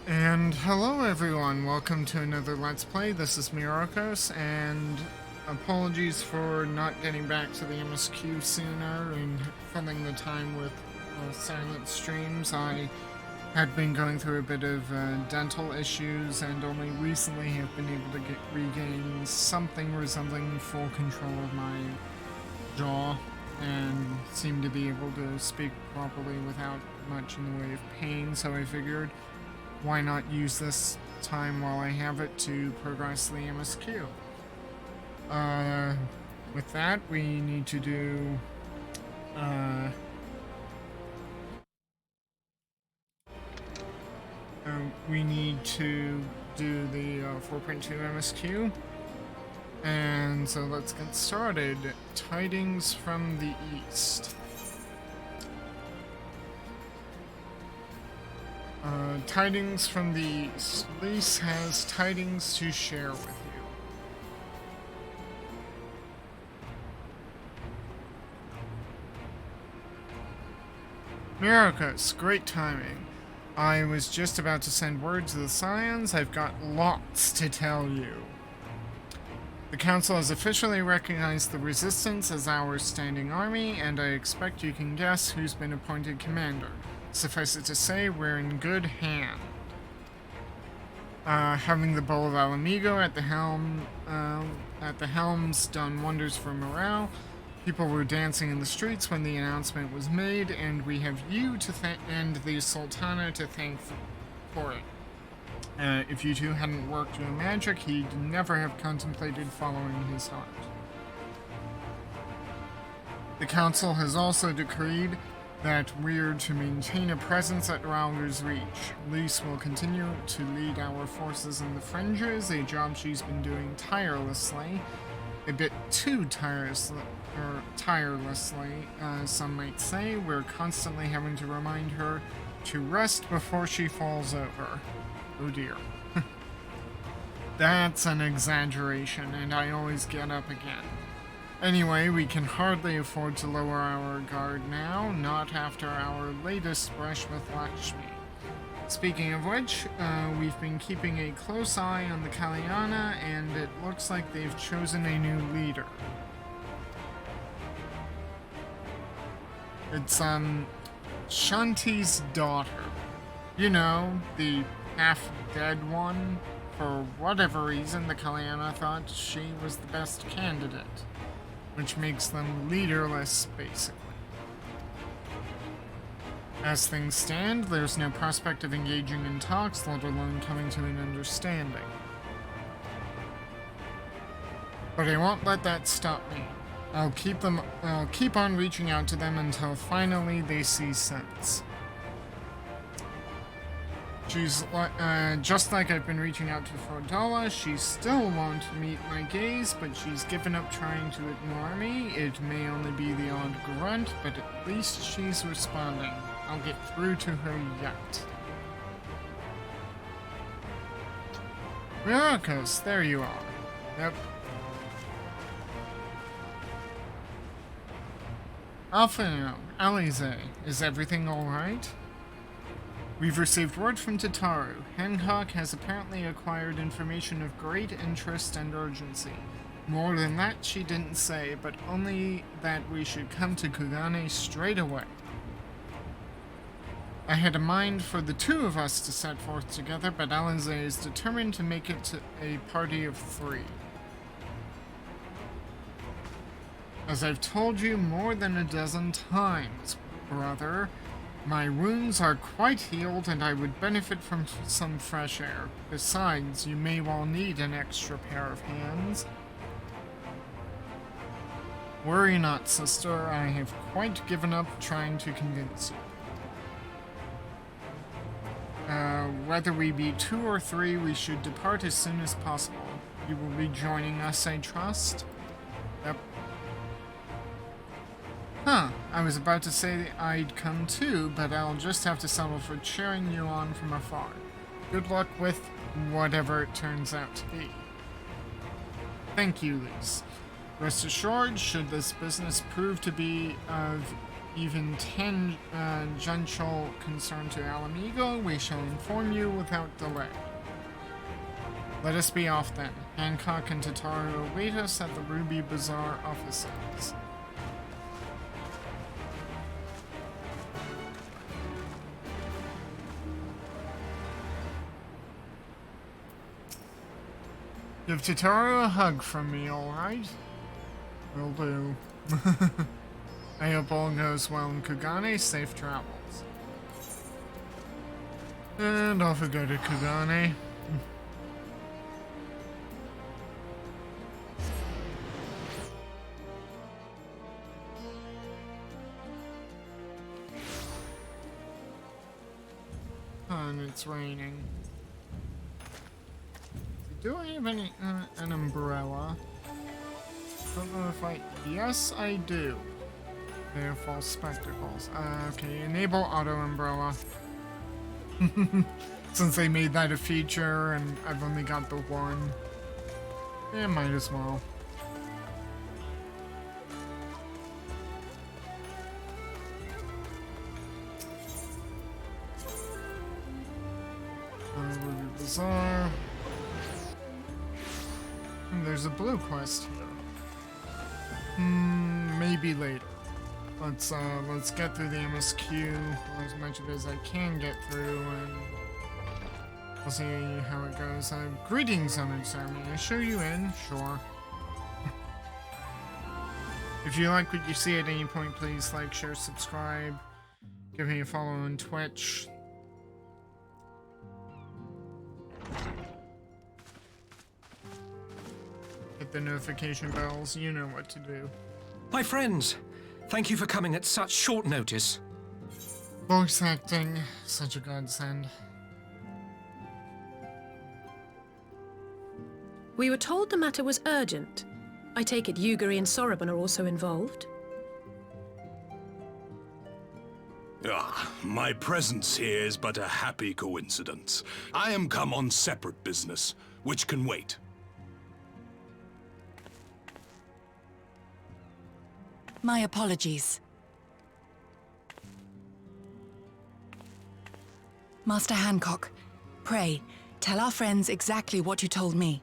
And hello everyone, welcome to another Let's Play. This is Myrokos, and apologies for not getting back to the MSQ sooner and filling the time with silent streams. I had been going through a bit of dental issues and only recently have been able to regain something resembling full control of my jaw and seem to be able to speak properly without much in the way of pain, so I figured why not use this time while I have it to progress the MSQ. With that, we need to do the 4.2 MSQ. And so let's get started. Tidings from the East. Tidings from the East. Lise has tidings to share with you. Myrokos, great timing. I was just about to send word to the Scions. I've got lots to tell you. The Council has officially recognized the Resistance as our standing army, and I expect you can guess who's been appointed commander. Suffice it to say, we're in good hand. Having the Bowl of Alamigo at the helm's done wonders for morale. People were dancing in the streets when the announcement was made, and we have you to and the Sultana to thank for it. If you two hadn't worked your magic, he'd never have contemplated following his heart. The Council has also decreed that we're to maintain a presence at Rauger's Reach. Lise will continue to lead our forces in the fringes, a job she's been doing tirelessly. A bit too tirelessly, some might say. We're constantly having to remind her to rest before she falls over. Oh dear. That's an exaggeration, and I always get up again. Anyway, we can hardly afford to lower our guard now, not after our latest brush with Lakshmi. Speaking of which, we've been keeping a close eye on the Kalyana, and it looks like they've chosen a new leader. It's, Shanti's daughter. You know, the half-dead one. For whatever reason, the Kalyana thought she was the best candidate, which makes them leaderless, basically. As things stand, there's no prospect of engaging in talks, let alone coming to an understanding. But I won't let that stop me. I'll keep on reaching out to them until finally they see sense. She's just like I've been reaching out to Fordala. She still won't meet my gaze, but she's given up trying to ignore me. It may only be the odd grunt, but at least she's responding. I'll get through to her yet. Myrokos, there you are. Yep. Alphino, Alize, is everything alright? We've received word from Tataru. Hancock has apparently acquired information of great interest and urgency. More than that she didn't say, but only that we should come to Kugane straight away. I had a mind for the two of us to set forth together, but Alize is determined to make it to a party of 3. As I've told you more than a dozen times, brother, my wounds are quite healed and I would benefit from some fresh air. Besides, you may well need an extra pair of hands. Worry not, sister. I have quite given up trying to convince you. Whether we be 2 or 3, we should depart as soon as possible. You will be joining us, I trust? Yep. Huh, I was about to say I'd come too, but I'll just have to settle for cheering you on from afar. Good luck with whatever it turns out to be. Thank you, Lise. Rest assured, should this business prove to be of even tangential concern to Alamigo, we shall inform you without delay. Let us be off then. Hancock and Tataru await us at the Ruby Bazaar offices. Give Tataru a hug from me, alright? Will do. I hope all goes well in Kugane. Safe travels. And off we go to Kugane. And it's raining. Do I have any an umbrella? Don't know if I. Yes, I do. They have false spectacles. Okay, enable auto umbrella. Since they made that a feature and I've only got the one, yeah, might as well. Ruby Bazaar. There's a blue quest here. Maybe later. Let's get through the MSQ as much of it as I can get through, and we'll see how it goes. Greetings, Honored Sir. May I show you in? Sure. If you like what you see at any point, please like, share, subscribe. Give me a follow on Twitch. Hit the notification bells, you know what to do. My friends, thank you for coming at such short notice. Voice acting, such a godsend. We were told the matter was urgent. I take it Yugiri and Soroban are also involved? My presence here is but a happy coincidence. I am come on separate business, which can wait. My apologies. Master Hancock, pray, tell our friends exactly what you told me.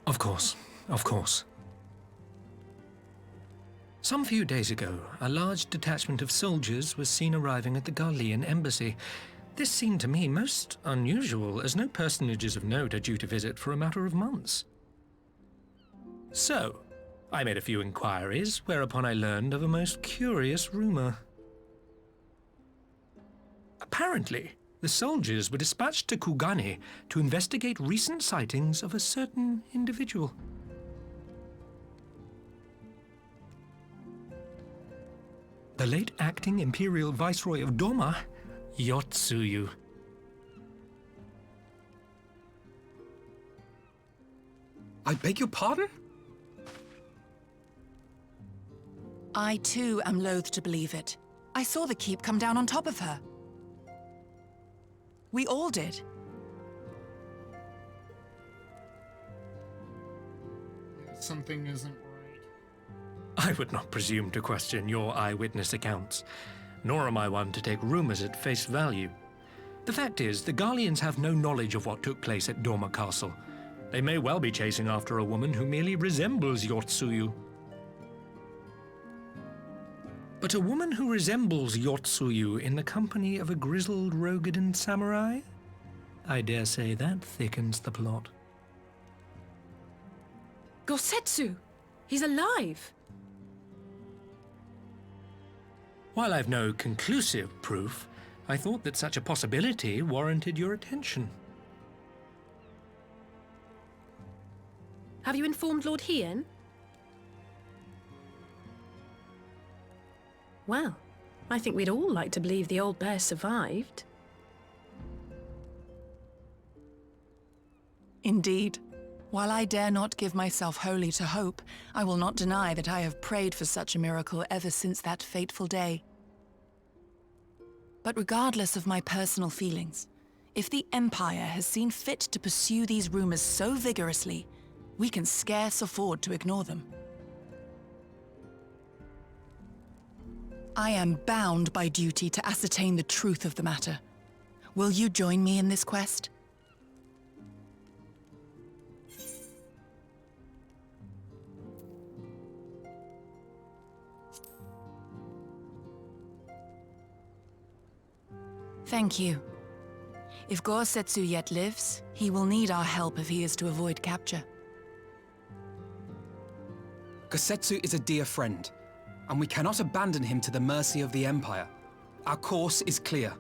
Of course, of course. Some few days ago, a large detachment of soldiers was seen arriving at the Garlean embassy. This seemed to me most unusual, as no personages of note are due to visit for a matter of months. So, I made a few inquiries, whereupon I learned of a most curious rumor. Apparently, the soldiers were dispatched to Kugane to investigate recent sightings of a certain individual. The late acting Imperial Viceroy of Doma, Yotsuyu. I beg your pardon? I too am loath to believe it. I saw the keep come down on top of her. We all did. Something isn't right. I would not presume to question your eyewitness accounts, nor am I one to take rumors at face value. The fact is, the Garleans have no knowledge of what took place at Doma Castle. They may well be chasing after a woman who merely resembles Yotsuyu. But a woman who resembles Yotsuyu in the company of a grizzled Rogadan samurai? I dare say that thickens the plot. Gosetsu! He's alive! While I've no conclusive proof, I thought that such a possibility warranted your attention. Have you informed Lord Hien? Well, I think we'd all like to believe the old bear survived. Indeed. While I dare not give myself wholly to hope, I will not deny that I have prayed for such a miracle ever since that fateful day. But regardless of my personal feelings, if the Empire has seen fit to pursue these rumors so vigorously, we can scarce afford to ignore them. I am bound by duty to ascertain the truth of the matter. Will you join me in this quest? Thank you. If Gorsetsu yet lives, he will need our help if he is to avoid capture. Gosetsu is a dear friend, and we cannot abandon him to the mercy of the Empire. Our course is clear.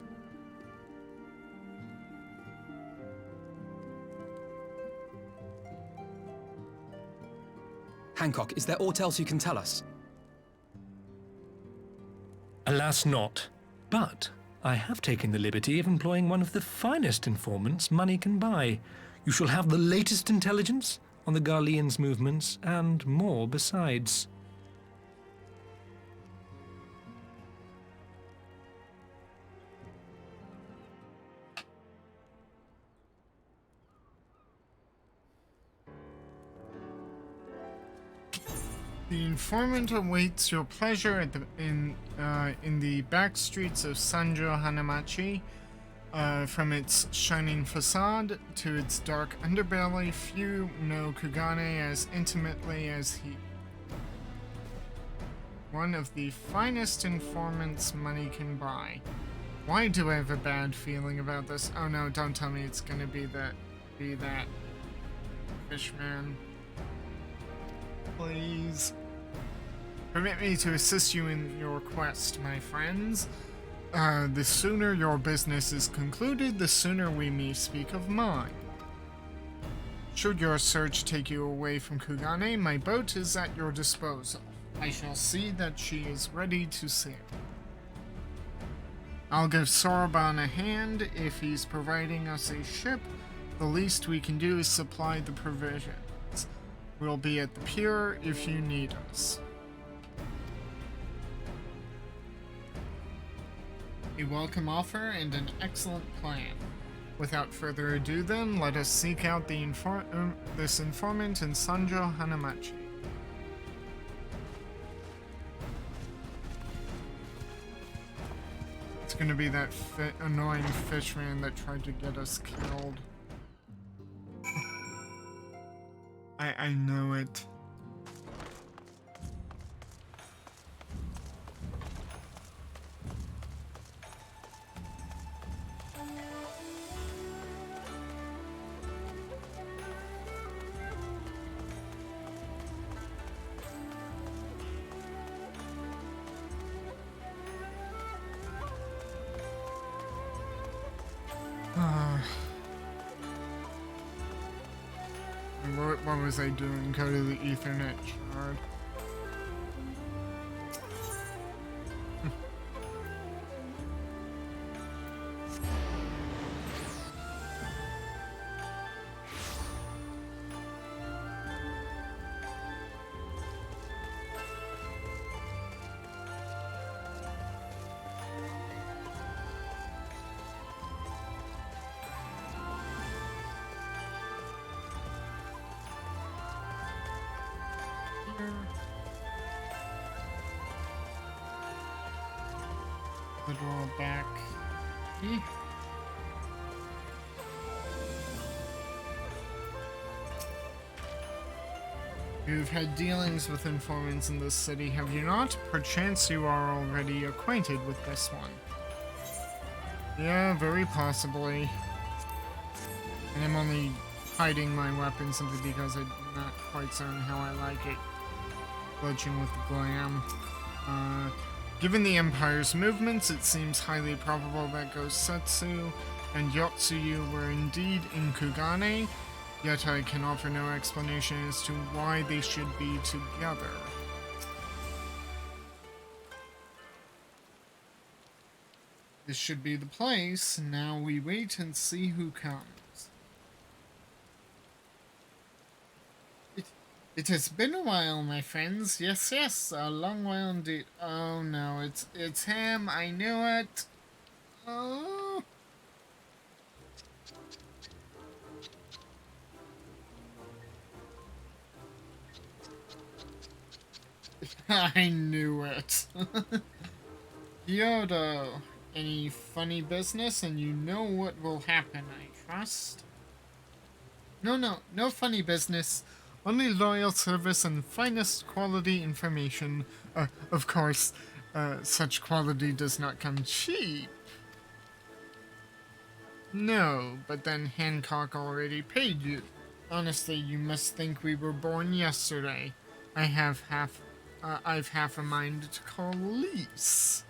Hancock, is there aught else you can tell us? Alas not. But I have taken the liberty of employing one of the finest informants money can buy. You shall have the latest intelligence on the Garleans' movements, and more besides. The informant awaits your pleasure at in the back streets of Sanjo Hanamachi. From its shining facade to its dark underbelly, few know Kugane as intimately as he. One of the finest informants money can buy. Why do I have a bad feeling about this? Oh no, don't tell me it's gonna be that fishman. Please. Permit me to assist you in your quest, my friends. The sooner your business is concluded, the sooner we may speak of mine. Should your search take you away from Kugane, my boat is at your disposal. I shall see that she is ready to sail. I'll give Soroban a hand. If he's providing us a ship, the least we can do is supply the provisions. We'll be at the pier if you need us. A welcome offer and an excellent plan. Without further ado then, let us seek out the this informant in Sanjo Hanamachi. It's gonna be that annoying fishman that tried to get us killed. I know it. What was I doing? Go to the Ethernet shard. Little back. You've had dealings with informants in this city, have you not? Perchance you are already acquainted with this one. Yeah, very possibly. And I'm only hiding my weapon simply because I'm not quite certain how I like it. Glitching with the glam. Given the Empire's movements, it seems highly probable that Gosetsu and Yotsuyu were indeed in Kugane, yet I can offer no explanation as to why they should be together. This should be the place. Now we wait and see who comes. It has been a while, my friends. Yes, yes, a long while indeed. Oh no, it's him. I knew it. Oh. I knew it. Kyoto. Any funny business, and you know what will happen, I trust? No funny business. Only loyal service and finest quality information. Of course, such quality does not come cheap. No, but then Hancock already paid you. Honestly, you must think we were born yesterday. I've half a mind to call lease.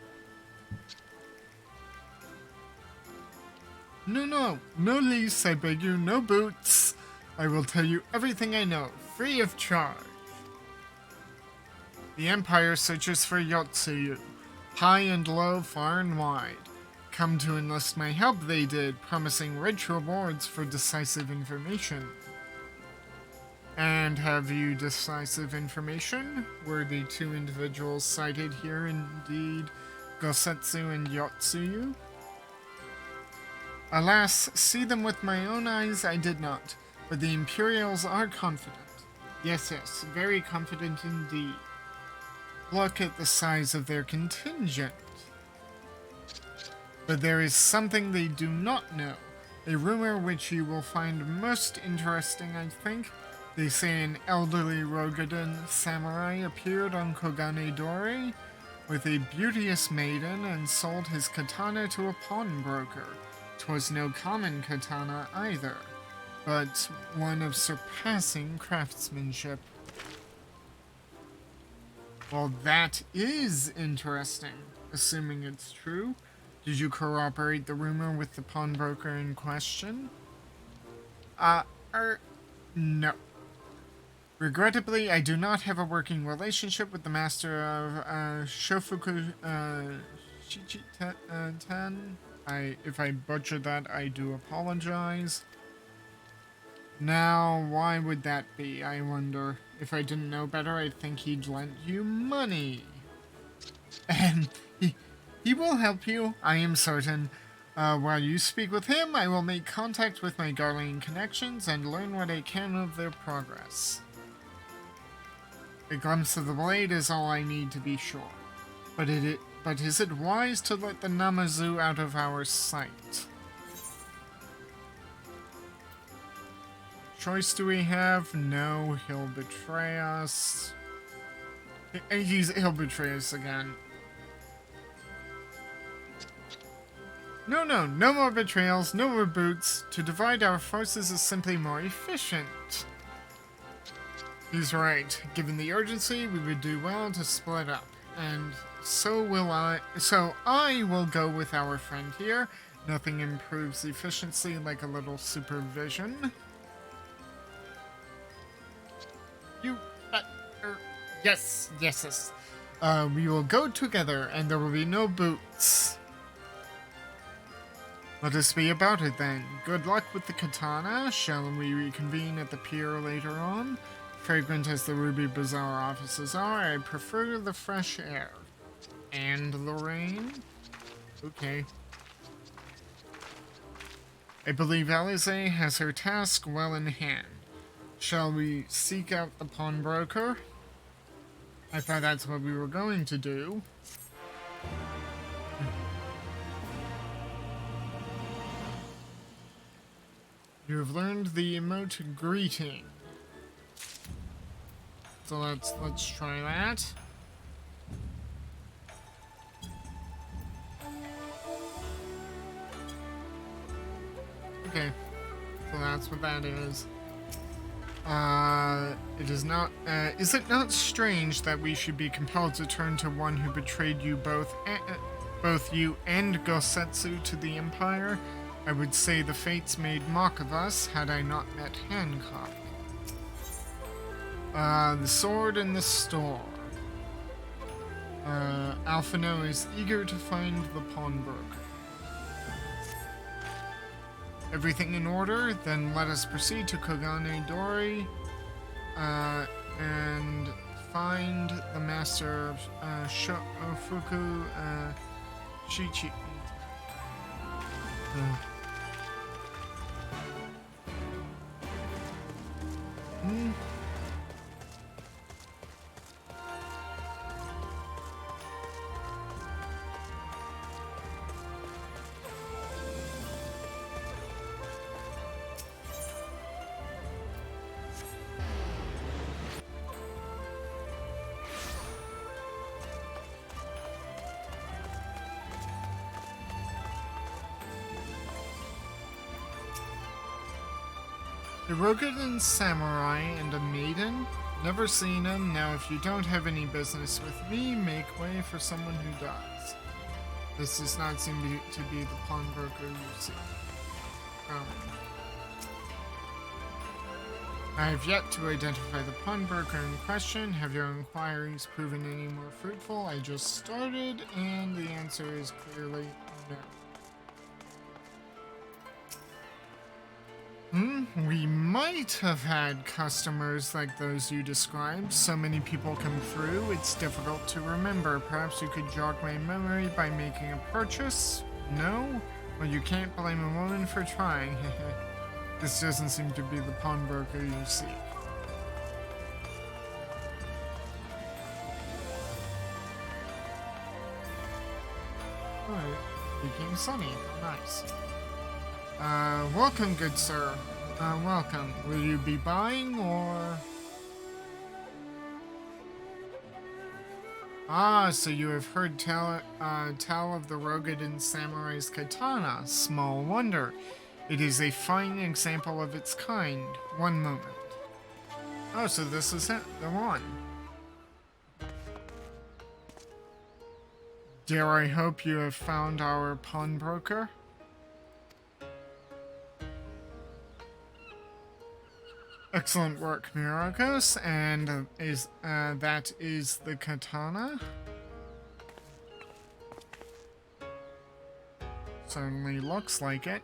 No lease, I beg you, no boots. I will tell you everything I know, free of charge. The Empire searches for Yotsuyu, high and low, far and wide. Come to enlist my help, they did, promising rich rewards for decisive information. And have you decisive information? Were the two individuals cited here indeed Gosetsu and Yotsuyu? Alas, see them with my own eyes I did not, but the Imperials are confident. Yes, very confident indeed. Look at the size of their contingent. But there is something they do not know, a rumor which you will find most interesting, I think. They say an elderly Rogadan samurai appeared on Kogane Dore with a beauteous maiden and sold his katana to a pawnbroker. 'Twas no common katana either, but one of surpassing craftsmanship. Well, that is interesting, assuming it's true. Did you corroborate the rumor with the pawnbroker in question? No. Regrettably, I do not have a working relationship with the master of Shofuku Shichiten. If I butchered that, I do apologize. Now, why would that be, I wonder? If I didn't know better, I'd think he'd lent you money. And he will help you, I am certain. While you speak with him, I will make contact with my Garlean connections and learn what I can of their progress. A glimpse of the blade is all I need to be sure. But is it wise to let the Namazu out of our sight? Choice do we have? No, he'll betray us. He'll betray us again. No more betrayals, no more boots. To divide our forces is simply more efficient. He's right. Given the urgency, we would do well to split up. And so I will go with our friend here. Nothing improves efficiency like a little supervision. Yes. We will go together, and there will be no boots. Let us be about it then. Good luck with the katana. Shall we reconvene at the pier later on? Fragrant as the Ruby Bazaar offices are, I prefer the fresh air. And the rain? Okay. I believe Alize has her task well in hand. Shall we seek out the pawnbroker? I thought that's what we were going to do. You have learned the emote greeting. So let's try that. Okay. So that's what that is. It is not, is it not strange that we should be compelled to turn to one who betrayed you both you and Gosetsu to the Empire? I would say the fates made mock of us had I not met Hancock. The sword in the store. Alphino is eager to find the pawnbroker. Everything in order? Then let us proceed to Kogane Dori, and find the master of Shofuku Shichi. A Rogadin samurai and a maiden? Never seen him. Now, if you don't have any business with me, make way for someone who does. This does not seem to be the pawnbroker you see. I have yet to identify the pawnbroker in question. Have your inquiries proven any more fruitful? I just started, and the answer is clearly no. We might have had customers like those you described. So many people come through, it's difficult to remember. Perhaps you could jog my memory by making a purchase? No? Well, you can't blame a woman for trying. This doesn't seem to be the pawnbroker you seek. Oh, it became sunny. Nice. Welcome, good sir. Welcome. Will you be buying, or...? Ah, so you have heard tell of the Rogadin Samurai's katana. Small wonder. It is a fine example of its kind. One moment. Oh, so this is it. The one. Dare I hope you have found our pawnbroker? Excellent work, Myrokos, and that is the katana? Certainly looks like it.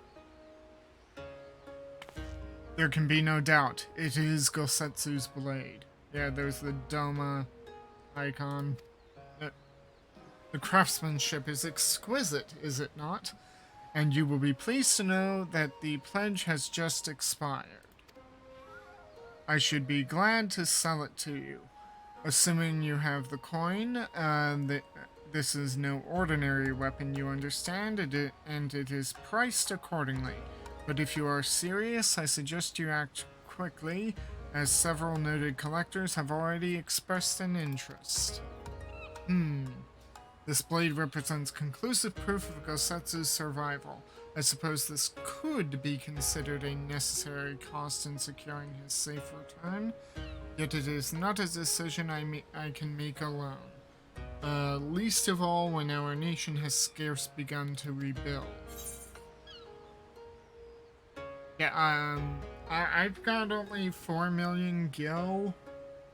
There can be no doubt, it is Gosetsu's blade. Yeah, there's the Doma icon. The craftsmanship is exquisite, is it not? And you will be pleased to know that the pledge has just expired. I should be glad to sell it to you. Assuming you have the coin, this is no ordinary weapon, you understand, and it is priced accordingly. But if you are serious, I suggest you act quickly, as several noted collectors have already expressed an interest. This blade represents conclusive proof of Gosetsu's survival. I suppose this could be considered a necessary cost in securing his safe return, yet it is not a decision I can make alone. Least of all when our nation has scarce begun to rebuild. Yeah, I've got only 4 million gil,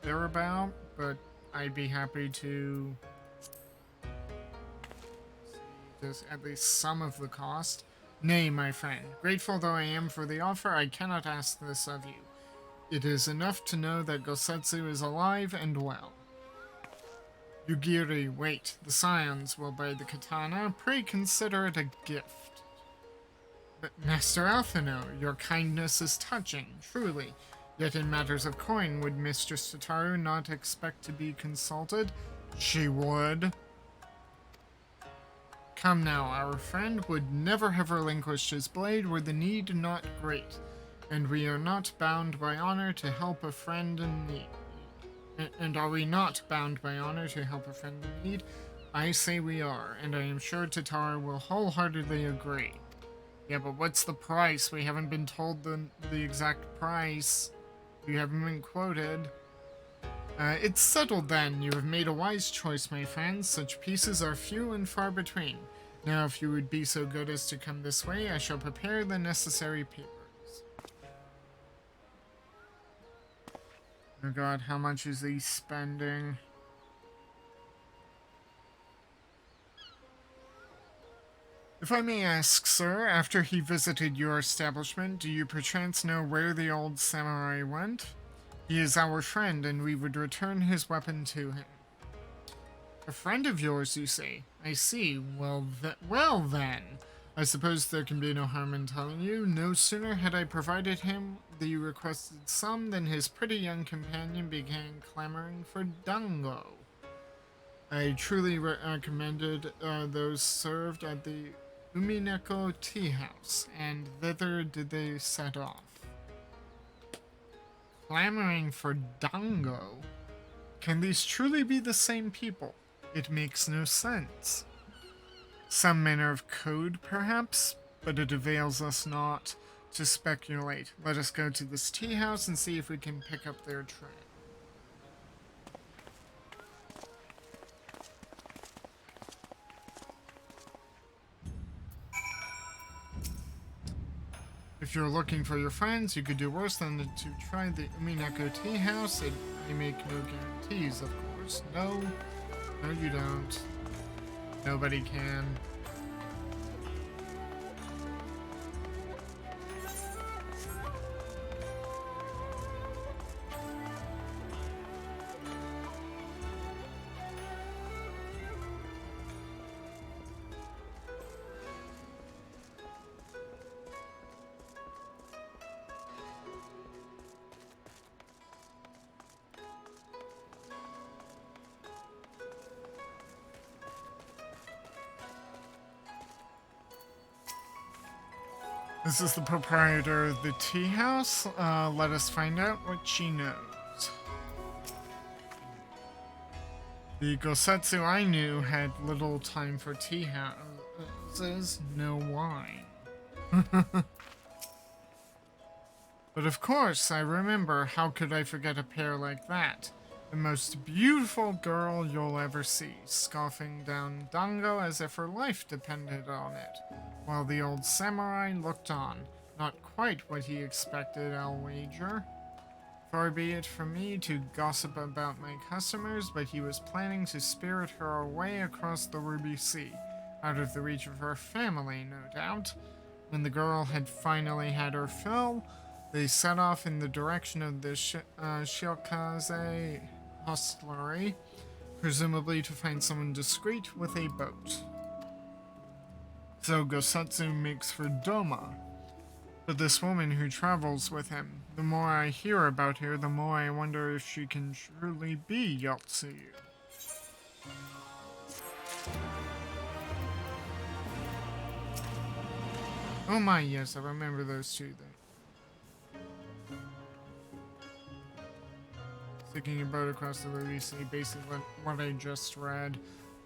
thereabout, but I'd be happy to see just at least some of the cost. Nay, my friend, grateful though I am for the offer, I cannot ask this of you. It is enough to know that Gosetsu is alive and well. Yugiri, wait, the scions will buy the katana. Pray consider it a gift. But Master Alphino, your kindness is touching, truly. Yet in matters of coin, would Mistress Tataru not expect to be consulted? She would. Come now, our friend would never have relinquished his blade were the need not great, and we are not bound by honor to help a friend in need. And are we not bound by honor to help a friend in need? I say we are, and I am sure Tataru will wholeheartedly agree. Yeah, but what's the price? We haven't been told the exact price. We haven't been quoted. It's settled then. You have made a wise choice, my friends. Such pieces are few and far between. Now, if you would be so good as to come this way, I shall prepare the necessary papers. Oh god, how much is he spending? If I may ask, sir, after he visited your establishment, do you perchance know where the old samurai went? He is our friend, and we would return his weapon to him. A friend of yours, you say? I see. Well then. I suppose there can be no harm in telling you. No sooner had I provided him the requested sum than his pretty young companion began clamoring for dango. I truly recommended those served at the Umineko tea house, and thither did they set off. Clamoring for dango? Can these truly be the same people? It makes no sense. Some manner of code, perhaps, but it avails us not. to speculate. Let us go to this tea house and see if we can pick up their trail. If you're looking for your friends, you could do worse than to try the Umineko tea house. They make no guarantees, of course. No, you don't. Nobody can. This is the proprietor of the tea house. Let us find out what she knows. The Gosetsu I knew had little time for tea houses, no wine. But of course, I remember, how could I forget a pair like that? The most beautiful girl you'll ever see, scoffing down dango as if her life depended on it, while the old samurai looked on. Not quite what he expected, I'll wager. Far be it from me to gossip about my customers, but he was planning to spirit her away across the Ruby Sea, out of the reach of her family, no doubt. When the girl had finally had her fill, they set off in the direction of the Shiokaze hostelry, presumably to find someone discreet with a boat. So Gosetsu makes for Doma. But this woman who travels with him, the more I hear about her, the more I wonder if she can truly be Yotsuyu. Oh my, yes, I remember those two things. Taking a boat across the Ruby Sea, basically what I just read.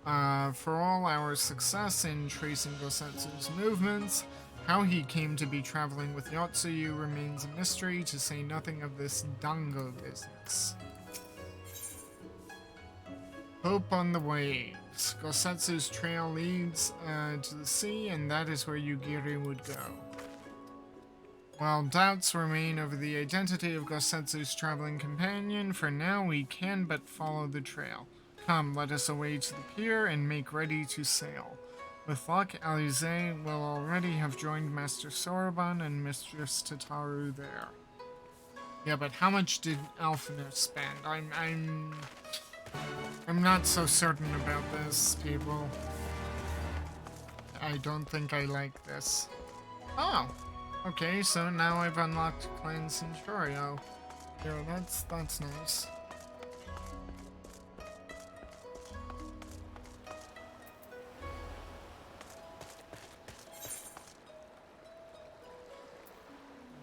For all our success in tracing Gosetsu's movements, how he came to be traveling with Yotsuyu remains a mystery, to say nothing of this dango business. Hope on the waves. Gosetsu's trail leads to the sea, and that is where Yugiri would go. While doubts remain over the identity of Gosetsu's traveling companion, for now we can but follow the trail. Come, let us away to the pier and make ready to sail. With luck, Alize will already have joined Master Soroban and Mistress Tataru there. Yeah, but how much did Alphinaud spend? I'm not so certain about this, people. I don't think I like this. Oh, okay, so now I've unlocked Clan Centurio. Yeah, that's nice.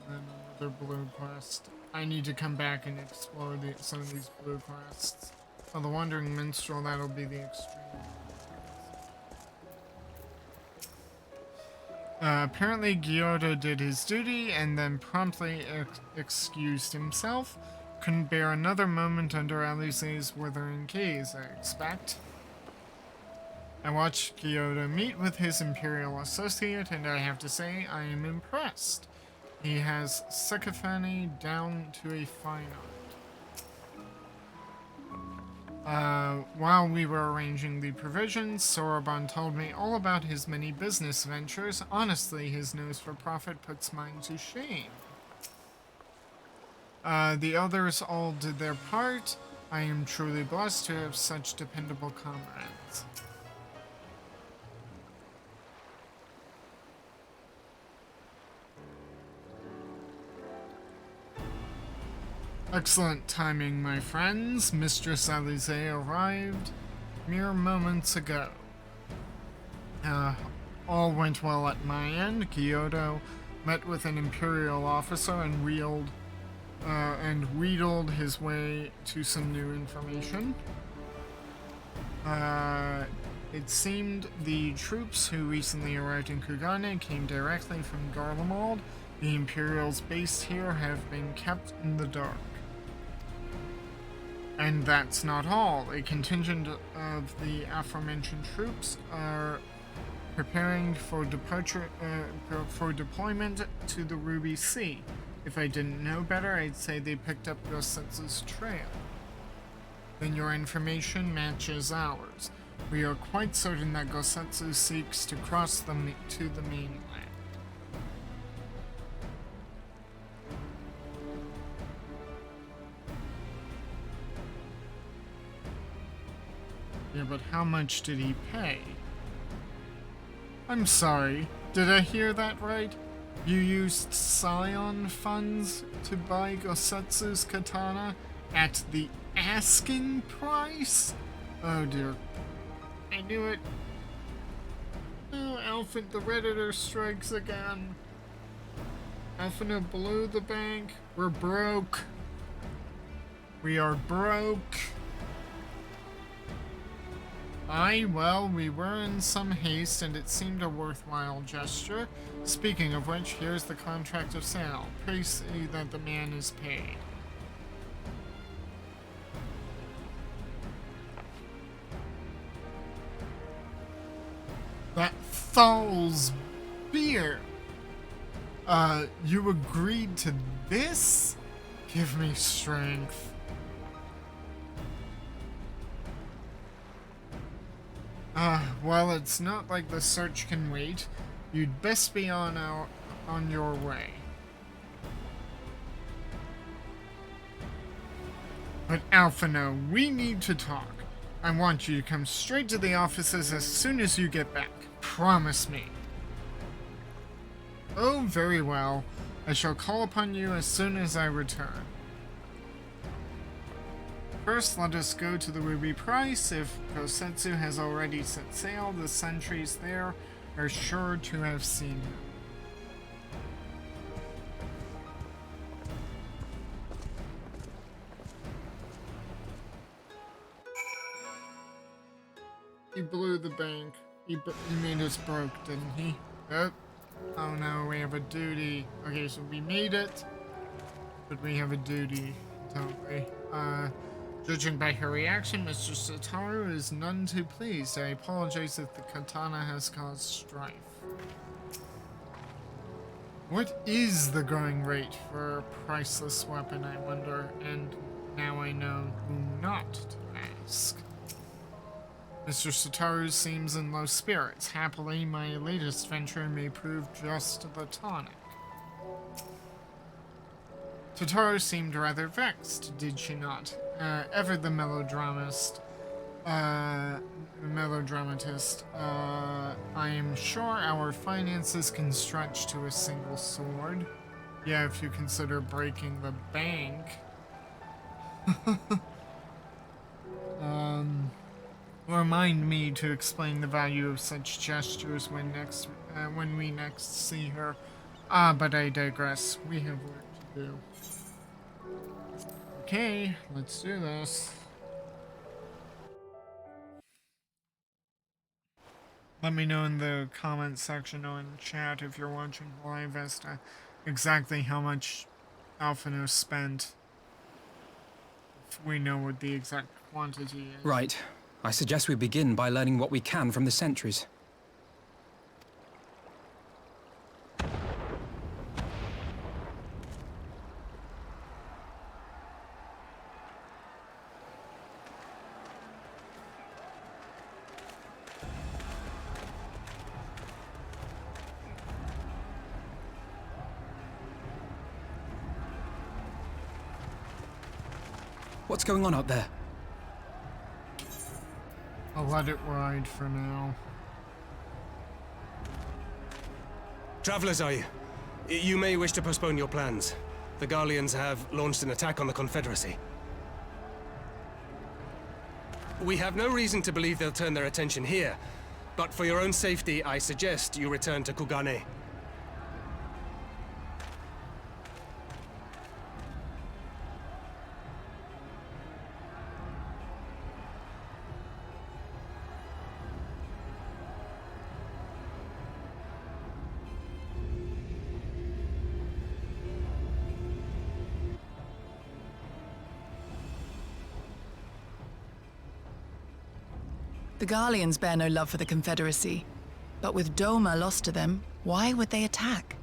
Another blue quest. I need to come back and explore some of these blue quests. Oh, the Wandering Minstrel, that'll be the extreme. Apparently Gyotto did his duty and then promptly excused himself. Couldn't bear another moment under Alize's withering gaze, I expect. I watched Gyotto meet with his Imperial associate, and I have to say, I am impressed. He has sycophony down to a fine art. While we were arranging the provisions, Soroban told me all about his many business ventures. Honestly, his nose for profit puts mine to shame. The others all did their part. I am truly blessed to have such dependable comrades. Excellent timing, my friends. Mistress Alize arrived mere moments ago. All went well at my end. Gyotto met with an Imperial officer and wheedled his way to some new information. It seemed the troops who recently arrived in Kugane came directly from Garlemald. The Imperials based here have been kept in the dark. And that's not all. A contingent of the aforementioned troops are preparing for departure, for deployment to the Ruby Sea. If I didn't know better, I'd say they picked up Gosetsu's trail. Then your information matches ours. We are quite certain that Gosetsu seeks to cross to the mainland. Yeah, but how much did he pay? I'm sorry, did I hear that right? You used Scion funds to buy Gosetsu's katana at the asking price? Oh dear. I knew it. Oh, Alpha, the Redditor strikes again. Alphina blew the bank. We're broke. We are broke. Well, we were in some haste and it seemed a worthwhile gesture. Speaking of which, here's the contract of sale. Pray see that the man is paid. That Thal's beer! You agreed to this? Give me strength. Well, it's not like the search can wait. You'd best be on your way. But Alphino, we need to talk. I want you to come straight to the offices as soon as you get back. Promise me. Oh, very well. I shall call upon you as soon as I return. First, let us go to the Ruby Price. If Gosetsu has already set sail, the sentries there are sure to have seen him. He blew the bank. He made us broke, didn't he? Oh no, we have a duty. Okay, so we made it, but we have a duty, don't we? Judging by her reaction, Mr. Satoru is none too pleased. I apologize if the katana has caused strife. What is the going rate for a priceless weapon, I wonder? And now I know who not to ask. Mr. Satoru seems in low spirits. Happily, my latest venture may prove just the tonic. Totoro seemed rather vexed, did she not? Ever the melodramatist. I am sure our finances can stretch to a single sword. Yeah, if you consider breaking the bank. Remind me to explain the value of such gestures when we next see her. But I digress. We have work to do. Okay, let's do this. Let me know in the comments section or in chat if you're watching live as to exactly how much Alphino spent. If we know what the exact quantity is. Right. I suggest we begin by learning what we can from the sentries. What's going on out there? I'll let it ride for now. Travelers, are you? You may wish to postpone your plans. The Garleans have launched an attack on the Confederacy. We have no reason to believe they'll turn their attention here, but for your own safety, I suggest you return to Kugane. The Garleans bear no love for the Confederacy. But with Doma lost to them, why would they attack?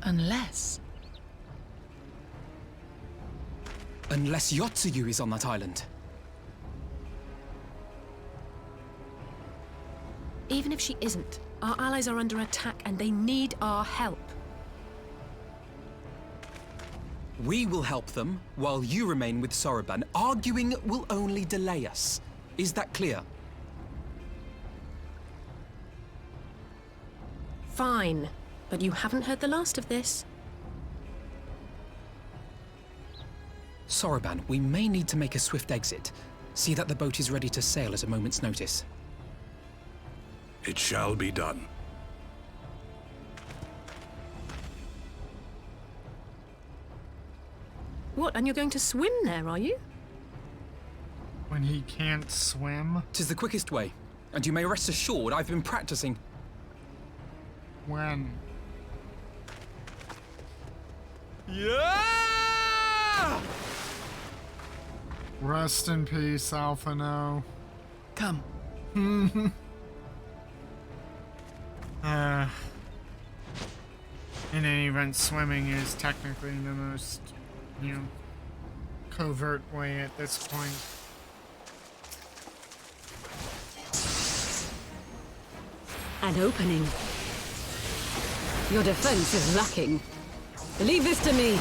Unless... Unless Yotsuyu is on that island. Even if she isn't, our allies are under attack and they need our help. We will help them, while you remain with Soroban. Arguing will only delay us. Is that clear? Fine, but you haven't heard the last of this. Soroban, we may need to make a swift exit. See that the boat is ready to sail at a moment's notice. It shall be done. What, and you're going to swim there, are you? When he can't swim? 'Tis the quickest way, and you may rest assured I've been practicing. When? Yeah! Rest in peace, Alphino. Come. In any event, swimming is technically the most, covert way at this point. An opening. Your defense is lacking. Leave this to me.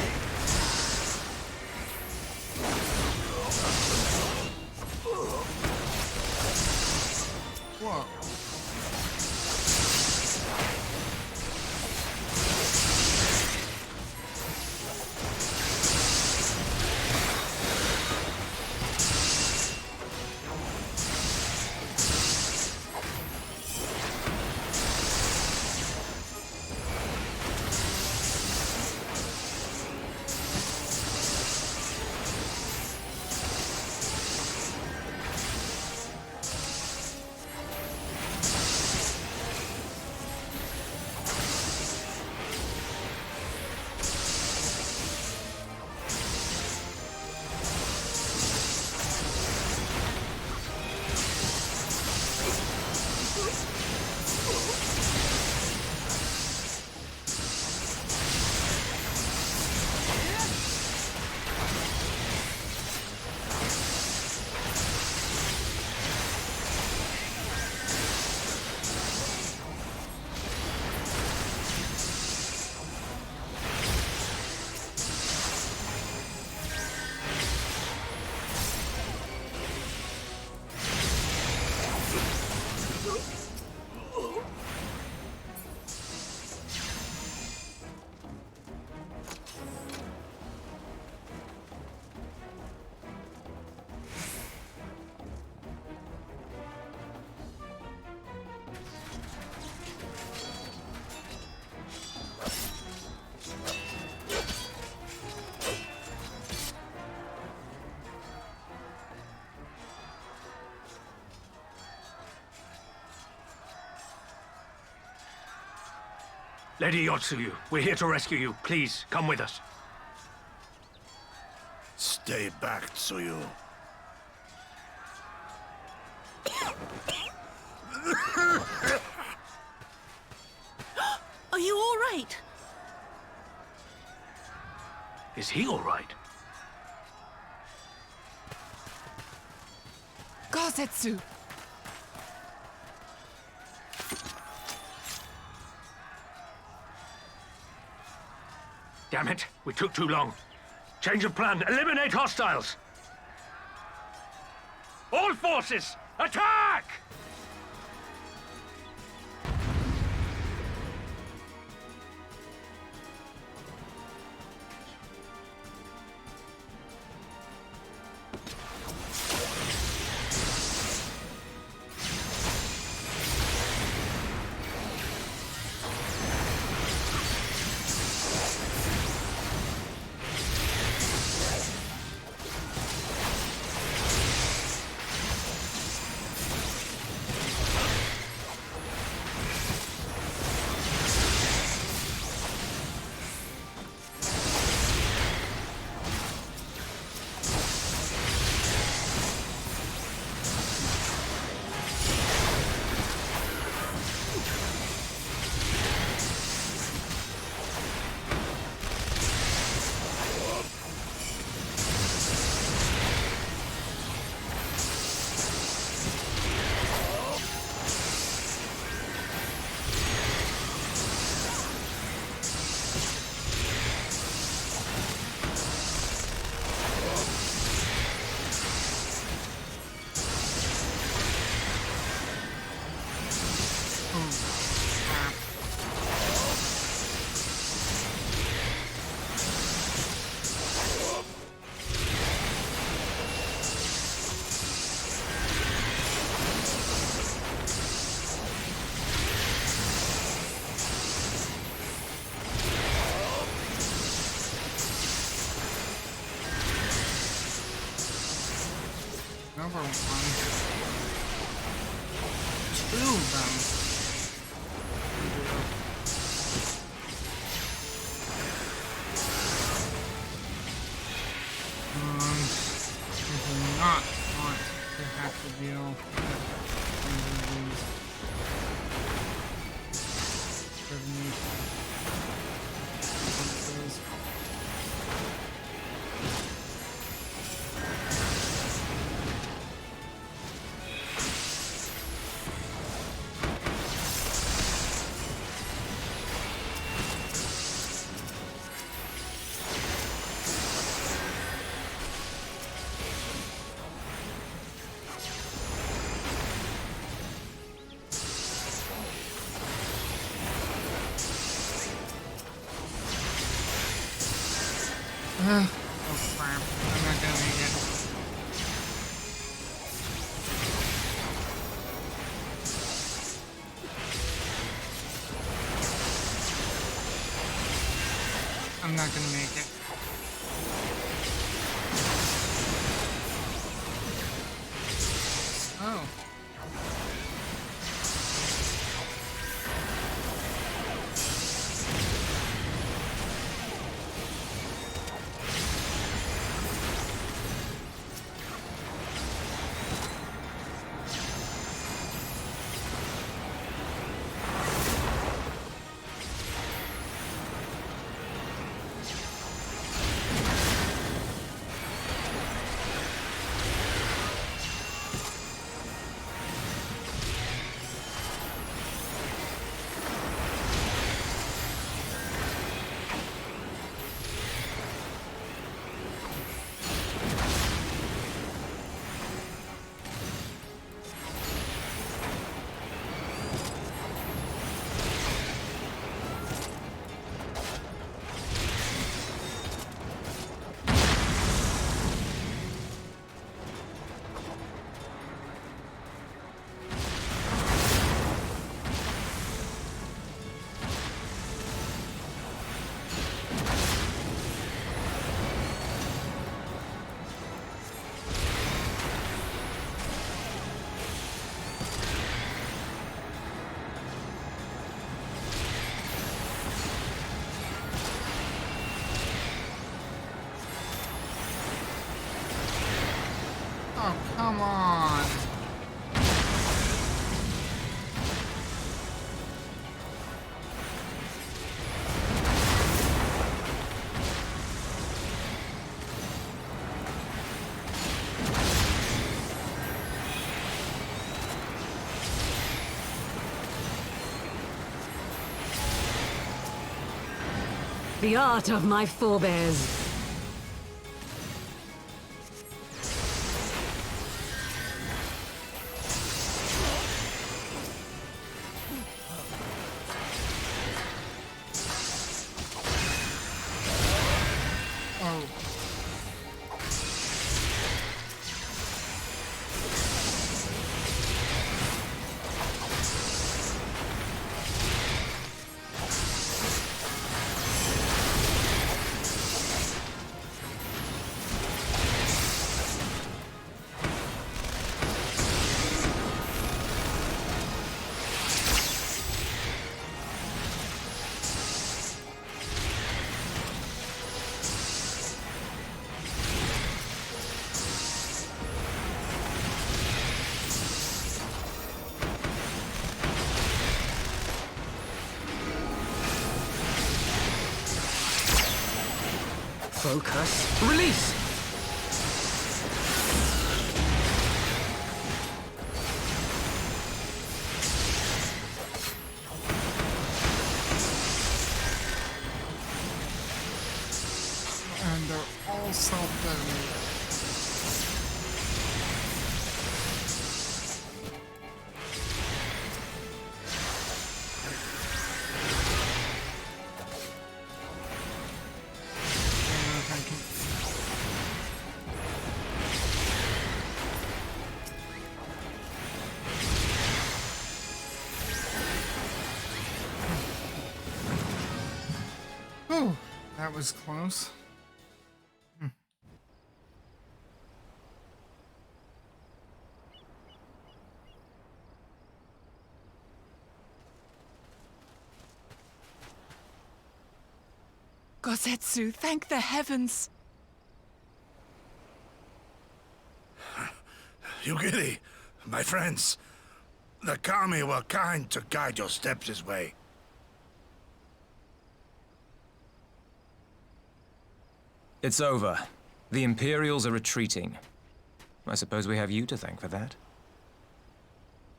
Whoa. Lady Yotsuyu, we're here to rescue you. Please, come with us. Stay back, Tsuyu. Are you all right? Is he all right? Gosetsu! Damn it, we took too long. Change of plan, eliminate hostiles! All forces, attack! another one. Two of them. I do not want to have to deal with these seventies. Oh crap, I'm not gonna make it. I'm not gonna make it. Oh. Oh, come on. The art of my forebears. Oh. Focus. Release! And they're all self-detonated. Oh, that was close. Gosetsu, thank the heavens! Yugiri, my friends, the Kami were kind to guide your steps this way. It's over. The Imperials are retreating. I suppose we have you to thank for that.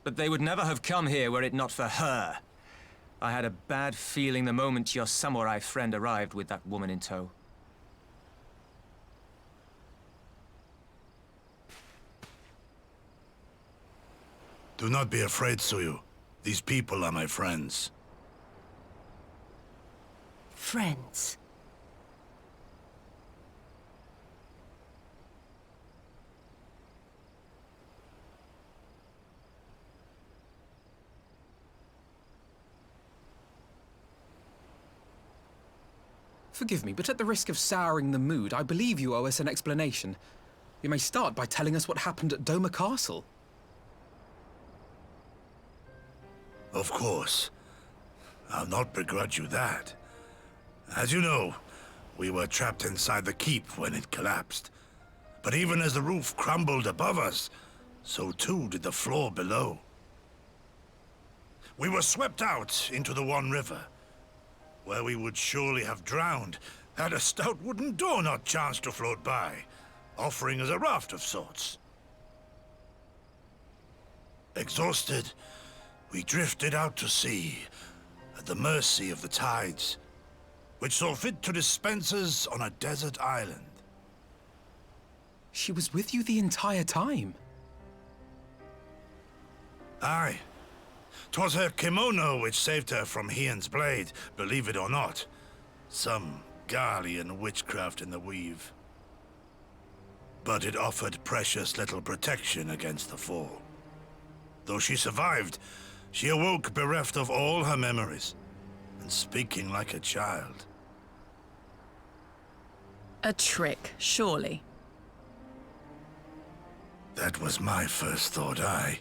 But they would never have come here were it not for her. I had a bad feeling the moment your samurai friend arrived with that woman in tow. Do not be afraid, Suyu. These people are my friends. Friends. Forgive me, but at the risk of souring the mood, I believe you owe us an explanation. You may start by telling us what happened at Doma Castle. Of course. I'll not begrudge you that. As you know, we were trapped inside the keep when it collapsed. But even as the roof crumbled above us, so too did the floor below. We were swept out into the One River, where we would surely have drowned had a stout wooden door not chanced to float by, offering us a raft of sorts. Exhausted, we drifted out to sea, at the mercy of the tides, which saw fit to dispense us on a desert island. She was with you the entire time. Aye. 'Twas her kimono which saved her from Hien's blade, believe it or not. Some Garlean witchcraft in the weave. But it offered precious little protection against the fall. Though she survived, she awoke bereft of all her memories, and speaking like a child. A trick, surely. That was my first thought, aye.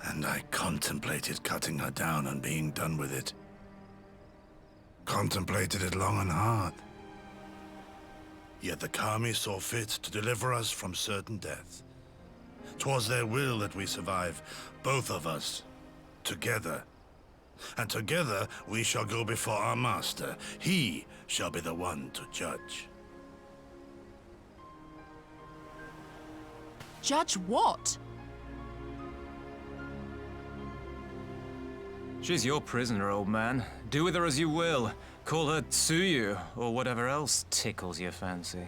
And I contemplated cutting her down and being done with it. Contemplated it long and hard. Yet the Kami saw fit to deliver us from certain death. 'Twas their will that we survive, both of us, together. And together we shall go before our master. He shall be the one to judge. Judge what? She's your prisoner, old man. Do with her as you will. Call her Tsuyu, or whatever else tickles your fancy.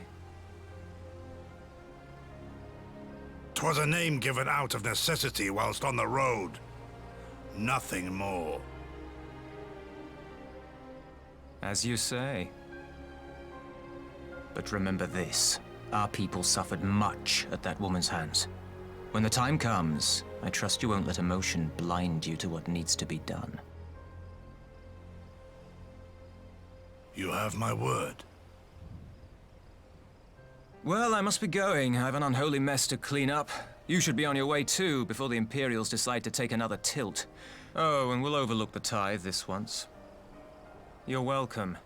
'Twas a name given out of necessity whilst on the road. Nothing more. As you say. But remember this. Our people suffered much at that woman's hands. When the time comes, I trust you won't let emotion blind you to what needs to be done. You have my word. Well, I must be going. I have an unholy mess to clean up. You should be on your way too, before the Imperials decide to take another tilt. Oh, and we'll overlook the tithe this once. You're welcome.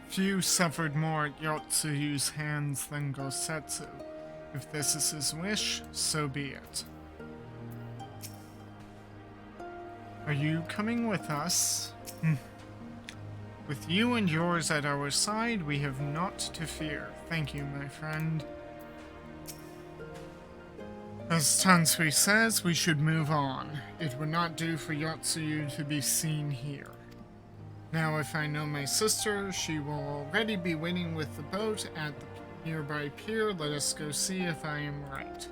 Few suffered more at Yotsuyu's hands than Gosetsu. If this is his wish, so be it. Are you coming with us? With you and yours at our side, we have naught to fear. Thank you, my friend. As Tansui says, we should move on. It would not do for Yotsuyu to be seen here. Now, if I know my sister, she will already be waiting with the boat at the nearby pier. Let us go see if I am right.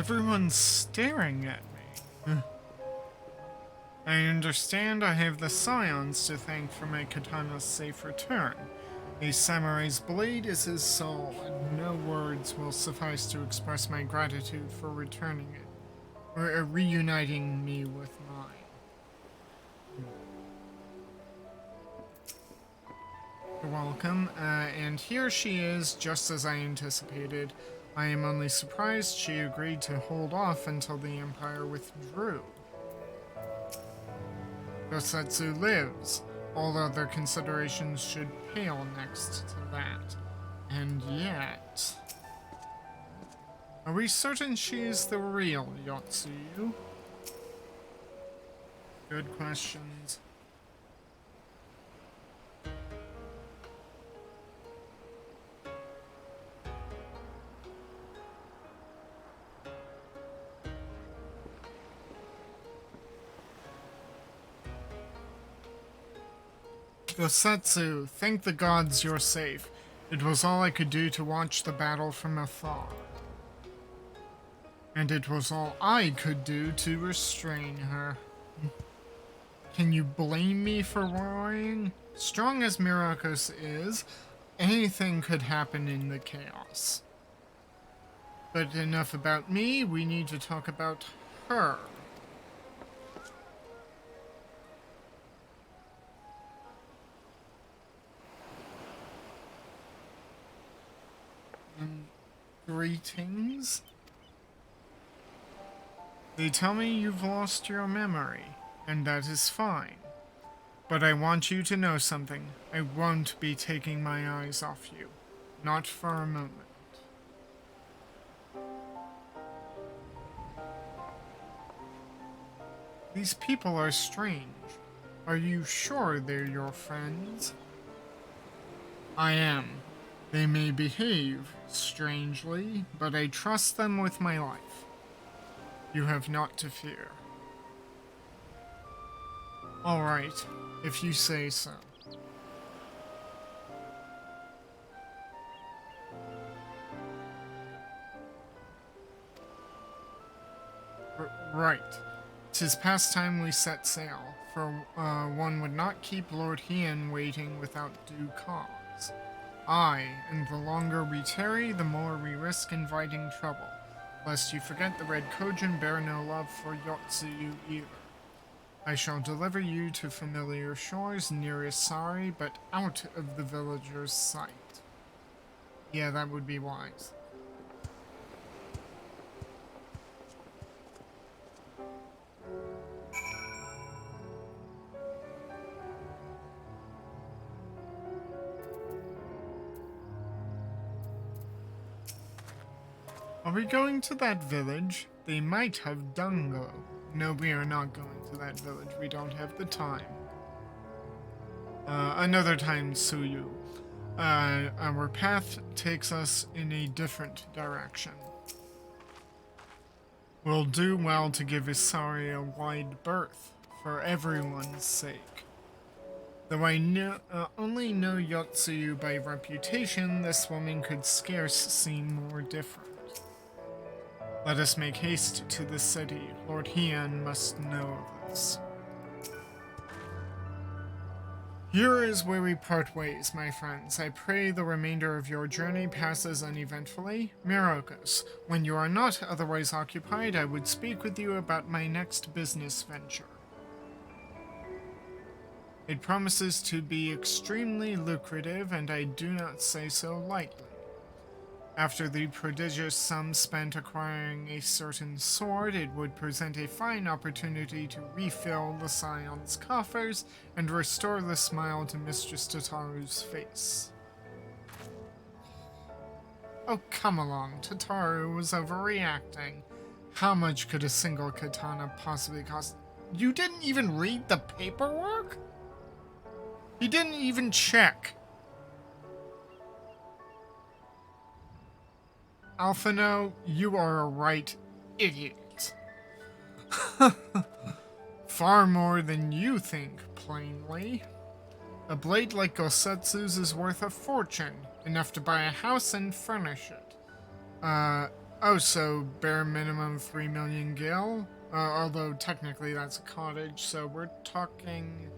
Everyone's staring at me. I understand I have the scions to thank for my katana's safe return. A samurai's blade is his soul, and no words will suffice to express my gratitude for returning it, or reuniting me with mine. You're welcome, and here she is, just as I anticipated. I am only surprised she agreed to hold off until the Empire withdrew. Gosetsu lives. All other considerations should pale next to that. And yet... Are we certain she is the real Yotsuyu? Good questions. Gosetsu, thank the gods you're safe. It was all I could do to watch the battle from afar. And it was all I could do to restrain her. Can you blame me for worrying? Strong as Myrokos is, anything could happen in the chaos. But enough about me, we need to talk about her. Greetings. They tell me you've lost your memory, and that is fine. But I want you to know something. I won't be taking my eyes off you. Not for a moment. These people are strange. Are you sure they're your friends? I am. They may behave strangely, but I trust them with my life. You have naught to fear. All right, if you say so. Right. 'Tis past time we set sail, for one would not keep Lord Hien waiting without due cause. Aye, and the longer we tarry, the more we risk inviting trouble, lest you forget the Red Kojin bear no love for Yotsuyu either. I shall deliver you to familiar shores near Isari, but out of the villagers' sight. Yeah, that would be wise. Are we going to that village? They might have Dungo. No, we are not going to that village. We don't have the time. Another time, Suyu. Our path takes us in a different direction. We'll do well to give Isari a wide berth, for everyone's sake. Though I only know Yotsuyu by reputation, this woman could scarce seem more different. Let us make haste to the city. Lord Hien must know of this. Here is where we part ways, my friends. I pray the remainder of your journey passes uneventfully. Myrokos, when you are not otherwise occupied, I would speak with you about my next business venture. It promises to be extremely lucrative, and I do not say so lightly. After the prodigious sum spent acquiring a certain sword, it would present a fine opportunity to refill the Scion's coffers and restore the smile to Mistress Tataru's face. Oh, come along, Tataru was overreacting. How much could a single katana possibly cost? You didn't even read the paperwork? He didn't even check. Alphino, you are a right idiot. Far more than you think, plainly. A blade like Gosetsu's is worth a fortune, enough to buy a house and furnish it. Oh, so bare minimum 3 million gil? Although technically that's a cottage, so we're talking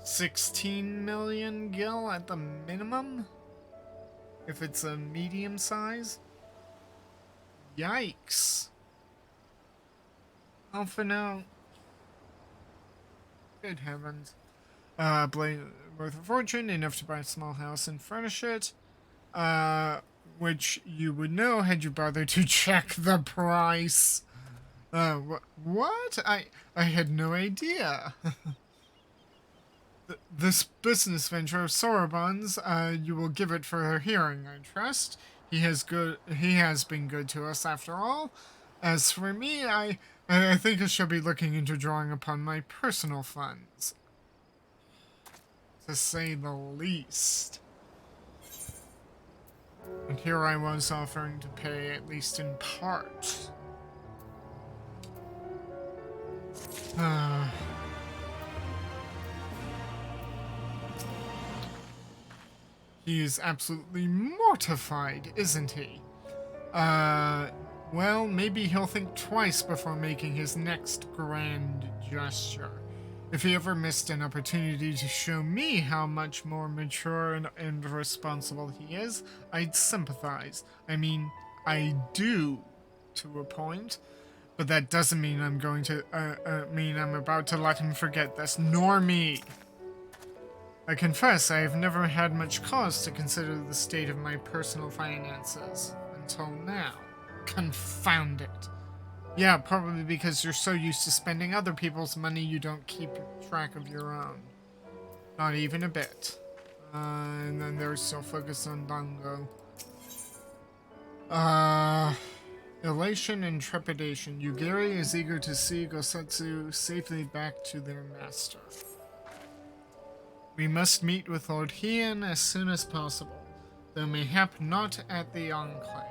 16 million gil at the minimum? If it's a medium size? Yikes. Alpha now. Good heavens. Worth a fortune, enough to buy a small house and furnish it. Which you would know had you bothered to check the price. What? I had no idea. This business venture of Soraban's, you will give it for her hearing, I trust. He has been good to us after all. As for me, I think I shall be looking into drawing upon my personal funds. To say the least. And here I was offering to pay, at least in part. He is absolutely mortified, isn't he? Well, maybe he'll think twice before making his next grand gesture. If he ever missed an opportunity to show me how much more mature and responsible he is, I'd sympathize. I mean, I do, to a point. But that doesn't mean I'm going to, I'm about to let him forget this, nor me. I confess I have never had much cause to consider the state of my personal finances until now. Confound it. Yeah, probably because you're so used to spending other people's money you don't keep track of your own. Not even a bit. And then they're still focused on Dango. Elation and trepidation. Yugiri is eager to see Gosetsu safely back to their master. We must meet with Lord Heian as soon as possible, though mayhap not at the Enclave.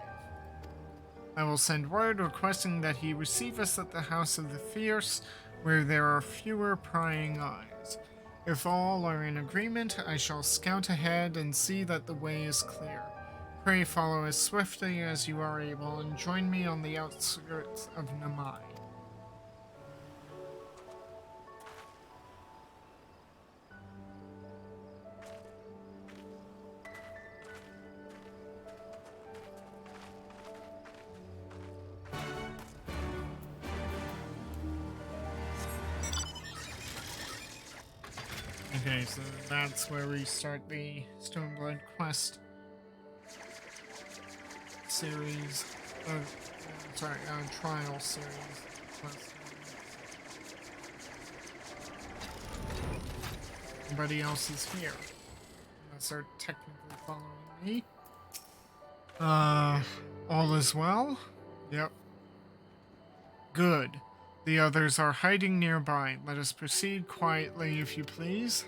I will send word requesting that he receive us at the House of the Fierce, where there are fewer prying eyes. If all are in agreement, I shall scout ahead and see that the way is clear. Pray follow as swiftly as you are able and join me on the outskirts of Namai. Okay, so that's where we start the Stormblood quest series. Trial series. Everybody else is here. Unless they're technically following me. All is well? Yep. Good. The others are hiding nearby. Let us proceed quietly, if you please.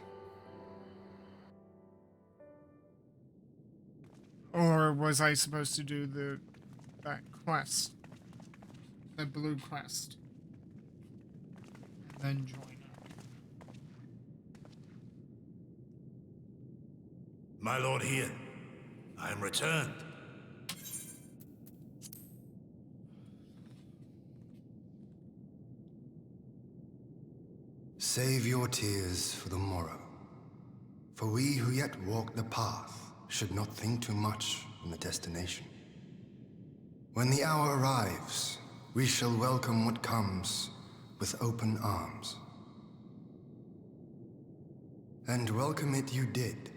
Or was I supposed to do that quest? The blue quest. And then join up. My lord Heian, I am returned. Save your tears for the morrow. For we who yet walk the path should not think too much on the destination. When the hour arrives, we shall welcome what comes with open arms. And welcome it you did,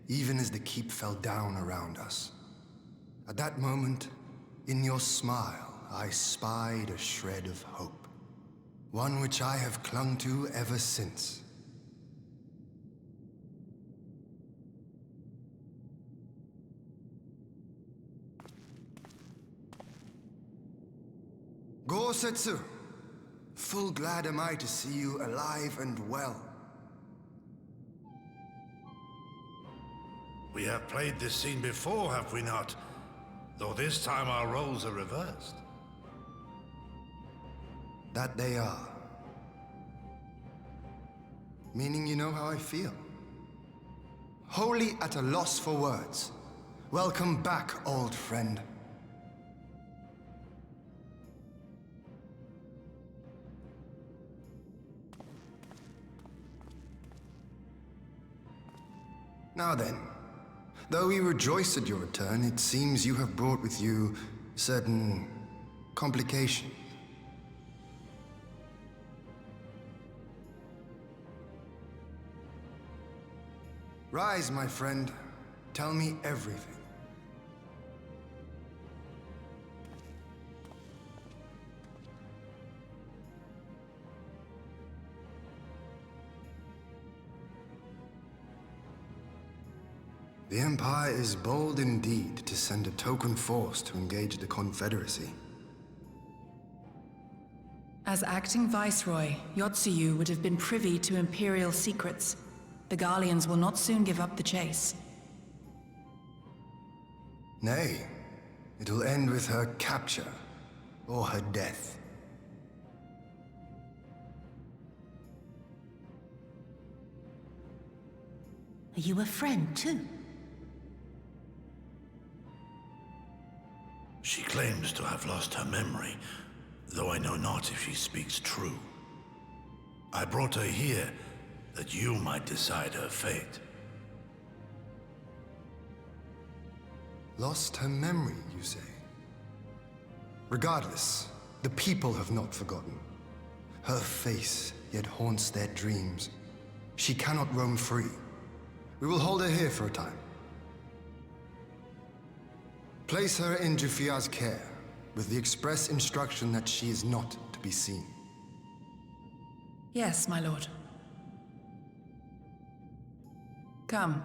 even as the keep fell down around us. At that moment, in your smile, I spied a shred of hope. One which I have clung to ever since. Gosetsu, full glad am I to see you alive and well. We have played this scene before, have we not? Though this time our roles are reversed. That they are. Meaning you know how I feel. Wholly at a loss for words. Welcome back, old friend. Now then, though we rejoice at your return, it seems you have brought with you certain complications. Rise, my friend. Tell me everything. The Empire is bold indeed to send a token force to engage the Confederacy. As acting Viceroy, Yotsuyu would have been privy to Imperial secrets. The Garleans will not soon give up the chase. Nay, it will end with her capture or her death. Are you a friend too? She claims to have lost her memory, though I know not if she speaks true. I brought her here that you might decide her fate. Lost her memory, you say? Regardless, the people have not forgotten. Her face yet haunts their dreams. She cannot roam free. We will hold her here for a time. Place her in Jufia's care, with the express instruction that she is not to be seen. Yes, my lord. Come.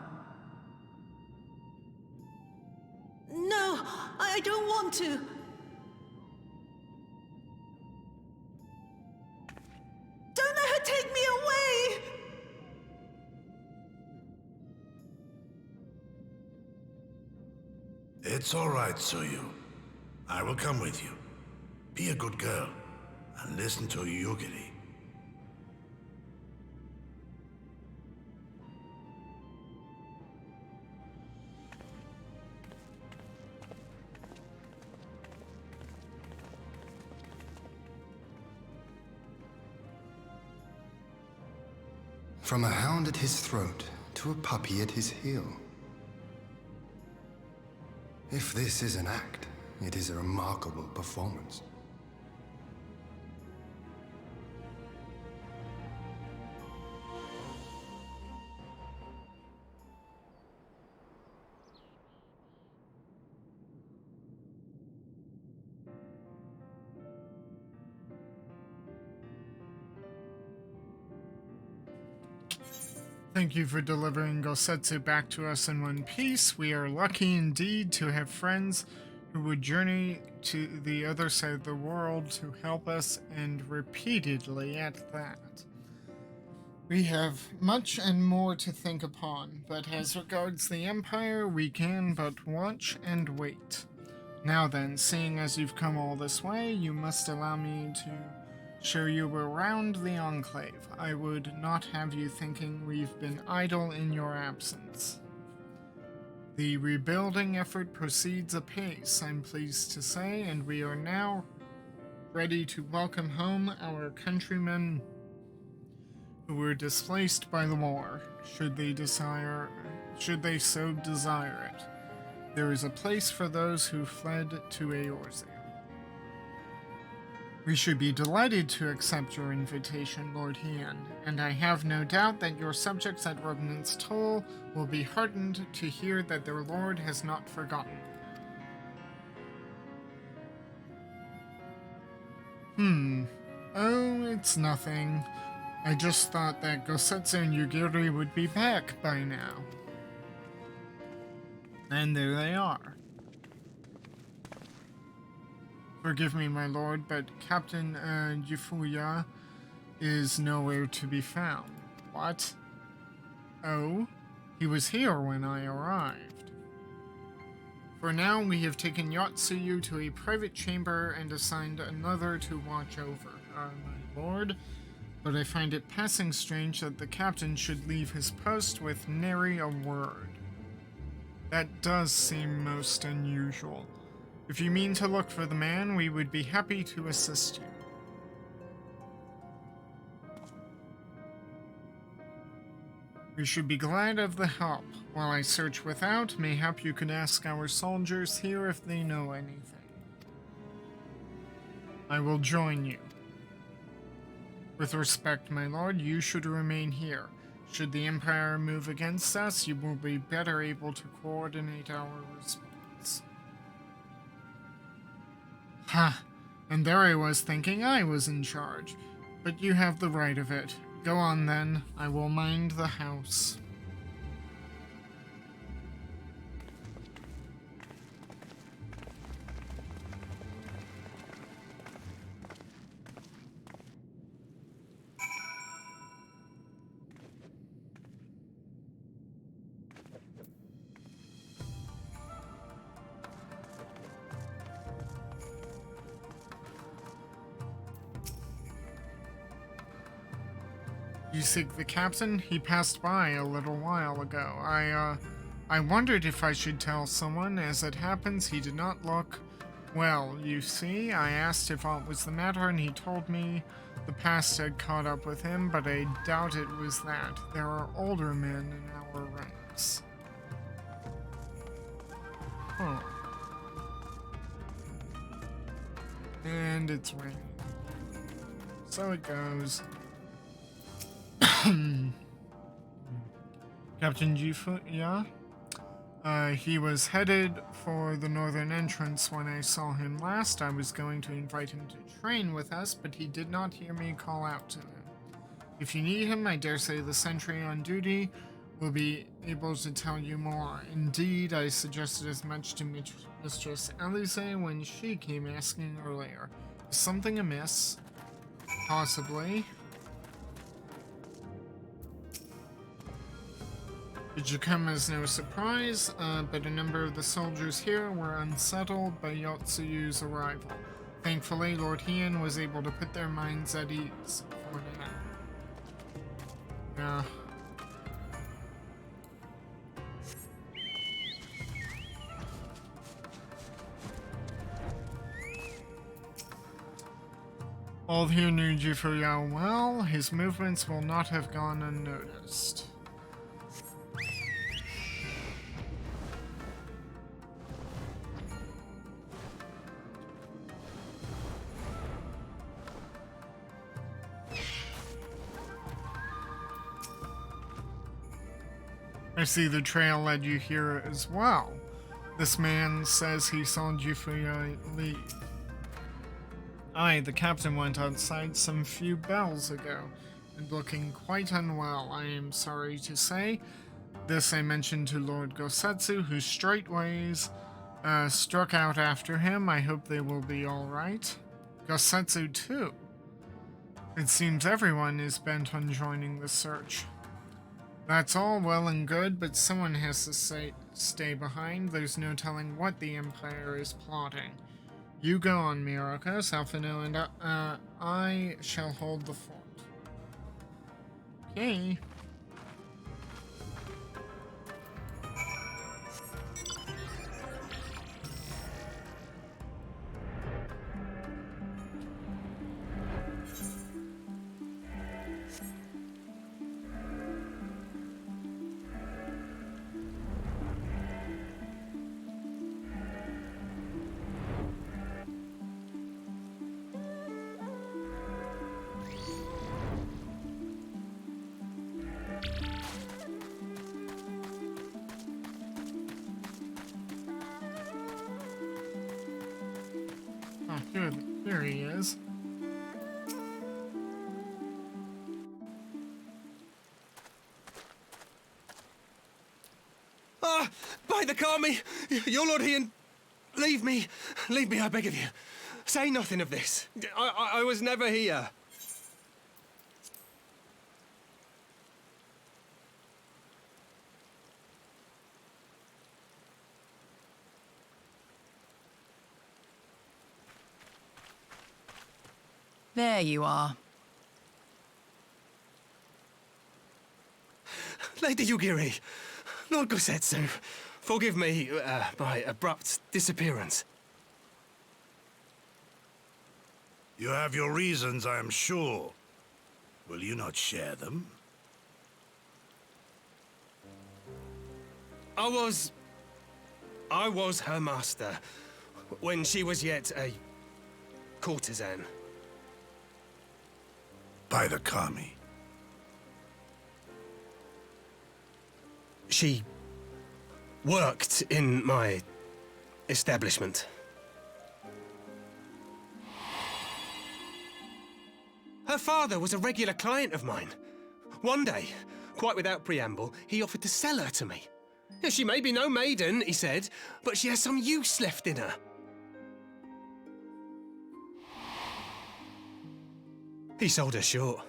No, I don't want to. Don't let her take me away! It's all right, Tsuyu. I will come with you. Be a good girl, and listen to Yugiri. From a hound at his throat to a puppy at his heel. If this is an act, it is a remarkable performance. Thank you for delivering Gosetsu back to us in one piece. We are lucky indeed to have friends who would journey to the other side of the world to help us, and repeatedly at that. We have much and more to think upon, but as regards the Empire, we can but watch and wait. Now then, seeing as you've come all this way, you must allow me to show you around the Enclave. I would not have you thinking we've been idle in your absence. The rebuilding effort proceeds apace, I'm pleased to say, and we are now ready to welcome home our countrymen who were displaced by the war, should they so desire it. There is a place for those who fled to Eorzea. We should be delighted to accept your invitation, Lord Hien, and I have no doubt that your subjects at Revenant's Toll will be heartened to hear that their lord has not forgotten. Oh, it's nothing. I just thought that Gosetsu and Yugiri would be back by now. And there they are. Forgive me, my lord, but Captain Jufuya is nowhere to be found. What? Oh? He was here when I arrived. For now, we have taken Yotsuyu to a private chamber and assigned another to watch over my lord, but I find it passing strange that the captain should leave his post with nary a word. That does seem most unusual. If you mean to look for the man, we would be happy to assist you. We should be glad of the help. While I search without, mayhap you could ask our soldiers here if they know anything. I will join you. With respect, my lord, you should remain here. Should the Empire move against us, you will be better able to coordinate our response. Ha! And there I was thinking I was in charge. But you have the right of it. Go on then, I will mind the house. You seek the captain? He passed by a little while ago. I wondered if I should tell someone. As it happens, he did not look well. You see, I asked if aught was the matter, and he told me the past had caught up with him, but I doubt it was that. There are older men in our ranks. Oh. And it's raining. So it goes. Captain Jifu, yeah? He was headed for the northern entrance when I saw him last. I was going to invite him to train with us, but he did not hear me call out to him. If you need him, I dare say the sentry on duty will be able to tell you more. Indeed, I suggested as much to Mistress Alice when she came asking earlier. Is something amiss? Possibly. It should come as no surprise, but a number of the soldiers here were unsettled by Yotsuyu's arrival. Thankfully, Lord Heian was able to put their minds at ease for now. Yeah. All here knew Jifuya well. His movements will not have gone unnoticed. I see the trail led you here as well. This man says he saw Jifuya leave. Aye, the captain went outside some few bells ago, and looking quite unwell, I am sorry to say. This I mentioned to Lord Gosetsu, who straightways struck out after him. I hope they will be all right. Gosetsu too. It seems everyone is bent on joining the search. That's all well and good, but someone has to stay behind. There's no telling what the Empire is plotting. You go on, Myrokos, Alphino, and I shall hold the fort. Okay. Oh, here he is. Ah! By the Kami! Your Lord Heian! Leave me! Leave me, I beg of you. Say nothing of this. I was never here. There you are. Lady Yugiri, Lord Gosetsu, forgive me my abrupt disappearance. You have your reasons, I am sure. Will you not share them? I was her master when she was yet a courtesan. By the Kami. She worked in my establishment. Her father was a regular client of mine. One day, quite without preamble, he offered to sell her to me. She may be no maiden, he said, but she has some use left in her. He sold her short.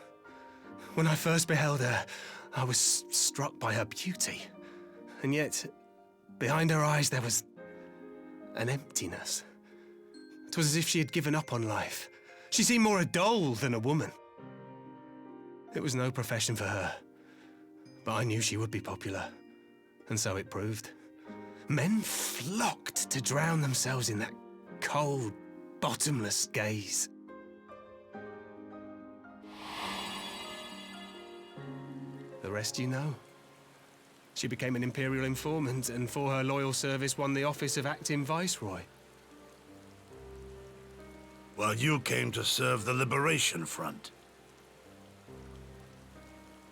When I first beheld her, I was struck by her beauty. And yet, behind her eyes there was an emptiness. It was as if she had given up on life. She seemed more a doll than a woman. It was no profession for her, but I knew she would be popular, and so it proved. Men flocked to drown themselves in that cold, bottomless gaze. The rest you know. She became an imperial informant, and for her loyal service won the office of acting viceroy. While you came to serve the Liberation Front.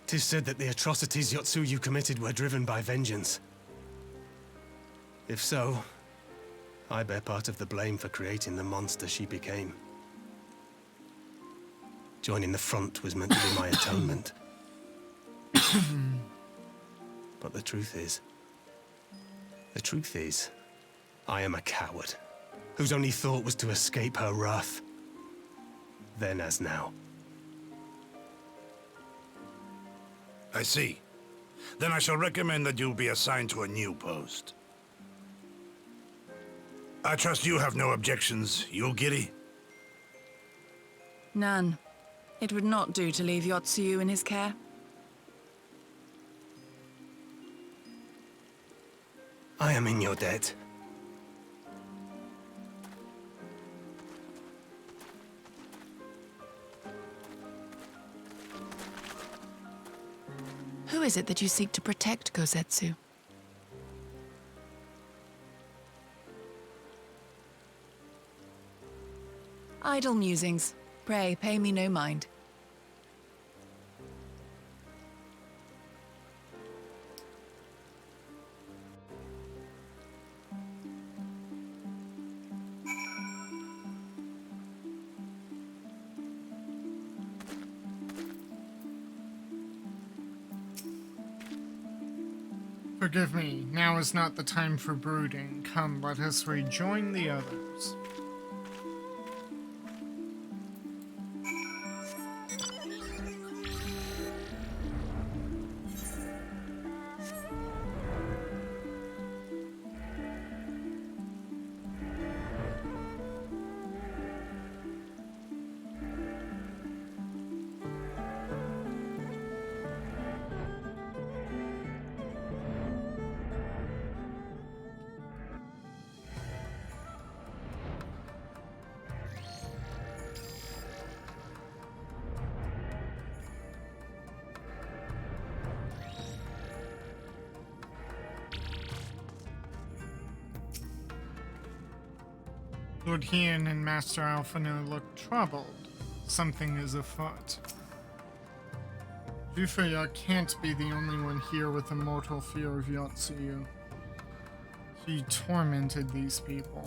'Tis said that the atrocities Yotsuyu committed were driven by vengeance. If so, I bear part of the blame for creating the monster she became. Joining the front was meant to be my atonement. But the truth is, I am a coward, whose only thought was to escape her wrath. Then as now. I see. Then I shall recommend that you be assigned to a new post. I trust you have no objections, Yulgiri? None. It would not do to leave Yotsuyu in his care. I am in your debt. Who is it that you seek to protect, Gosetsu? Idle musings. Pray, pay me no mind. Forgive me, now is not the time for brooding. Come, let us rejoin the others. Lord Hien and Master Alphino look troubled. Something is afoot. Jufuya can't be the only one here with a mortal fear of Yotsuyu. She tormented these people.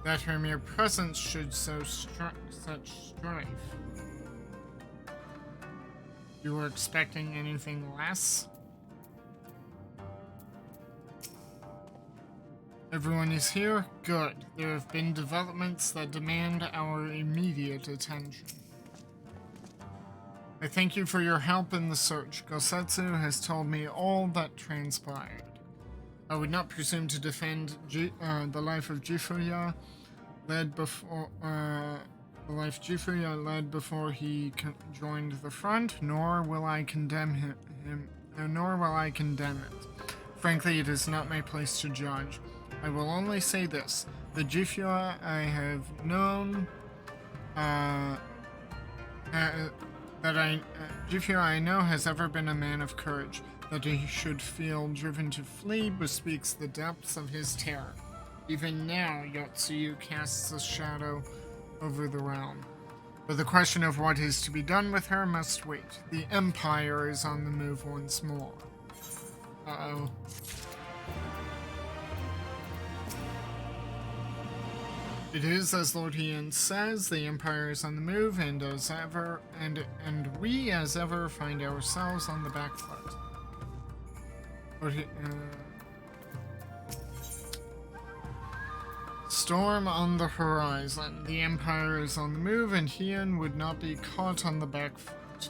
That her mere presence should sow such strife. You were expecting anything less? Everyone is here? Good. There have been developments that demand our immediate attention. I thank you for your help in the search. Gosetsu has told me all that transpired. I would not presume to defend the life of Jufuya, led before he joined the front, nor will I condemn him, nor will I condemn it. Frankly, it is not my place to judge. I will only say this: the Jufuya I have known, Jifu I know has ever been a man of courage. That he should feel driven to flee bespeaks the depths of his terror. Even now, Yotsuyu casts a shadow over the realm. But the question of what is to be done with her must wait. The Empire is on the move once more. Uh-oh. It is as Lord Hien says, the Empire is on the move, and as ever, and we as ever find ourselves on the back foot. Storm on the horizon. The Empire is on the move, and Hien would not be caught on the back foot.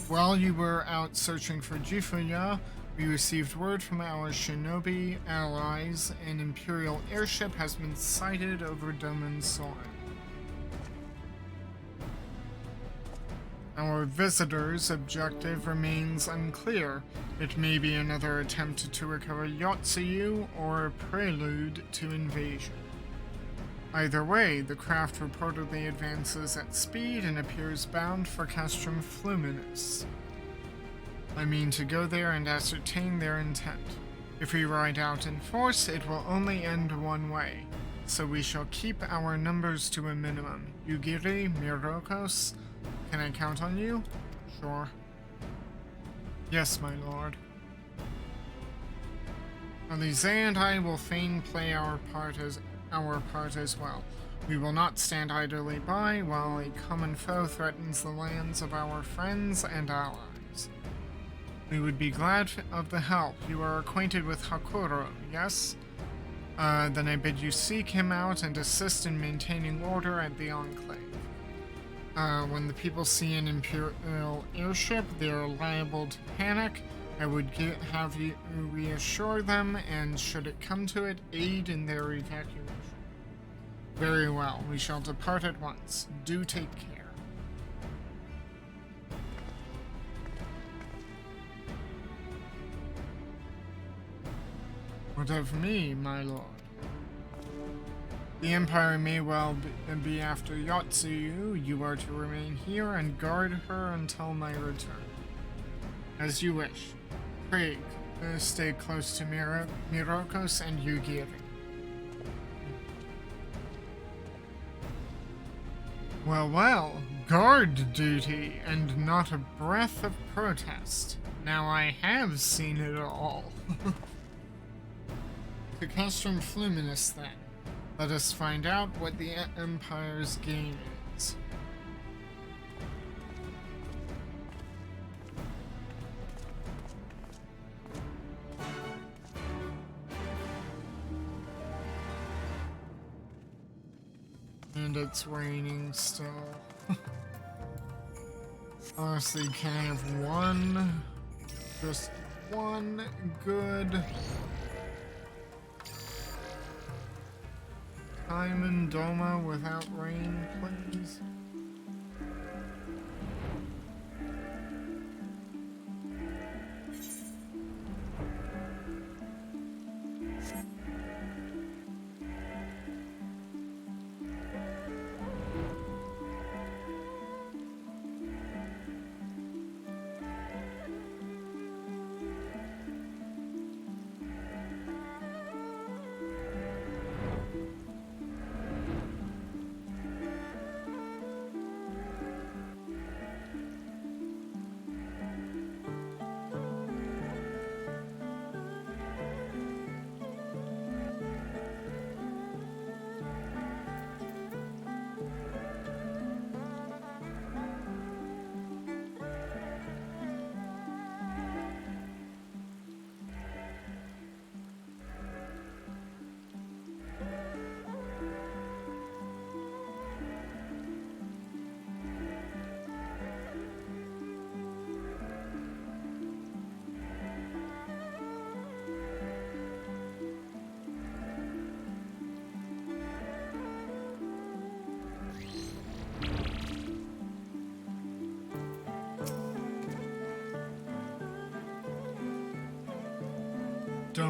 While you were out searching for Jifuya, we received word from our shinobi allies. An Imperial airship has been sighted over Doman soil. Our visitor's objective remains unclear. It may be another attempt to recover Yotsuyu or a prelude to invasion. Either way, the craft reportedly advances at speed and appears bound for Castrum Fluminus. I mean to go there and ascertain their intent. If we ride out in force, it will only end one way, so we shall keep our numbers to a minimum. Yugiri, Myrokos, can I count on you? Sure. Yes, my lord. Alize and I will fain play our part as well. We will not stand idly by while a common foe threatens the lands of our friends and allies. We would be glad of the help. You are acquainted with Hakuro, yes? Then I bid you seek him out and assist in maintaining order at the Enclave. When the people see an Imperial airship, they are liable to panic. I would have you reassure them, and should it come to it, aid in their evacuation. Very well, we shall depart at once. Do take care. What of me, my lord? The Empire may well be after Yotsuyu. You are to remain here and guard her until my return. As you wish. Craig, stay close to Myrokos and Yugiri. Well, guard duty and not a breath of protest. Now I have seen it all. To Castrum Fluminus, then. Let us find out what the Empire's game is. And it's raining still. Honestly, can I have one? Just one good time in Doma without rain, please?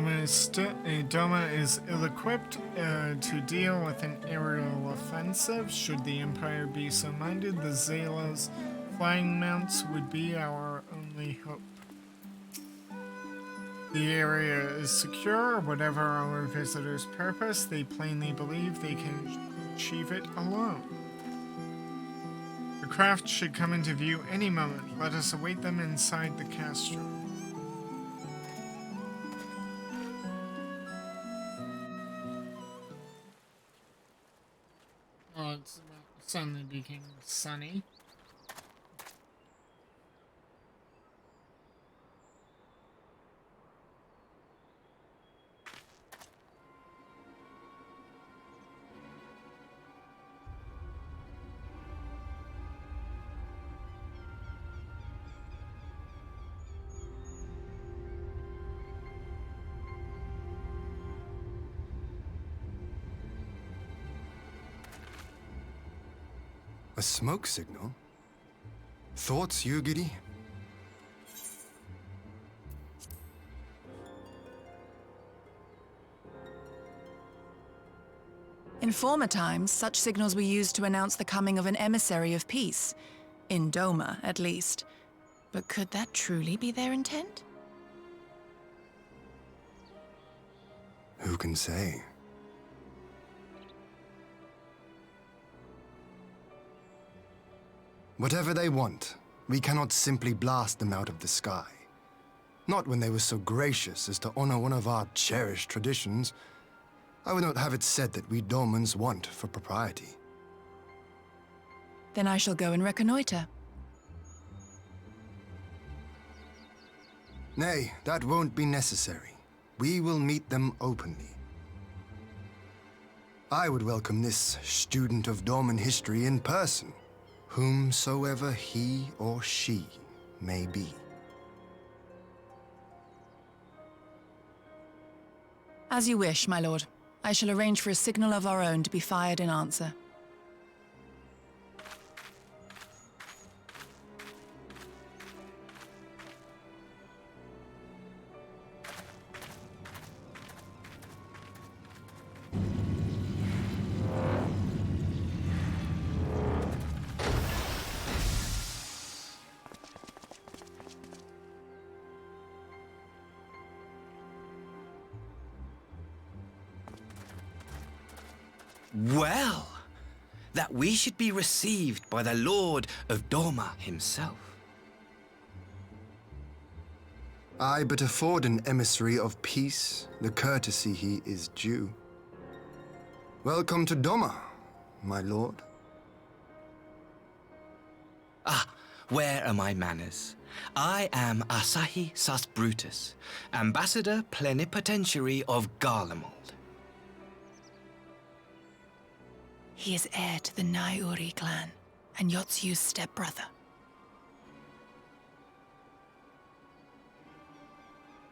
Doma is ill-equipped to deal with an aerial offensive. Should the Empire be so minded, the Zala's flying mounts would be our only hope. The area is secure. Whatever our visitors' purpose, they plainly believe they can achieve it alone. The craft should come into view any moment. Let us await them inside the castro. Oh, it suddenly became sunny. A smoke signal? Thoughts, Yugiri? In former times, such signals were used to announce the coming of an emissary of peace. In Doma, at least. But could that truly be their intent? Who can say? Whatever they want, we cannot simply blast them out of the sky. Not when they were so gracious as to honor one of our cherished traditions. I would not have it said that we Domans want for propriety. Then I shall go and reconnoiter. Nay, that won't be necessary. We will meet them openly. I would welcome this student of Doman history in person, whomsoever he or she may be. As you wish, my lord. I shall arrange for a signal of our own to be fired in answer. Well, that we should be received by the Lord of Doma himself. I but afford an emissary of peace the courtesy he is due. Welcome to Doma, my lord. Ah, where are my manners? I am Asahi Sas Brutus, Ambassador Plenipotentiary of Garlemald. He is heir to the Naiuri clan, and Yotsu's stepbrother.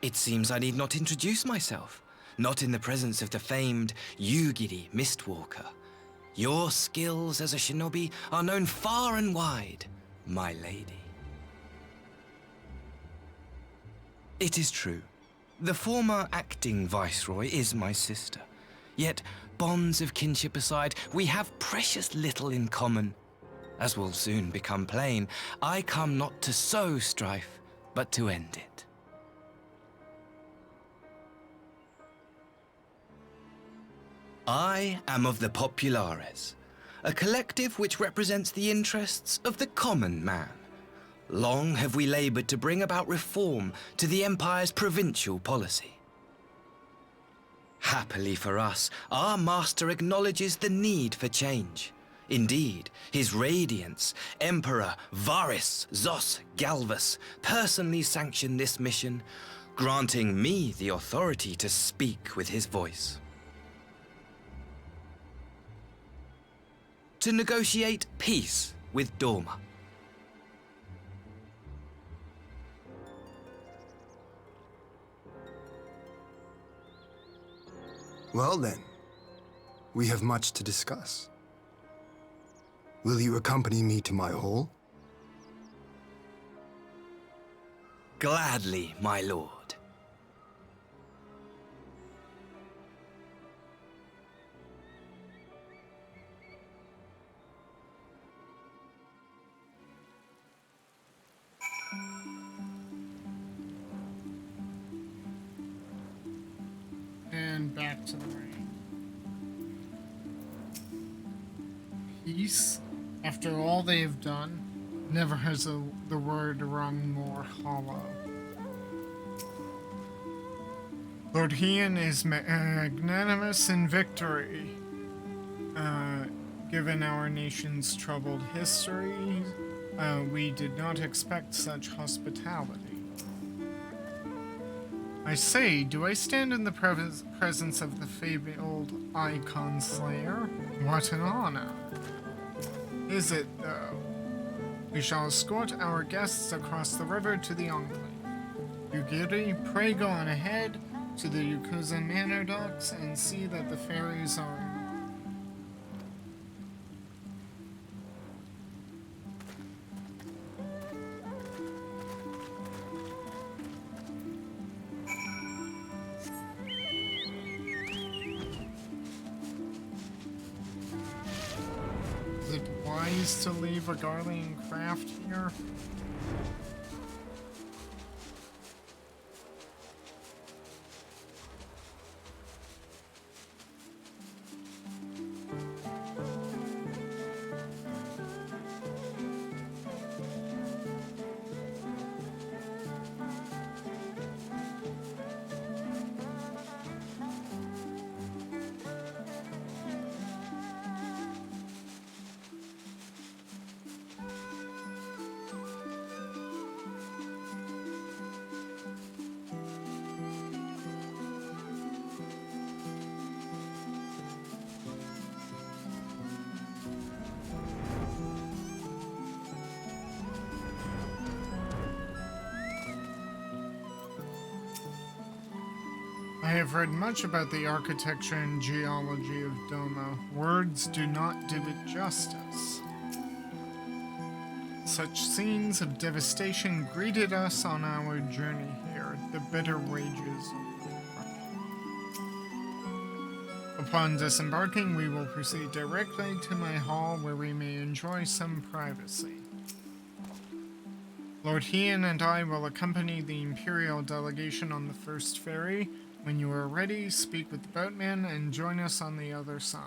It seems I need not introduce myself, not in the presence of the famed Yugiri Mistwalker. Your skills as a shinobi are known far and wide, my lady. It is true. The former acting viceroy is my sister. Yet, bonds of kinship aside, we have precious little in common. As will soon become plain, I come not to sow strife, but to end it. I am of the Populares, a collective which represents the interests of the common man. Long have we labored to bring about reform to the Empire's provincial policy. Happily for us, our master acknowledges the need for change. Indeed, his Radiance, Emperor Varys Zos Galvus, personally sanctioned this mission, granting me the authority to speak with his voice. To negotiate peace with Doma. Well then, we have much to discuss. Will you accompany me to my hall? Gladly, my lord. and back to the ring. Peace, after all they have done, never has the word rung more hollow. Lord Hien is magnanimous in victory. Given our nation's troubled history, we did not expect such hospitality. I say, do I stand in the presence of the fabled Icon Slayer? What an honor. Is it, though? We shall escort our guests across the river to the Enclave. Yugiri, pray go on ahead to the Yakuza Manor docks and see that the ferries are... Is it wise to leave a Garlean craft here? I have read much about the architecture and geology of Doma. Words do not do it justice. Such scenes of devastation greeted us on our journey here, the bitter wages. Upon disembarking, we will proceed directly to my hall where we may enjoy some privacy. Lord Hien and I will accompany the Imperial delegation on the first ferry. When you are ready, speak with the boatman and join us on the other side.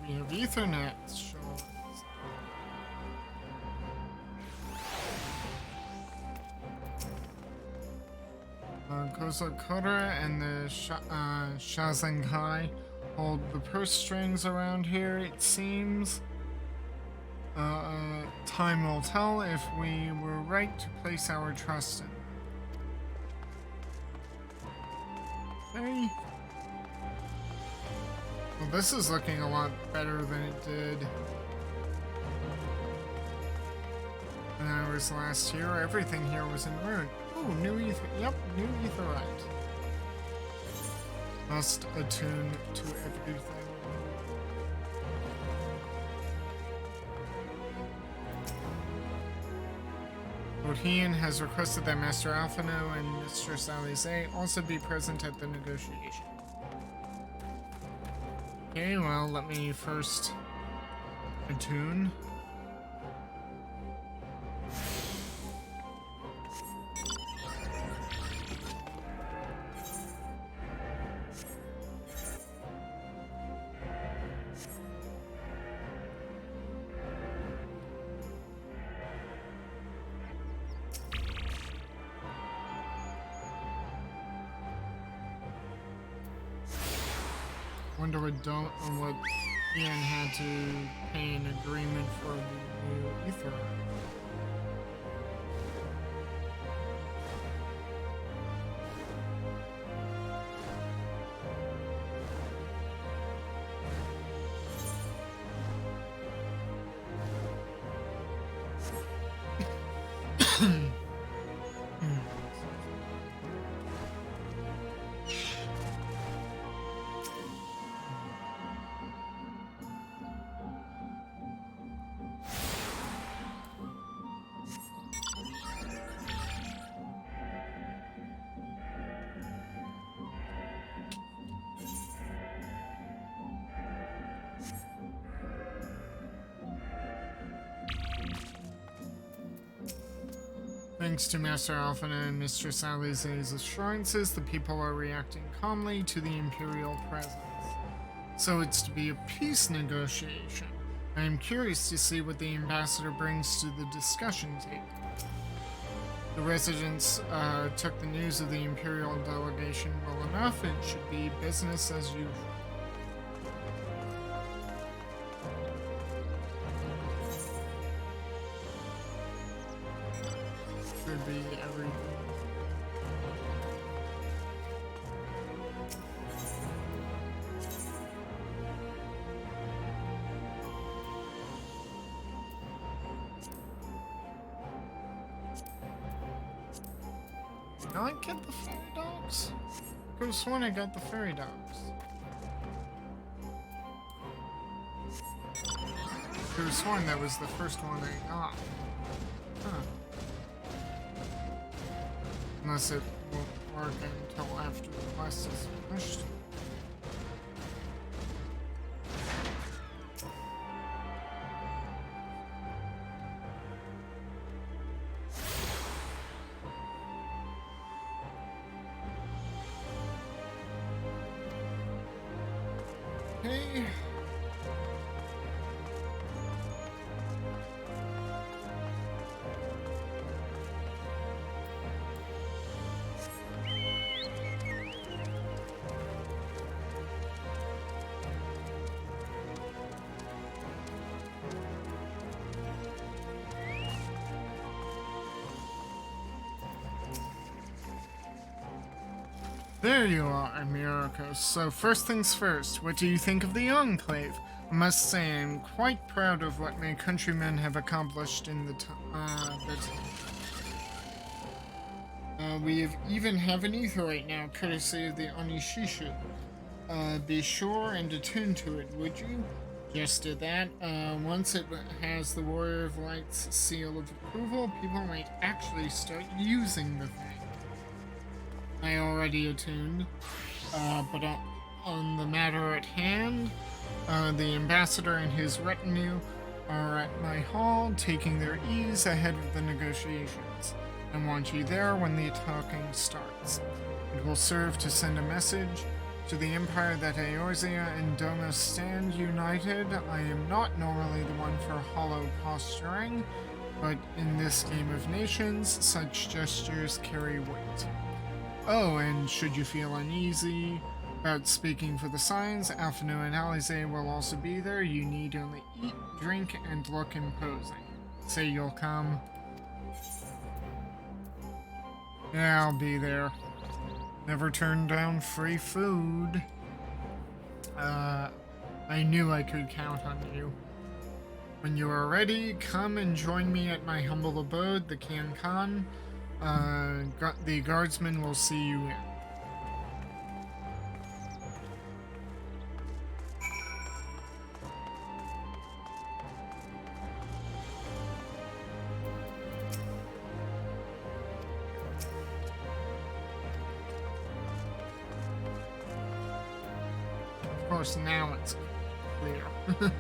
We have Ethernet shorts. Kozokura and the Shazenkai hold the purse strings around here, it seems. Time will tell if we were right to place our trust in them. Okay. Well, this is looking a lot better than it did when I was last here. Everything here was in ruin. Oh, new ether. Yep, new etherite. Must attune to everything. Lord Hien has requested that Master Alphino and Mistress Alize also be present at the negotiation. Okay, well, let me first attune. Wonder what Ian had to pay an agreement for the new ether. Thanks to Master Alphina and Mistress Alize's assurances, the people are reacting calmly to the Imperial presence. So it's to be a peace negotiation. I am curious to see what the ambassador brings to the discussion table. The residents took the news of the Imperial delegation well enough. It should be business as usual. Should be everything. Did I get the fairy dogs? I could have sworn I got the fairy dogs. I could have sworn that was the first one I got. Huh. Unless it won't work until after the quest is finished. Okay. There you are, Myrokos. So first things first, what do you think of the Enclave? I must say I'm quite proud of what my countrymen have accomplished in the we even have an ether right now, courtesy of the Onishishu. Be sure and attune to it, would you? Just did that. Once it has the Warrior of Light's seal of approval, people might actually start using the thing. I already attuned, but on the matter at hand, the ambassador and his retinue are at my hall, taking their ease ahead of the negotiations. I want you there when the talking starts. It will serve to send a message to the Empire that Eorzea and Doma stand united. I am not normally the one for hollow posturing, but in this game of nations, such gestures carry weight. Oh, and should you feel uneasy about speaking for the signs, Alphina and Alize will also be there. You need only eat, drink, and look imposing. Say you'll come. Yeah, I'll be there. Never turn down free food. I knew I could count on you. When you are ready, come and join me at my humble abode, the Cancan. The guardsmen will see you in. Of course, now it's clear.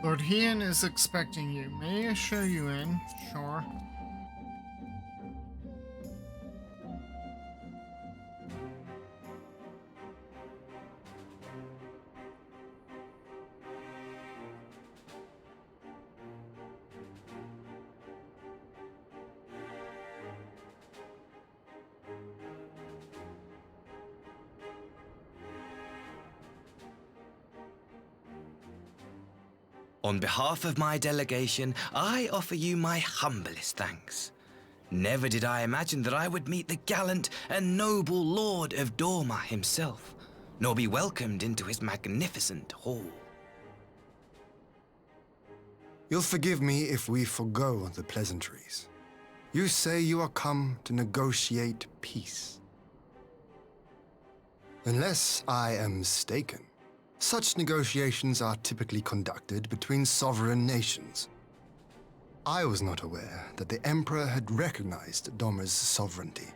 Lord Heian is expecting you. May I show you in? Sure. On behalf of my delegation, I offer you my humblest thanks. Never did I imagine that I would meet the gallant and noble Lord of Dorma himself, nor be welcomed into his magnificent hall. You'll forgive me if we forgo the pleasantries. You say you are come to negotiate peace. Unless I am mistaken, such negotiations are typically conducted between sovereign nations. I was not aware that the Emperor had recognized Doma's sovereignty.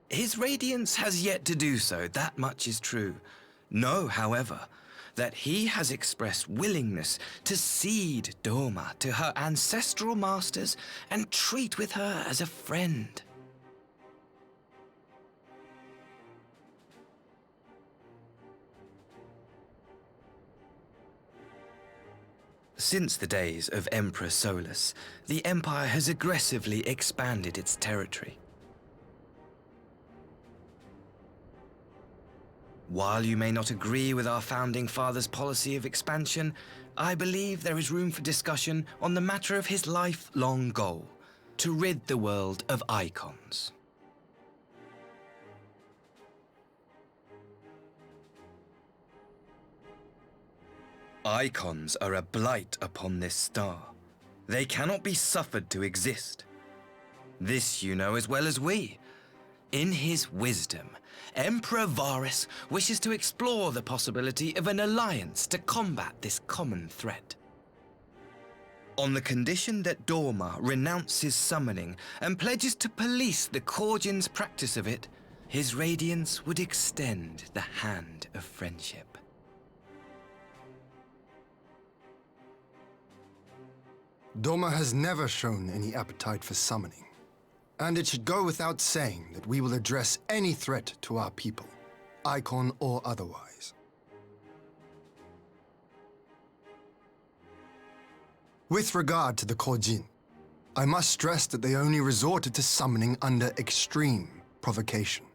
His Radiance has yet to do so, that much is true. Know, however, that he has expressed willingness to cede Doma to her ancestral masters and treat with her as a friend. Since the days of Emperor Solus, the Empire has aggressively expanded its territory. While you may not agree with our founding father's policy of expansion, I believe there is room for discussion on the matter of his lifelong goal, to rid the world of icons. Icons are a blight upon this star. They cannot be suffered to exist. This you know as well as we. In his wisdom, Emperor Varus wishes to explore the possibility of an alliance to combat this common threat. On the condition that Doma renounces summoning and pledges to police the Korgians' practice of it, his Radiance would extend the hand of friendship. Doma has never shown any appetite for summoning, and it should go without saying that we will address any threat to our people, icon or otherwise. With regard to the Korjin, I must stress that they only resorted to summoning under extreme provocation.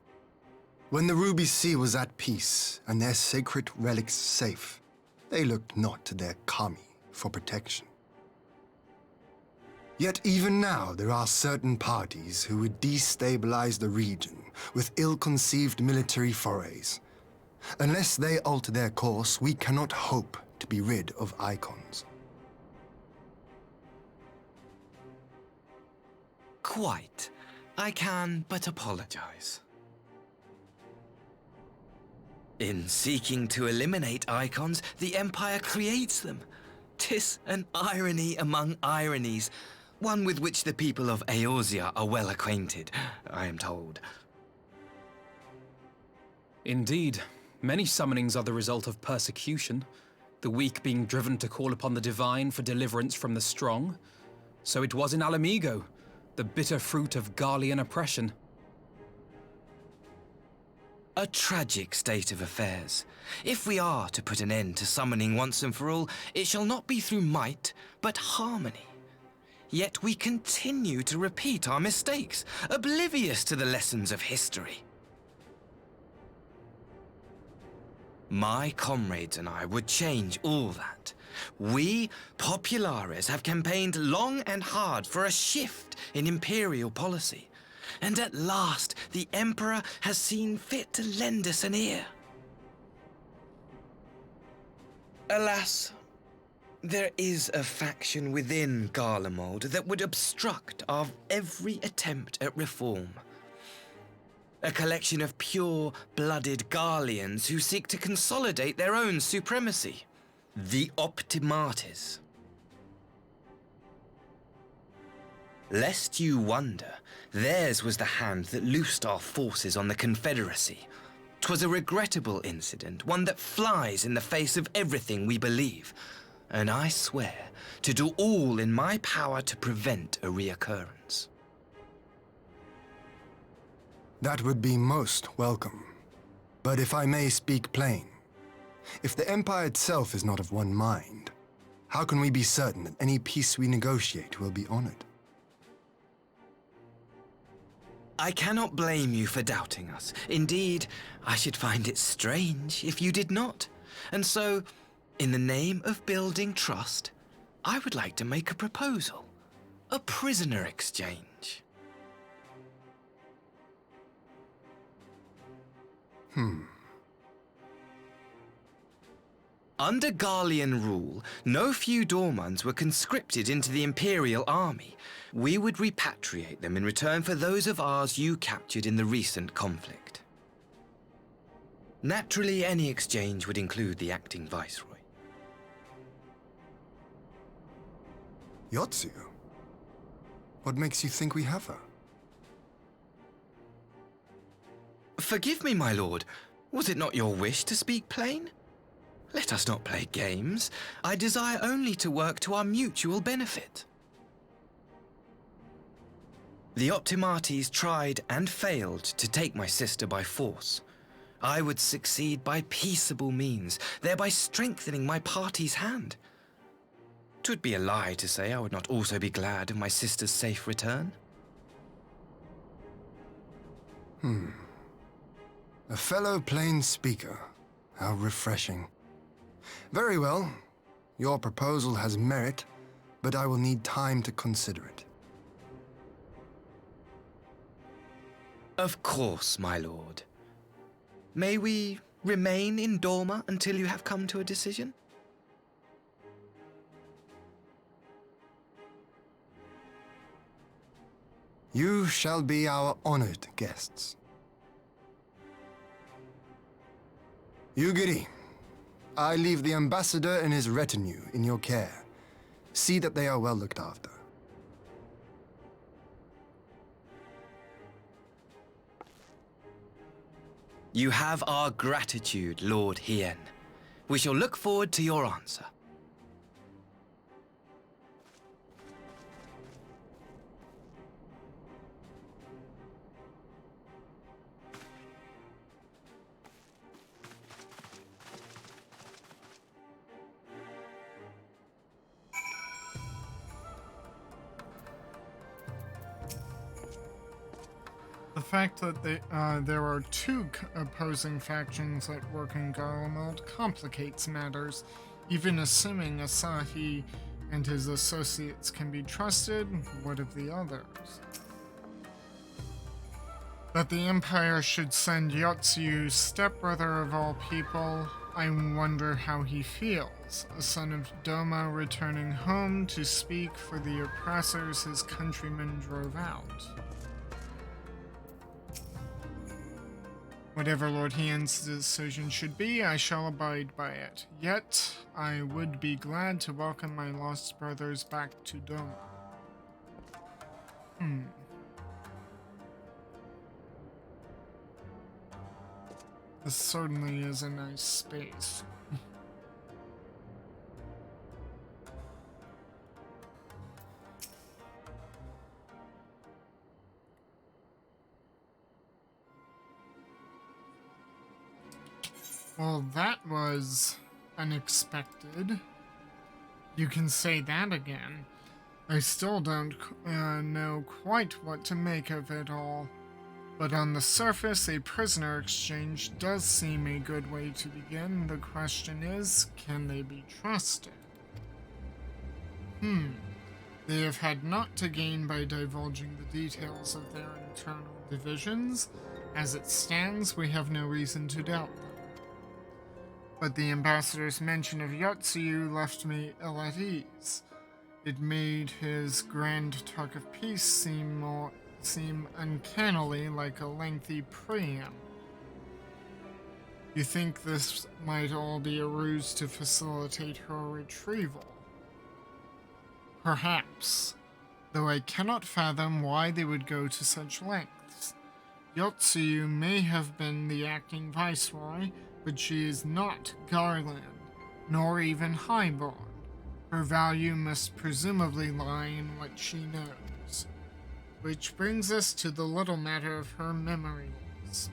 When the Ruby Sea was at peace and their sacred relics safe, they looked not to their kami for protection. Yet even now there are certain parties who would destabilize the region with ill-conceived military forays. Unless they alter their course, we cannot hope to be rid of icons. Quite. I can but apologize. In seeking to eliminate icons, the Empire creates them. 'Tis an irony among ironies, one with which the people of Eorzea are well acquainted, I am told. Indeed, many summonings are the result of persecution, the weak being driven to call upon the divine for deliverance from the strong. So it was in Alamigo, the bitter fruit of Garlean oppression. A tragic state of affairs. If we are to put an end to summoning once and for all, it shall not be through might, but harmony. Yet we continue to repeat our mistakes, oblivious to the lessons of history. My comrades and I would change all that. We, Populares, have campaigned long and hard for a shift in imperial policy. And at last, the Emperor has seen fit to lend us an ear. Alas, there is a faction within Garlemald that would obstruct our every attempt at reform. A collection of pure-blooded Garleans who seek to consolidate their own supremacy. The Optimates. Lest you wonder, theirs was the hand that loosed our forces on the Confederacy. 'Twas a regrettable incident, one that flies in the face of everything we believe. And I swear to do all in my power to prevent a reoccurrence. That would be most welcome. But if I may speak plain, if the Empire itself is not of one mind, how can we be certain that any peace we negotiate will be honored? I cannot blame you for doubting us. Indeed, I should find it strange if you did not. And so, in the name of building trust, I would like to make a proposal. A prisoner exchange. Under Garlean rule, no few Dormans were conscripted into the Imperial Army. We would repatriate them in return for those of ours you captured in the recent conflict. Naturally, any exchange would include the acting viceroy. Yotsu? What makes you think we have her? Forgive me, my lord. Was it not your wish to speak plain? Let us not play games. I desire only to work to our mutual benefit. The Optimates tried and failed to take my sister by force. I would succeed by peaceable means, thereby strengthening my party's hand. 'Twould be a lie to say I would not also be glad of my sister's safe return. A fellow plain speaker. How refreshing. Very well. Your proposal has merit, but I will need time to consider it. Of course, my lord. May we remain in Doma until you have come to a decision? You shall be our honored guests. Yugiri, I leave the ambassador and his retinue in your care. See that they are well looked after. You have our gratitude, Lord Hien. We shall look forward to your answer. The fact that there are two opposing factions at work in Garlemald complicates matters. Even assuming Asahi and his associates can be trusted, what of the others? That the Empire should send Yotsu's stepbrother of all people, I wonder how he feels. A son of Doma returning home to speak for the oppressors his countrymen drove out. Whatever Lord Hien's decision should be, I shall abide by it. Yet, I would be glad to welcome my lost brothers back to Doma. This certainly is a nice space. Well, that was unexpected. You can say that again. I still don't know quite what to make of it all. But on the surface, a prisoner exchange does seem a good way to begin. The question is, can they be trusted? They have had naught to gain by divulging the details of their internal divisions. As it stands, we have no reason to doubt them. But the ambassador's mention of Yotsu left me ill at ease. It made his grand talk of peace seem uncannily like a lengthy preamble. You think this might all be a ruse to facilitate her retrieval? Perhaps, though I cannot fathom why they would go to such lengths. Yotsu may have been the acting viceroy, but she is not Garland, nor even highborn. Her value must presumably lie in what she knows. Which brings us to the little matter of her memories.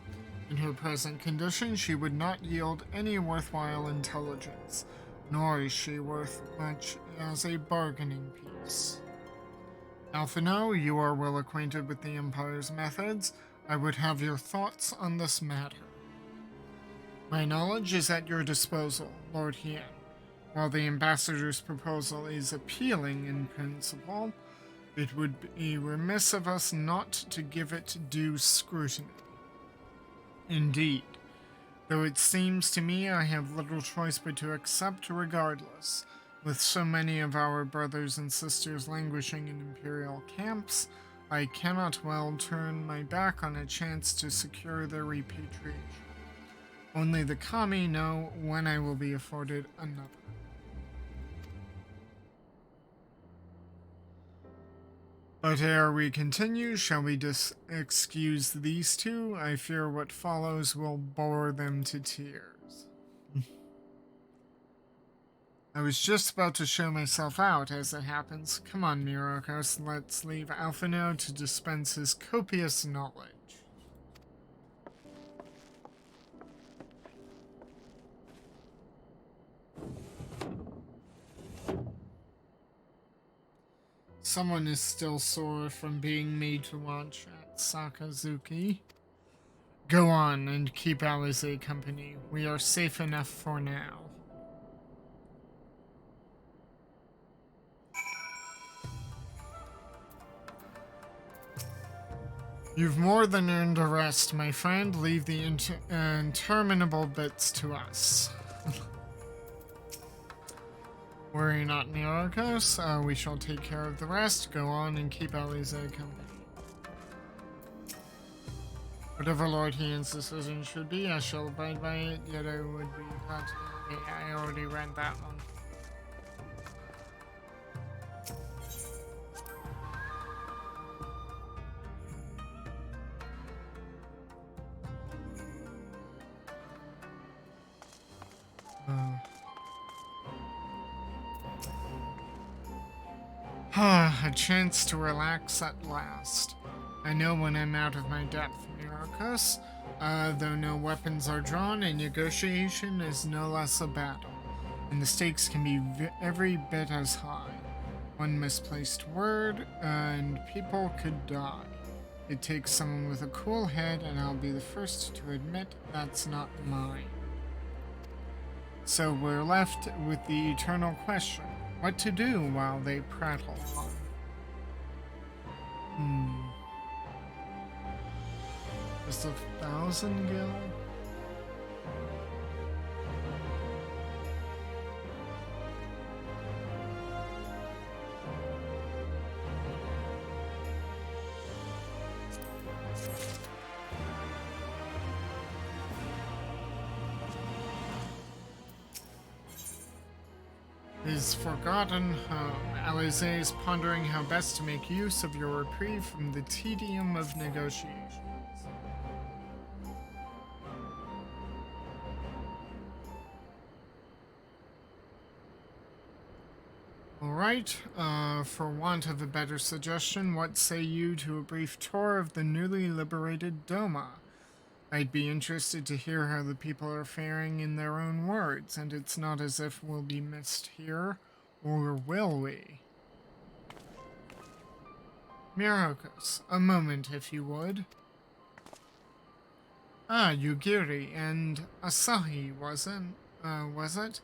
In her present condition, she would not yield any worthwhile intelligence, nor is she worth much as a bargaining piece. Alphino, you are well acquainted with the Empire's methods. I would have your thoughts on this matter. My knowledge is at your disposal, Lord Hien. While the ambassador's proposal is appealing in principle, it would be remiss of us not to give it due scrutiny. Indeed, though it seems to me I have little choice but to accept regardless. With so many of our brothers and sisters languishing in Imperial camps, I cannot well turn my back on a chance to secure their repatriation. Only the kami know when I will be afforded another. But ere we continue, shall we just excuse these two? I fear what follows will bore them to tears. I was just about to show myself out, as it happens. Come on, Myrokos, let's leave Alphino to dispense his copious knowledge. Someone is still sore from being made to watch at Sakazuki. Go on and keep Alize company. We are safe enough for now. You've more than earned a rest, my friend. Leave the interminable bits to us. Worry not, Myrokos. We shall take care of the rest. Go on and keep Alize company. Whatever Lord Hian's decision should be, I shall abide by it, yet I would be glad to... I already read that one. A chance to relax at last. I know when I'm out of my depth, Myrokos. Though no weapons are drawn, a negotiation is no less a battle, and the stakes can be every bit as high. One misplaced word, and people could die. It takes someone with a cool head, and I'll be the first to admit that's not mine. So we're left with the eternal question. What to do while they prattle on? Just 1,000 gil? His forgotten home. Alize is pondering how best to make use of your reprieve from the tedium of negotiations. Alright, for want of a better suggestion, what say you to a brief tour of the newly liberated Doma? I'd be interested to hear how the people are faring in their own words, and it's not as if we'll be missed here, or will we? Myrokos, a moment if you would. Ah, Yugiri and Asahi, was it?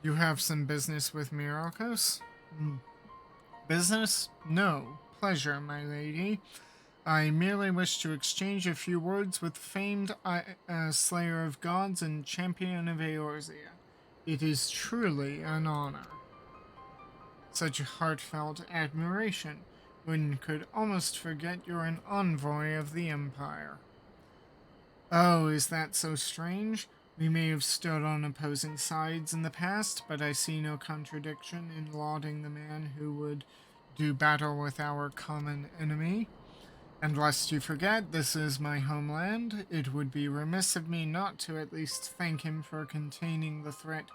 You have some business with Myrokos? Business? No. Pleasure, my lady. I merely wish to exchange a few words with famed Slayer of Gods and Champion of Eorzea. It is truly an honor. Such heartfelt admiration. One could almost forget you're an envoy of the Empire. Oh, is that so strange? We may have stood on opposing sides in the past, but I see no contradiction in lauding the man who would do battle with our common enemy. And lest you forget, this is my homeland. It would be remiss of me not to at least thank him for containing the threat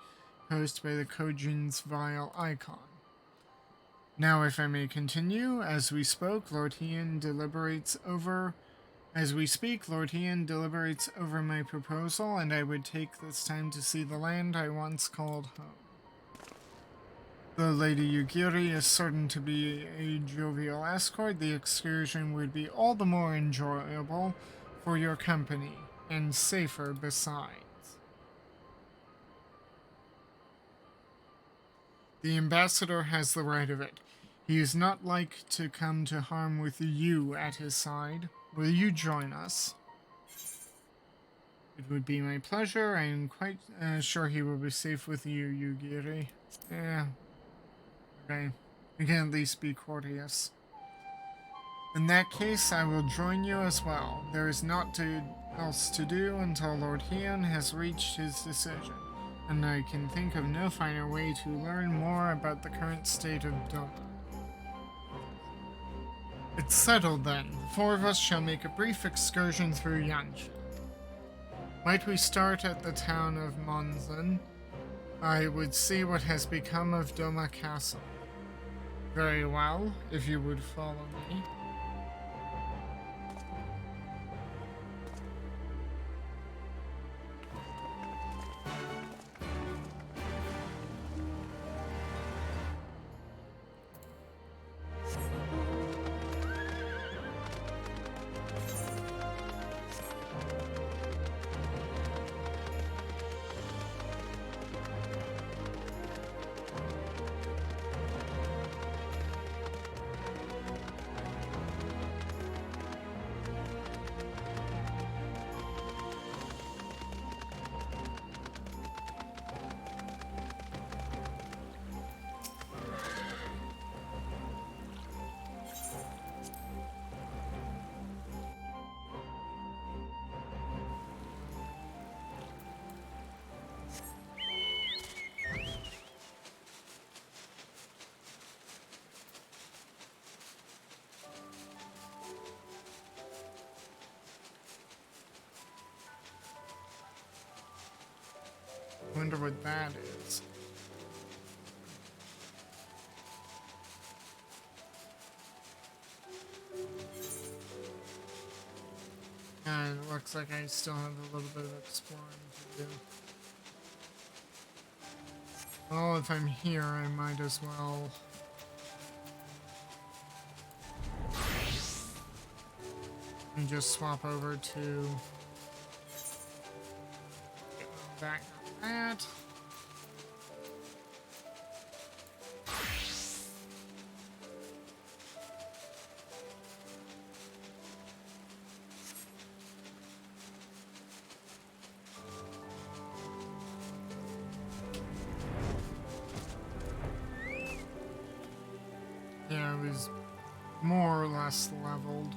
posed by the Kojin's vile icon. Now, if I may continue, as we speak, Lord Hian deliberates over my proposal, and I would take this time to see the land I once called home. Though Lady Yugiri is certain to be a jovial escort, the excursion would be all the more enjoyable for your company, and safer besides. The ambassador has the right of it. He is not like to come to harm with you at his side. Will you join us? It would be my pleasure. I am quite sure he will be safe with you, Yugiri. Yeah. Okay. We can at least be courteous. In that case, I will join you as well. There is naught to else to do until Lord Hian has reached his decision, and I can think of no finer way to learn more about the current state of Doma. It's settled then. The four of us shall make a brief excursion through Yansha. Might we start at the town of Monzan? I would see what has become of Doma Castle. Very well, if you would follow me. Wonder what that is. And it looks like I still have a little bit of exploring to do. Well, if I'm here, I might as well and just swap over to back on that. Yeah, it was more or less leveled.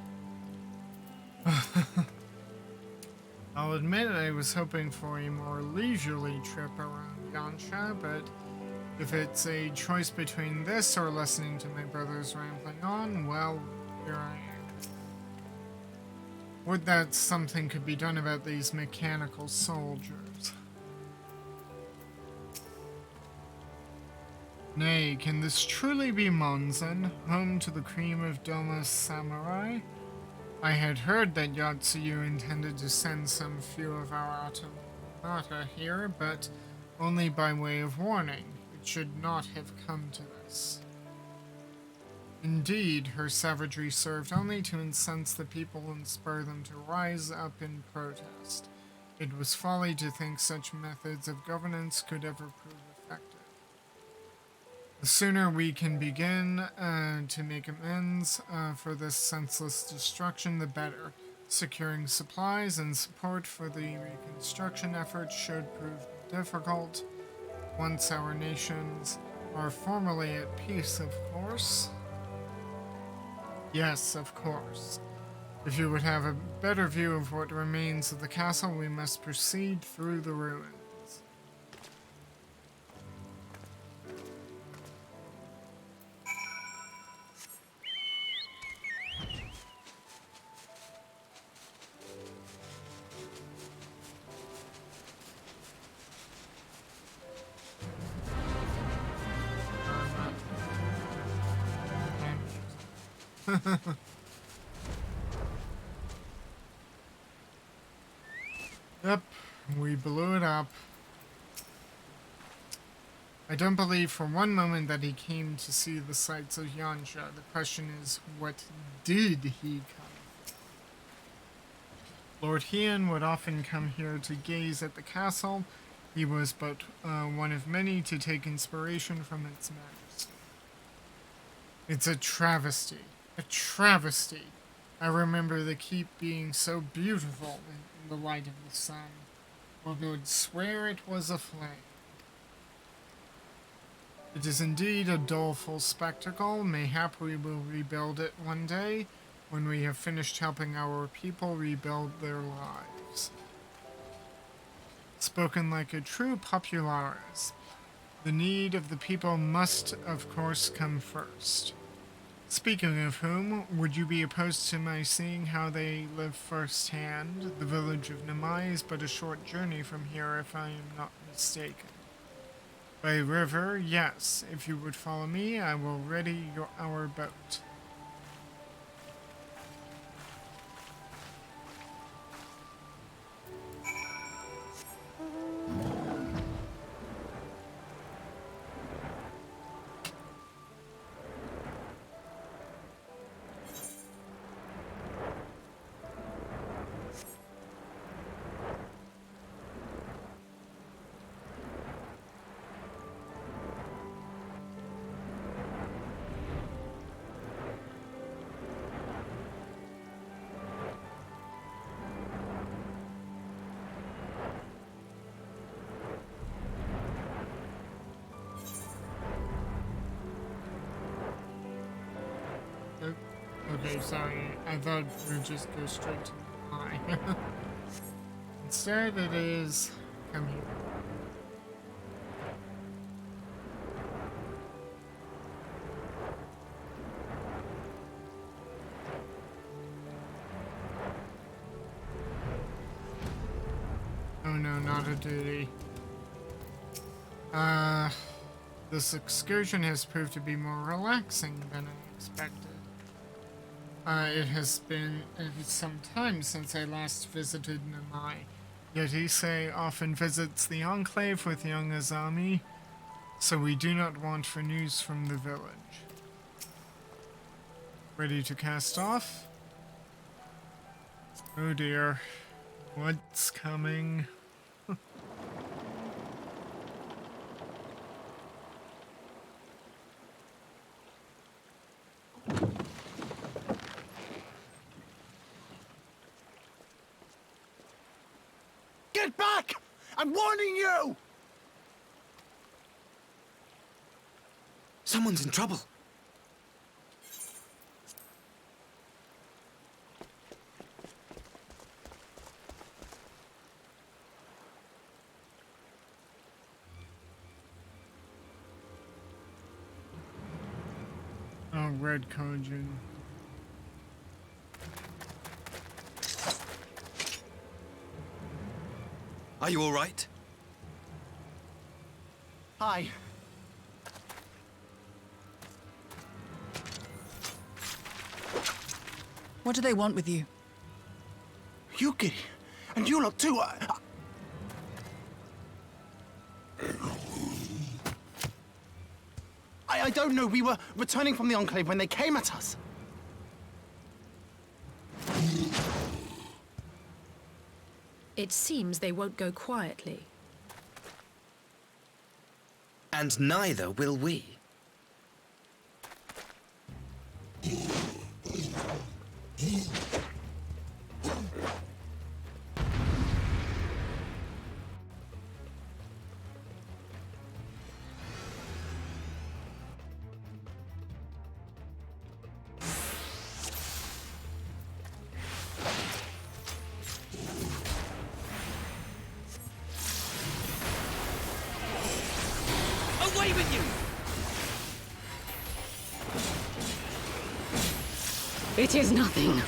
I'll admit I was hoping for a more leisurely trip around Yansha, but if it's a choice between this or listening to my brothers rambling on, well, here I am. Would that something could be done about these mechanical soldiers. Nay, can this truly be Monzan, home to the cream of Doma's samurai? I had heard that Yatsuyu intended to send some few of our automata here, but only by way of warning. It should not have come to this. Indeed, her savagery served only to incense the people and spur them to rise up in protest. It was folly to think such methods of governance could ever prove effective. The sooner we can begin to make amends for this senseless destruction, the better. Securing supplies and support for the reconstruction efforts should prove difficult once our nations are formally at peace, of course. Yes, of course. If you would have a better view of what remains of the castle, we must proceed through the ruins. Yep, we blew it up. I don't believe for one moment that he came to see the sights of Yansha. The question is, what did he come? Lord Hian would often come here to gaze at the castle. He was but one of many to take inspiration from its majesty. It's a travesty. A travesty. I remember the keep being so beautiful in the light of the sun. One would swear it was aflame. It is indeed a doleful spectacle. Mayhap we will rebuild it one day. when we have finished helping our people rebuild their lives. Spoken like a true popularis, the need of the people must, of course, come first. Speaking of whom, would you be opposed to my seeing how they live firsthand? The village of Namai is but a short journey from here, if I am not mistaken. By river, yes. If you would follow me, I will ready our boat. Okay, sorry. I thought we would just go straight to the line. Instead, it is come here. Oh no, not a duty. This excursion has proved to be more relaxing than I expected. It has been some time since I last visited Namai. Yetise often visits the Enclave with young Azami, so we do not want for news from the village. Ready to cast off? Oh dear. What's coming? Get back! I'm warning you! Someone's in trouble. Oh, Red Kojin. Are you all right? Hi. What do they want with you? Yuki, and you lot too. I don't know. We were returning from the Enclave when they came at us. It seems they won't go quietly. And neither will we. Away with you! It is nothing.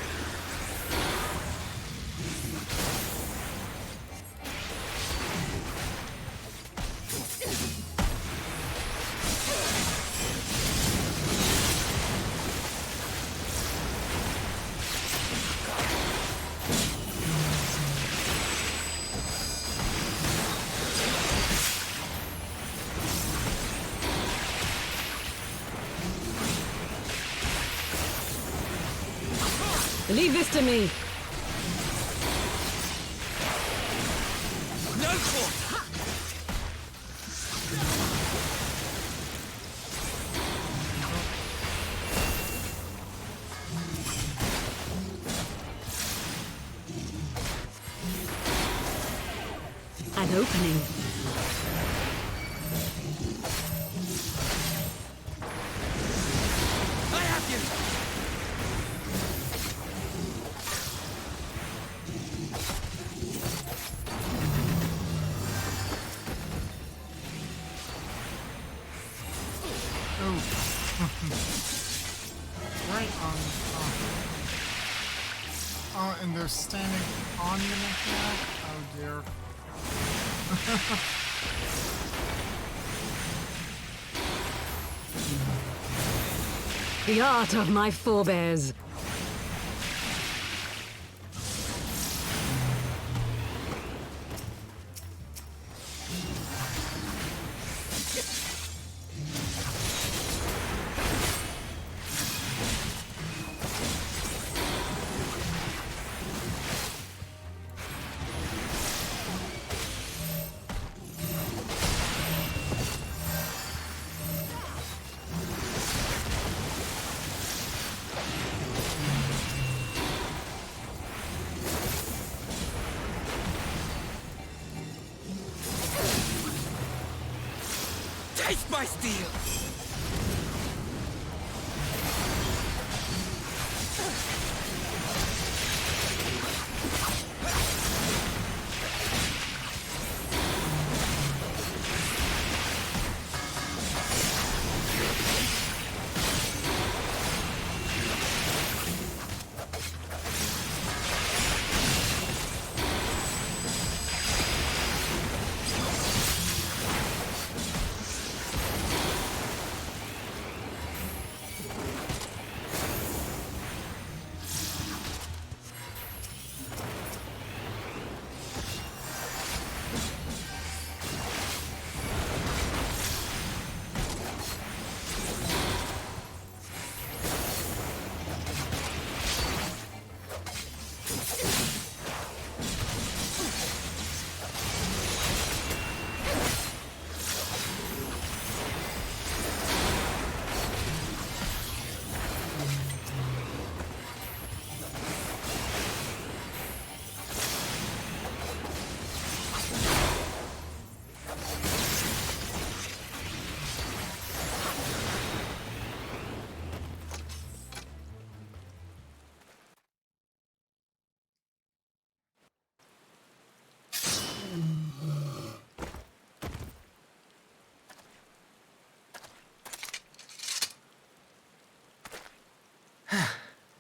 Leave this to me. No quarter! An opening. I have you! Oh, and they're standing on the mechanic? Oh dear. The art of my forebears. Taste my steel!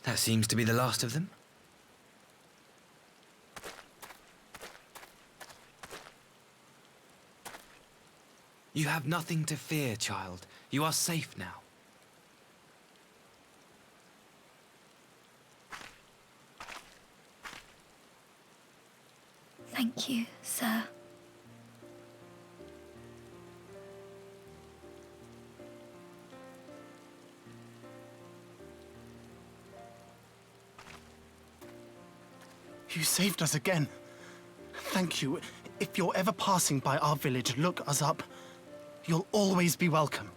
That seems to be the last of them. You have nothing to fear, child. You are safe now. Thank you, sir. You saved us again. Thank you. If you're ever passing by our village, look us up. You'll always be welcome.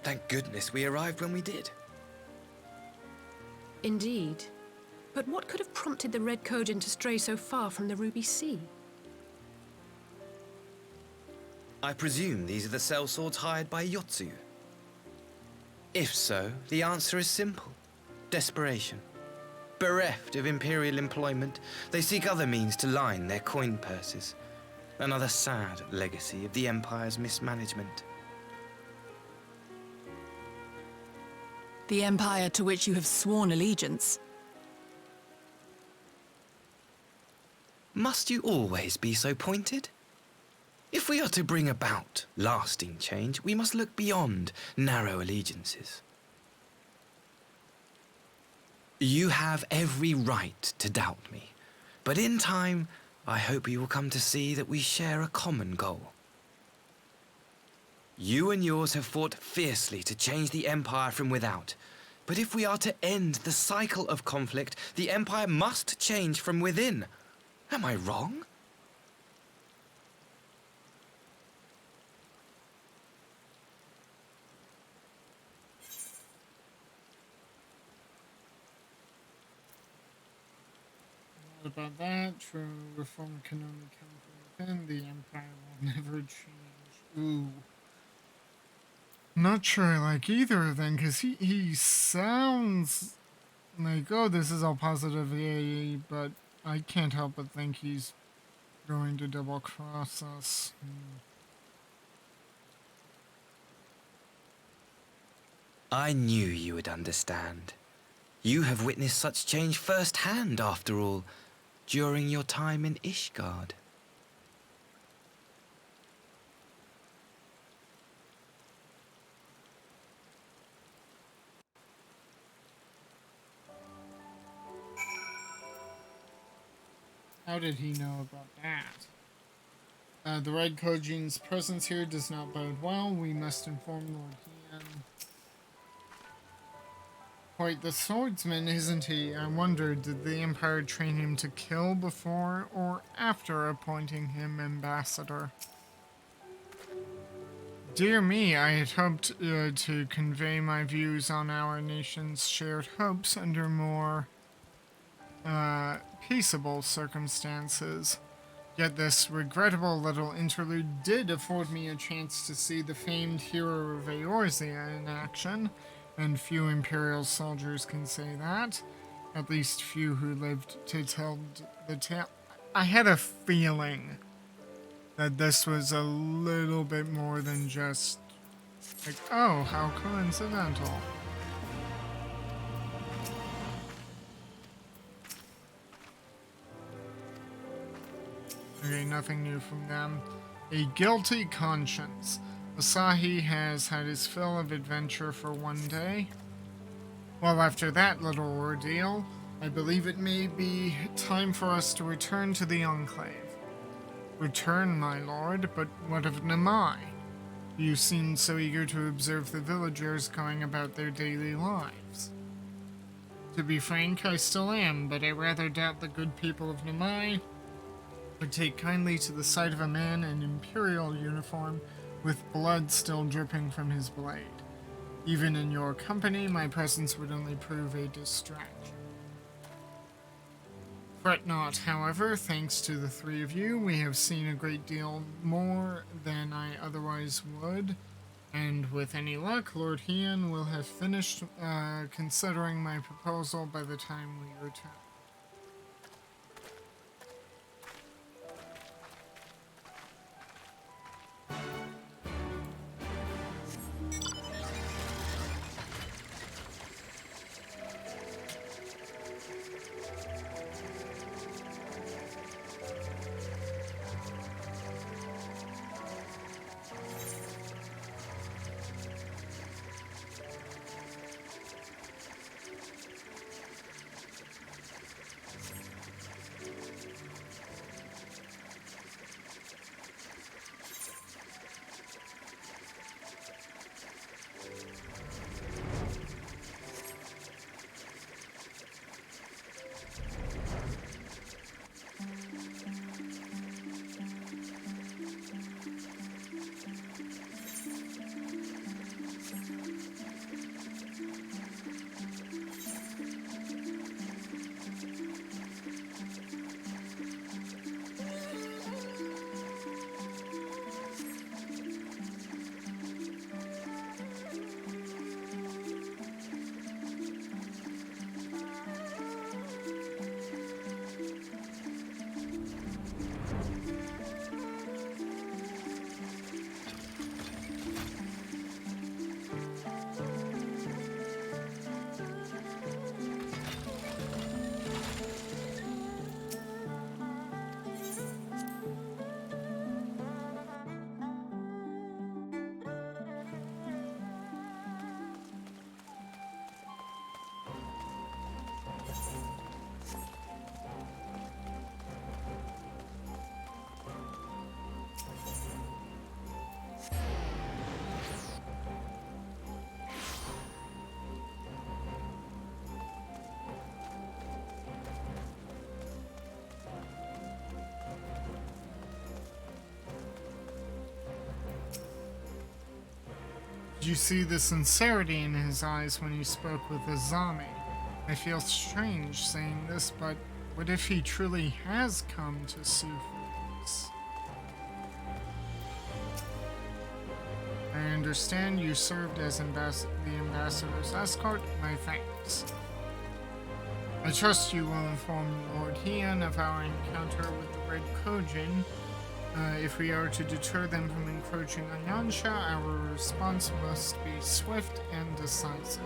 Thank goodness we arrived when we did. Indeed. But what could have prompted the Red Kojin to stray so far from the Ruby Sea? I presume these are the sellswords hired by Yotsu. If so, the answer is simple. Desperation. Bereft of imperial employment, they seek other means to line their coin purses. Another sad legacy of the Empire's mismanagement. The Empire to which you have sworn allegiance. Must you always be so pointed? If we are to bring about lasting change, we must look beyond narrow allegiances. You have every right to doubt me, but in time, I hope you will come to see that we share a common goal. You and yours have fought fiercely to change the Empire from without, but if we are to end the cycle of conflict, the Empire must change from within. Am I wrong? What about that? True reform can only come from within. The Empire will never change. Ooh. Not sure I like either of them, because he sounds like, oh, this is all positive, yay, but I can't help but think he's going to double cross us. I knew you would understand. You have witnessed such change firsthand, after all, during your time in Ishgard. How did he know about that? The Red Koji's presence here does not bode well. We must inform Lord Hian. Quite the swordsman, isn't he? I wonder, did the Empire train him to kill before or after appointing him ambassador? Dear me, I had hoped to convey my views on our nation's shared hopes under more peaceable circumstances. Yet this regrettable little interlude did afford me a chance to see the famed hero of Eorzea in action, and few Imperial soldiers can say that. At least few who lived to tell the tale. I had a feeling that this was a little bit more than just like, oh, how coincidental. Okay, nothing new from them. A guilty conscience. Asahi has had his fill of adventure for one day. Well, after that little ordeal, I believe it may be time for us to return to the Enclave. Return, my lord, but what of Namai? You seem so eager to observe the villagers going about their daily lives. To be frank, I still am, but I rather doubt the good people of Namai would take kindly to the sight of a man in Imperial uniform with blood still dripping from his blade. Even in your company, my presence would only prove a distraction. Fret not, however, thanks to the three of you, we have seen a great deal more than I otherwise would, and with any luck, Lord Hian will have finished considering my proposal by the time we return. Did you see the sincerity in his eyes when he spoke with Azami? I feel strange saying this, but what if he truly has come to sue for peace? I understand you served as the ambassador's escort. My thanks. I trust you will inform Lord Heian of our encounter with the Red Kojin. If we are to deter them from encroaching on Yansha, our response must be swift and decisive.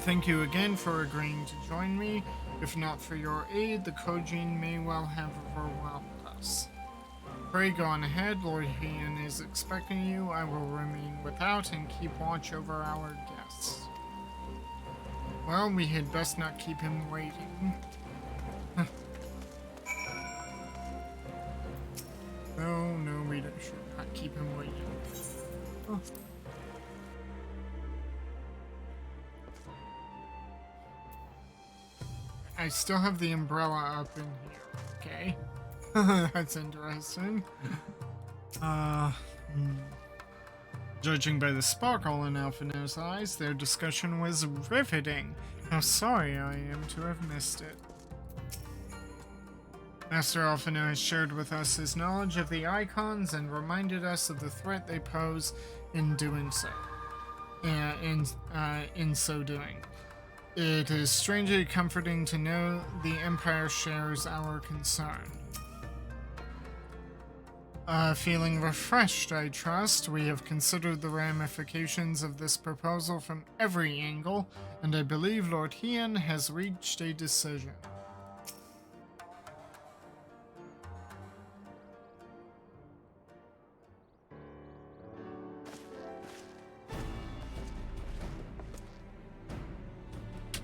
Thank you again for agreeing to join me. If not for your aid, the Kojin may well have overwhelmed us. Pray go on ahead. Lord Heian is expecting you. I will remain without and keep watch over our guests. Well, we had best not keep him waiting. No, we should not keep him waiting. Oh. I still have the umbrella up in here, okay? That's interesting. Judging by the sparkle in Alphinaud's eyes, their discussion was riveting. How sorry I am to have missed it. Master Alphinaud has shared with us his knowledge of the icons and reminded us of the threat they pose in doing so. In so doing. It is strangely comforting to know the Empire shares our concern. Feeling refreshed, I trust. We have considered the ramifications of this proposal from every angle, and I believe Lord Heian has reached a decision.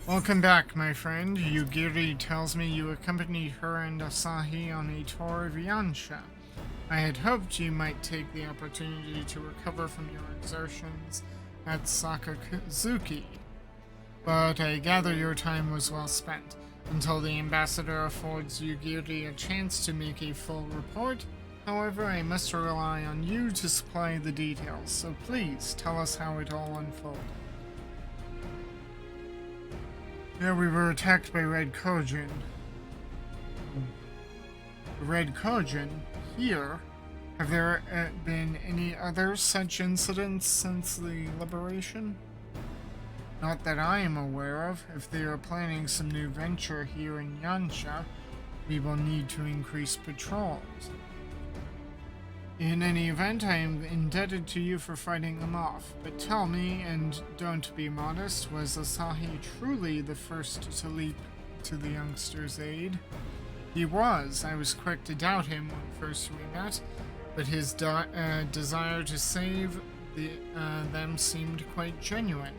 Welcome back, my friend. Yugiri tells me you accompanied her and Asahi on a tour of Yansha. I had hoped you might take the opportunity to recover from your exertions at Sakazuki, but I gather your time was well spent. Until the ambassador affords Yugiri a chance to make a full report, however, I must rely on you to supply the details, so please tell us how it all unfolded. Yeah, we were attacked by Red Kojin. Red Kojin? Here? Have there been any other such incidents since the liberation? Not that I am aware of. If they are planning some new venture here in Yansha, we will need to increase patrols. In any event, I am indebted to you for fighting them off. But tell me, and don't be modest, was Asahi truly the first to leap to the youngster's aid? He was. I was quick to doubt him when first we met, but his desire to save them seemed quite genuine.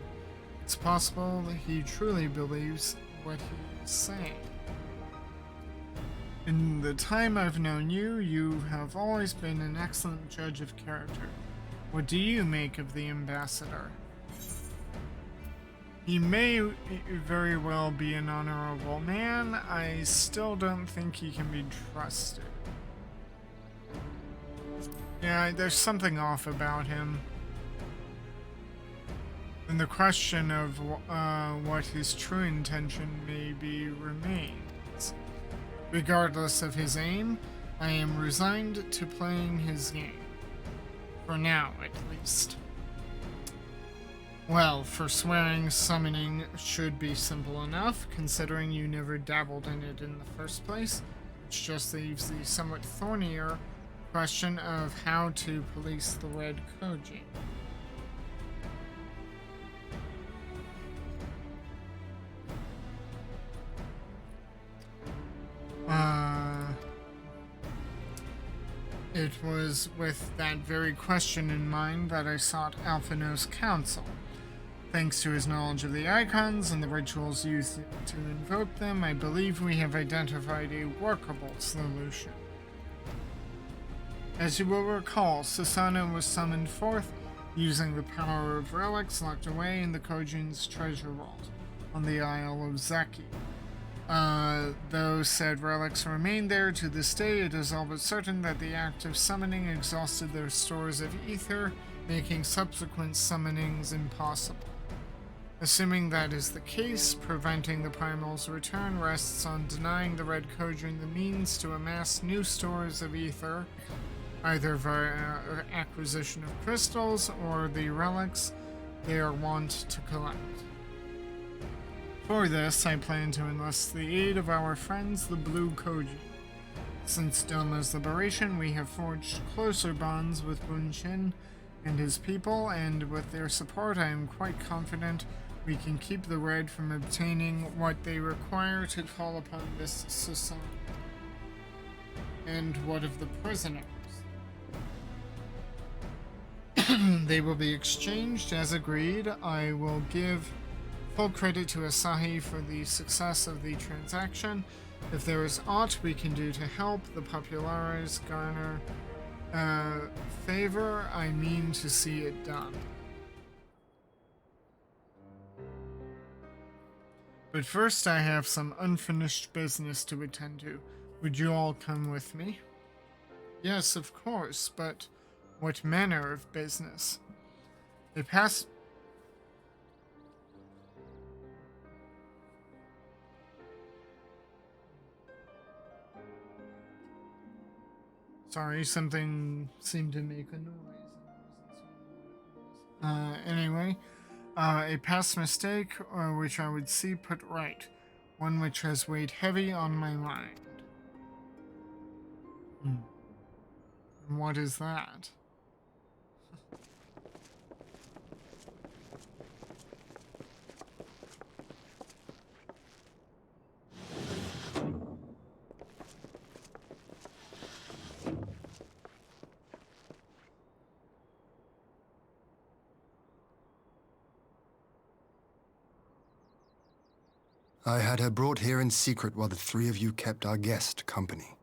It's possible that he truly believes what he is saying. In the time I've known you, you have always been an excellent judge of character. What do you make of the ambassador? He may very well be an honorable man. I still don't think he can be trusted. Yeah, there's something off about him. And the question of what his true intention may be remains. Regardless of his aim, I am resigned to playing his game. For now, at least. Well, forswearing summoning should be simple enough, considering you never dabbled in it in the first place, which just leaves the somewhat thornier question of how to police the Red Kojin. It was with that very question in mind that I sought Alphinaud's counsel. Thanks to his knowledge of the icons and the rituals used to invoke them, I believe we have identified a workable solution. As you will recall, Susanoo was summoned forth using the power of relics locked away in the Kojin's treasure vault on the Isle of Zeki. Though said relics remain there to this day, it is all but certain that the act of summoning exhausted their stores of ether, making subsequent summonings impossible. Assuming that is the case, preventing the Primal's return rests on denying the Red Kojin the means to amass new stores of ether, either via acquisition of crystals or the relics they are wont to collect. For this, I plan to enlist the aid of our friends, the Blue Koji. Since Doma's liberation, we have forged closer bonds with Bunshin and his people, and with their support, I am quite confident we can keep the Red from obtaining what they require to call upon this society. And what of the prisoners? They will be exchanged as agreed. I will give full credit to Asahi for the success of the transaction. If there is aught we can do to help the Populares garner favor, I mean to see it done. But first I have some unfinished business to attend to. Would you all come with me? Yes, of course, but what manner of business? They pass... Sorry, something seemed to make a noise. Anyway, a past mistake, which I would see put right. One which has weighed heavy on my mind. And what is that? I had her brought here in secret while the three of you kept our guest company.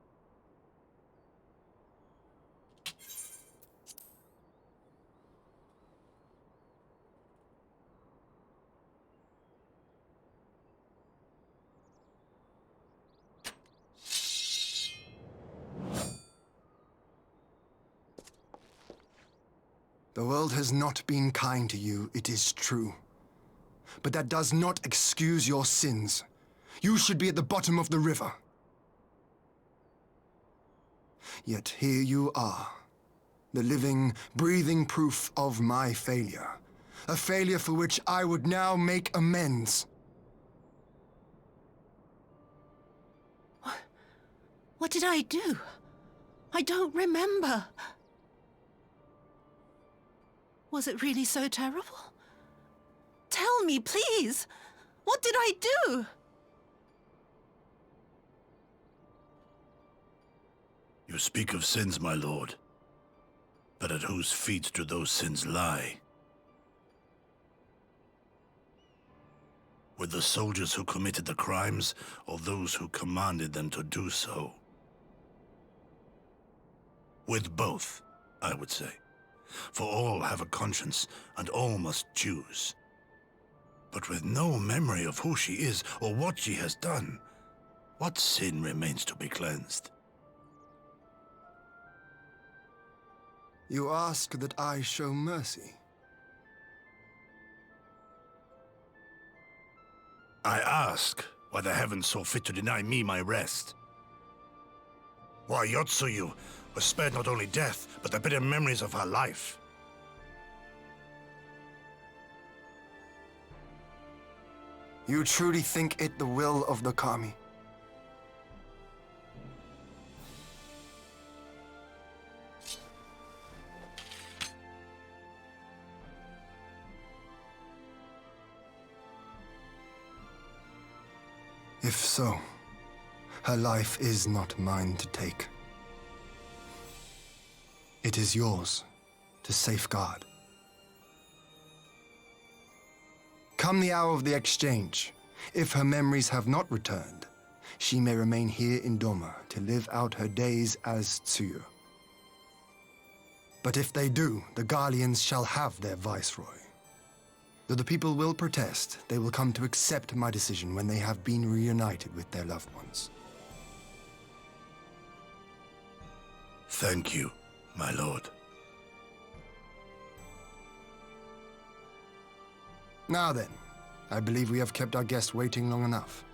The world has not been kind to you, it is true. But that does not excuse your sins. You should be at the bottom of the river. Yet here you are, the living, breathing proof of my failure. A failure for which I would now make amends. What did I do? I don't remember. Was it really so terrible? Tell me, please! What did I do? You speak of sins, my lord. But at whose feet do those sins lie? With the soldiers who committed the crimes, or those who commanded them to do so? With both, I would say. For all have a conscience, and all must choose. But with no memory of who she is or what she has done, what sin remains to be cleansed? You ask that I show mercy. I ask why the heavens saw fit to deny me my rest. Why Yotsuyu was spared not only death, but the bitter memories of her life. You truly think it the will of the Kami? If so, her life is not mine to take. It is yours to safeguard. Come the hour of the exchange, if her memories have not returned, she may remain here in Doma to live out her days as Tsuyu. But if they do, the Garleans shall have their viceroy. Though the people will protest, they will come to accept my decision when they have been reunited with their loved ones. Thank you, my lord. Now then, I believe we have kept our guest waiting long enough.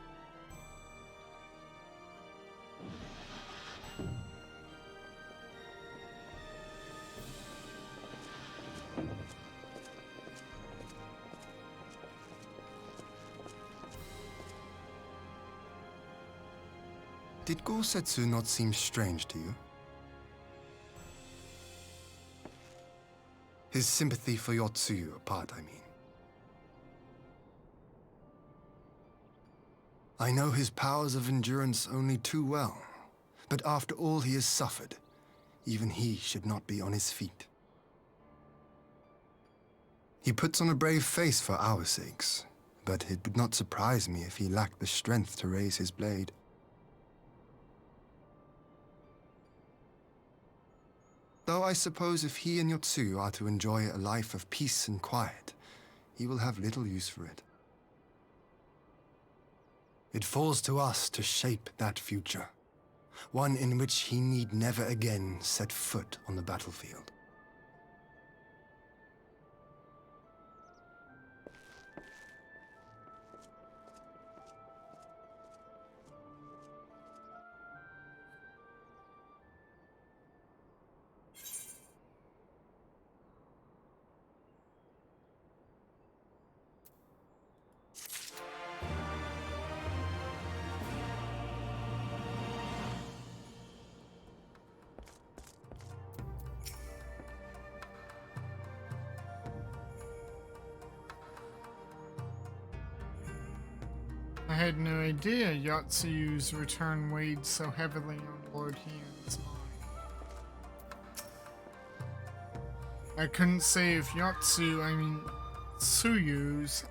Did Gorsetsu not seem strange to you? His sympathy for Yotsuyu apart, I mean. I know his powers of endurance only too well, but after all he has suffered, even he should not be on his feet. He puts on a brave face for our sakes, but it would not surprise me if he lacked the strength to raise his blade. Though I suppose if he and Yotsuyu are to enjoy a life of peace and quiet, he will have little use for it. It falls to us to shape that future, one in which he need never again set foot on the battlefield. I had no idea Yotsuyu's return weighed so heavily on Lord Hien's mind. I couldn't say if Tsuyu's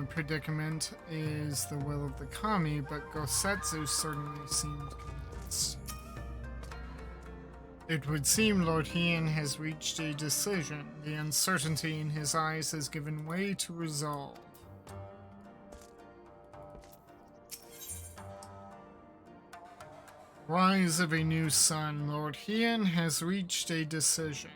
predicament is the will of the kami, but Gosetsu certainly seemed convinced. It would seem Lord Hien has reached a decision. The uncertainty in his eyes has given way to resolve. Rise of a new sun. Lord Hien has reached a decision.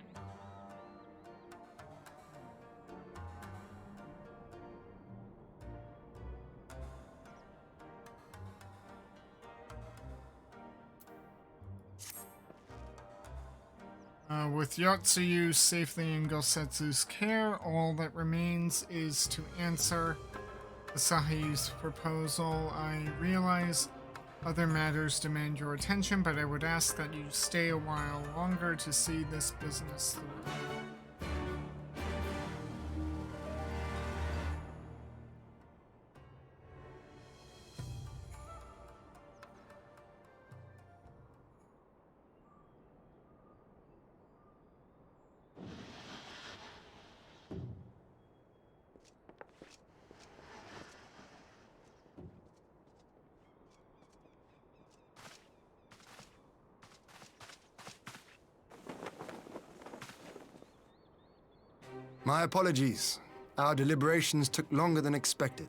With Yotsuyu safely in Gosetsu's care, all that remains is to answer Asahi's proposal. I realize other matters demand your attention, but I would ask that you stay a while longer to see this business through. My apologies. Our deliberations took longer than expected.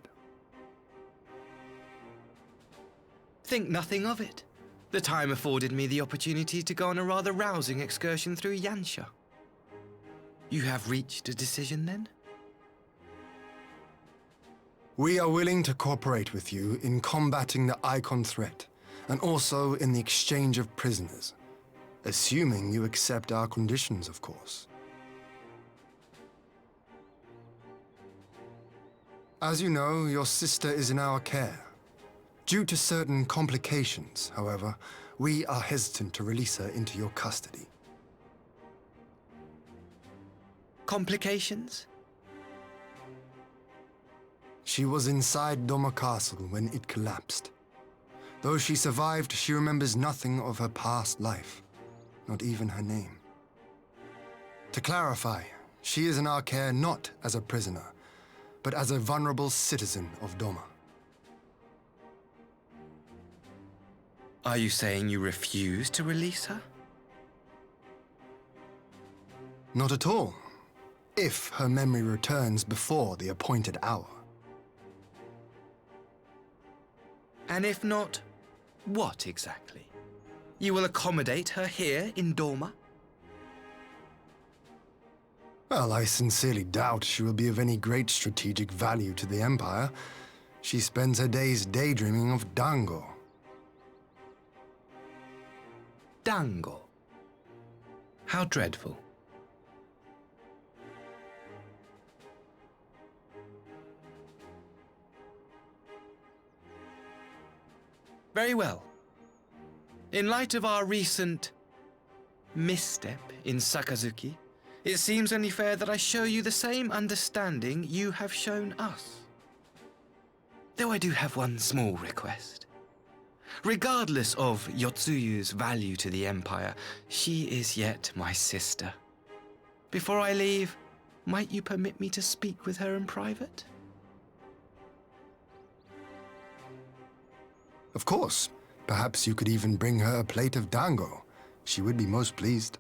Think nothing of it. The time afforded me the opportunity to go on a rather rousing excursion through Yansha. You have reached a decision, then? We are willing to cooperate with you in combating the Icon threat, and also in the exchange of prisoners. Assuming you accept our conditions, of course. As you know, your sister is in our care. Due to certain complications, however, we are hesitant to release her into your custody. Complications? She was inside Doma Castle when it collapsed. Though she survived, she remembers nothing of her past life, not even her name. To clarify, she is in our care not as a prisoner, but as a vulnerable citizen of Doma. Are you saying you refuse to release her? Not at all, if her memory returns before the appointed hour. And if not, what exactly? You will accommodate her here in Doma? Well, I sincerely doubt she will be of any great strategic value to the Empire. She spends her days daydreaming of Dango. Dango? How dreadful. Very well. In light of our recent misstep in Sakazuki, it seems only fair that I show you the same understanding you have shown us. Though I do have one small request. Regardless of Yotsuyu's value to the Empire, she is yet my sister. Before I leave, might you permit me to speak with her in private? Of course. Perhaps you could even bring her a plate of dango. She would be most pleased.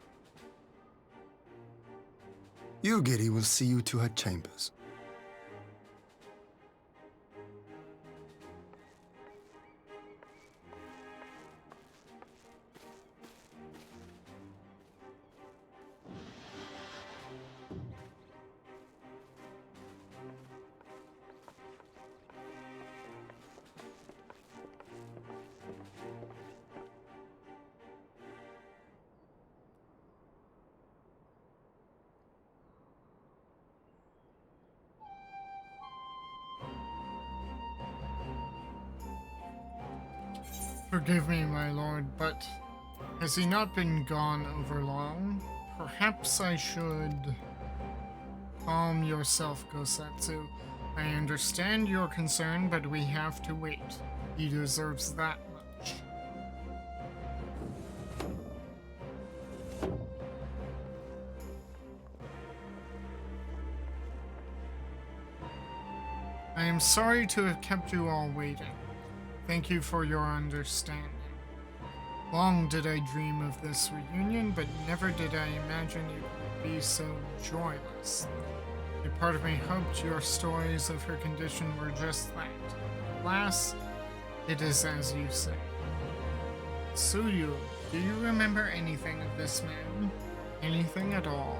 Yugiri will see you to her chambers. Forgive me, my lord, but has he not been gone over long? Perhaps I should... Calm yourself, Gosetsu. I understand your concern, but we have to wait. He deserves that much. I am sorry to have kept you all waiting. Thank you for your understanding. Long did I dream of this reunion, but never did I imagine it would be so joyless. A part of me hoped your stories of her condition were just that. Alas, it is as you say. Tsuyu, do you remember anything of this man? Anything at all?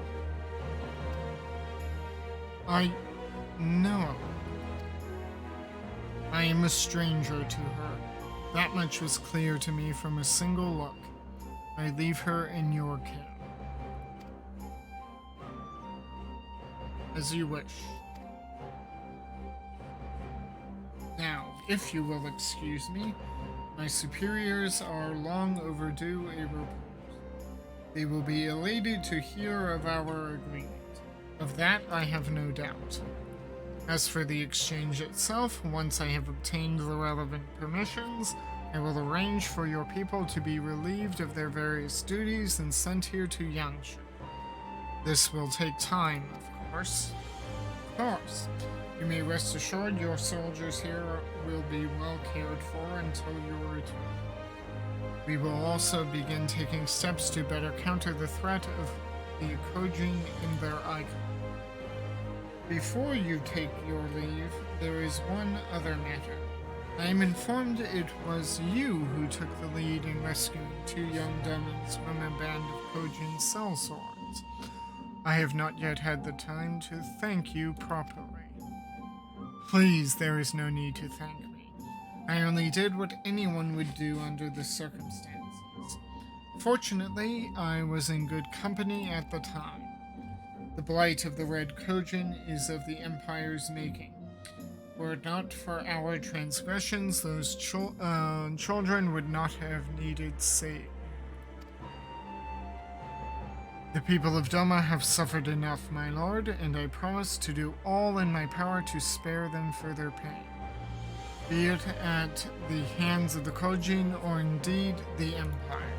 No. I am a stranger to her. That much was clear to me from a single look. I leave her in your care. As you wish. Now, if you will excuse me, my superiors are long overdue a report. They will be elated to hear of our agreement. Of that I have no doubt. As for the exchange itself, once I have obtained the relevant permissions, I will arrange for your people to be relieved of their various duties and sent here to Yangshu. This will take time, of course. Of course. You may rest assured your soldiers here will be well cared for until your return. We will also begin taking steps to better counter the threat of the Kojin and their icon. Before you take your leave, there is one other matter. I am informed it was you who took the lead in rescuing two young demons from a band of Kojin sellswords. I have not yet had the time to thank you properly. Please, there is no need to thank me. I only did what anyone would do under the circumstances. Fortunately, I was in good company at the time. The blight of the Red Kojin is of the Empire's making. Were it not for our transgressions, those children would not have needed saving. The people of Doma have suffered enough, my lord, and I promise to do all in my power to spare them further pain. Be it at the hands of the Kojin or indeed the Empire.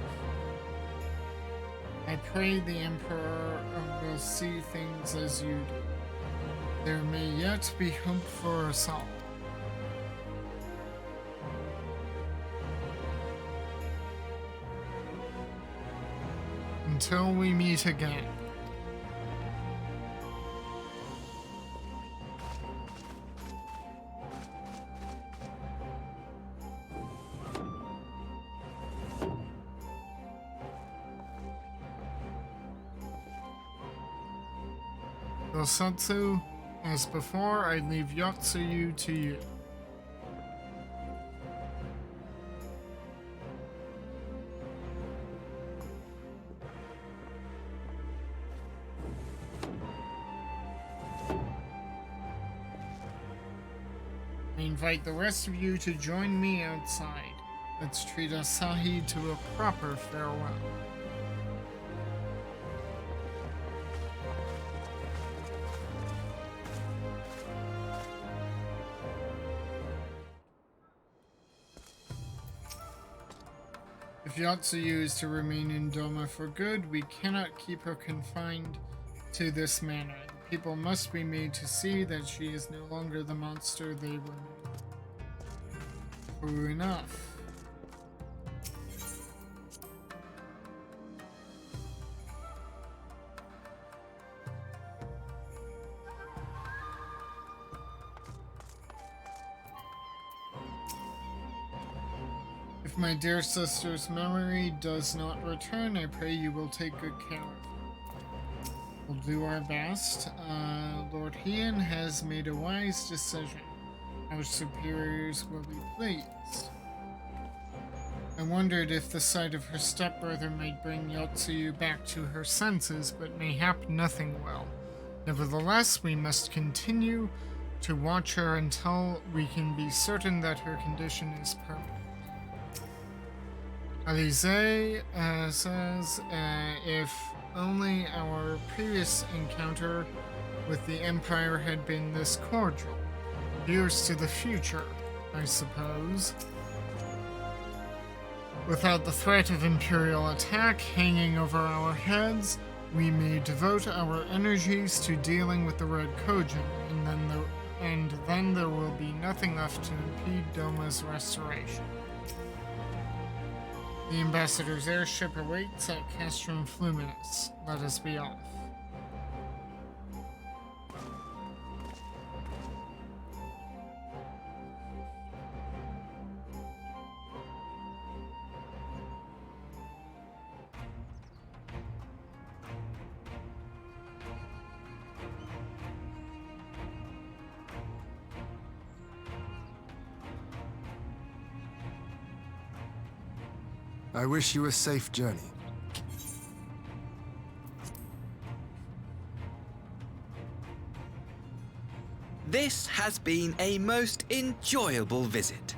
I pray the Emperor will see things as you do. There may yet be hope for us all. Until we meet again. Gosetsu, as before, I leave Yotsuyu to you. I invite the rest of you to join me outside. Let's treat Asahi to a proper farewell. If Yotsuyu is to remain in Doma for good, we cannot keep her confined to this manor. The people must be made to see that she is no longer the monster they were made. True enough. If my dear sister's memory does not return, I pray you will take good care of her. We'll do our best. Lord Heian has made a wise decision. Our superiors will be pleased. I wondered if the sight of her stepbrother might bring Yotsuyu back to her senses, but mayhap nothing will. Nevertheless, we must continue to watch her until we can be certain that her condition is permanent. Alize says, if only our previous encounter with the Empire had been this cordial. Here's to the future, I suppose. Without the threat of Imperial attack hanging over our heads, we may devote our energies to dealing with the Red Kojin, and then there will be nothing left to impede Doma's restoration. The Ambassador's airship awaits at Castrum Fluminus. Let us be off. I wish you a safe journey. This has been a most enjoyable visit.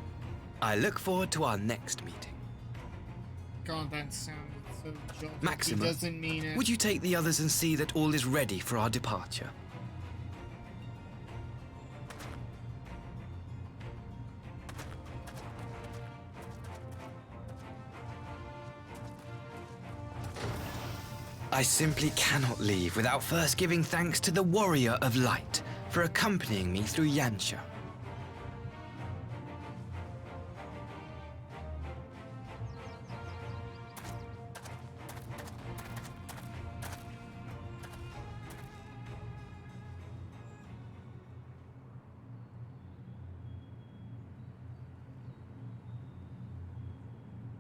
I look forward to our next meeting. God, that sounded so jolty. Maxima, He doesn't mean it. would you take the others and see that all is ready for our departure? I simply cannot leave without first giving thanks to the Warrior of Light for accompanying me through Yansha.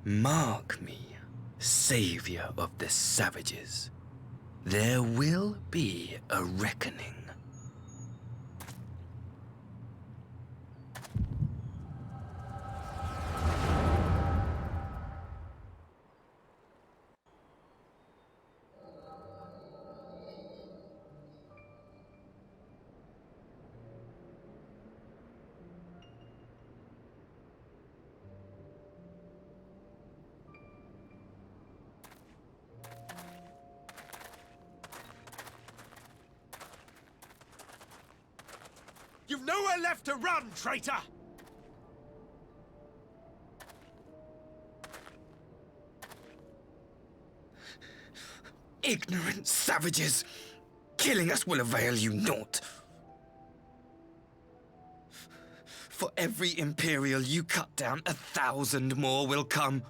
Mark me, savior of the savages. There will be a reckoning. You've nowhere left to run, traitor! Ignorant savages! Killing us will avail you naught. For every Imperial you cut down, 1,000 more will come.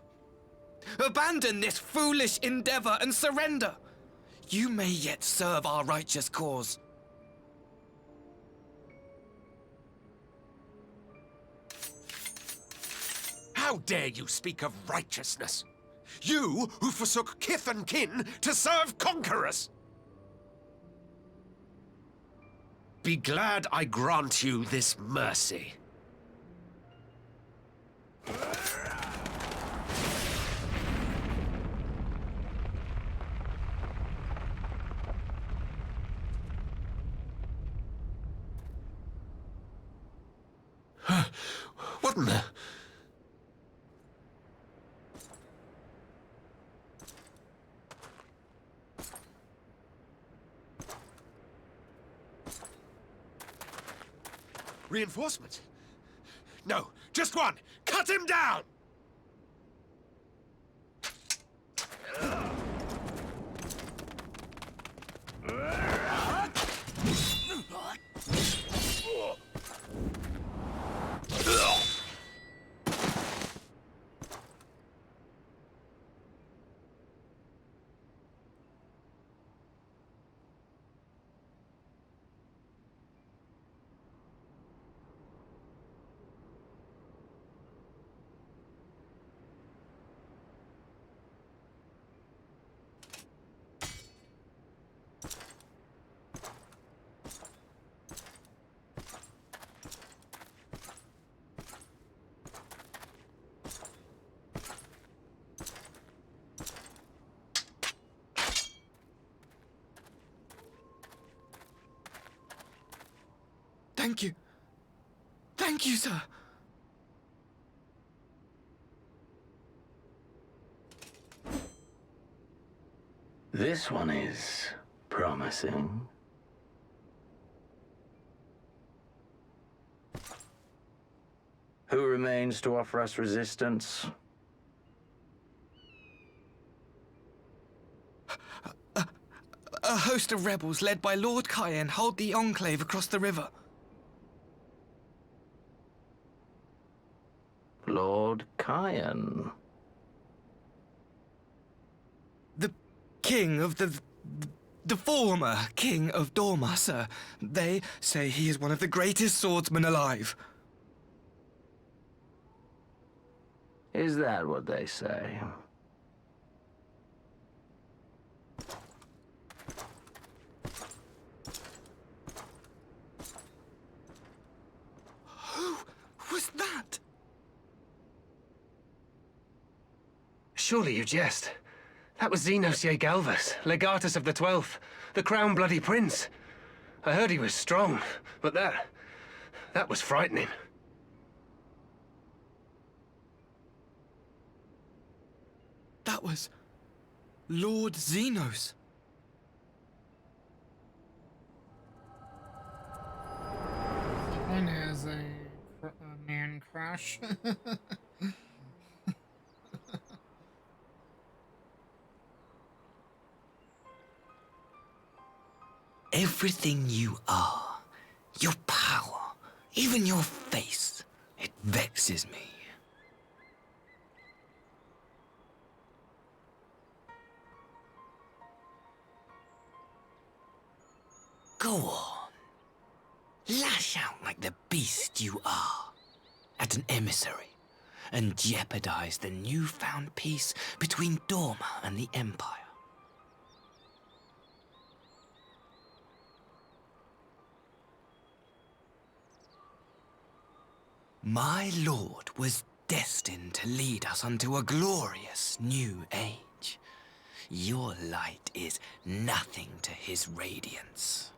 Abandon this foolish endeavor and surrender. You may yet serve our righteous cause. How dare you speak of righteousness? You who forsook kith and kin to serve conquerors! Be glad I grant you this mercy. What in the... Reinforcements? No, just one! Cut him down! Thank you. Thank you, sir. This one is promising. Who remains to offer us resistance? A host of rebels led by Lord Cayenne hold the Enclave across the river. Lord Cayenne? The king of the former king of Dorma, sir. They say he is one of the greatest swordsmen alive. Is that what they say? Who was that? Surely you jest. That was Xenos Galvus, legatus of the 12th, the crown bloody prince. I heard he was strong, but that was frightening. That was Lord Xenos. Someone has a man crush. Everything you are, your power, even your face, it vexes me. Go on. Lash out like the beast you are at an emissary and jeopardize the newfound peace between Dorma and the Empire. My lord was destined to lead us unto a glorious new age. Your light is nothing to his radiance.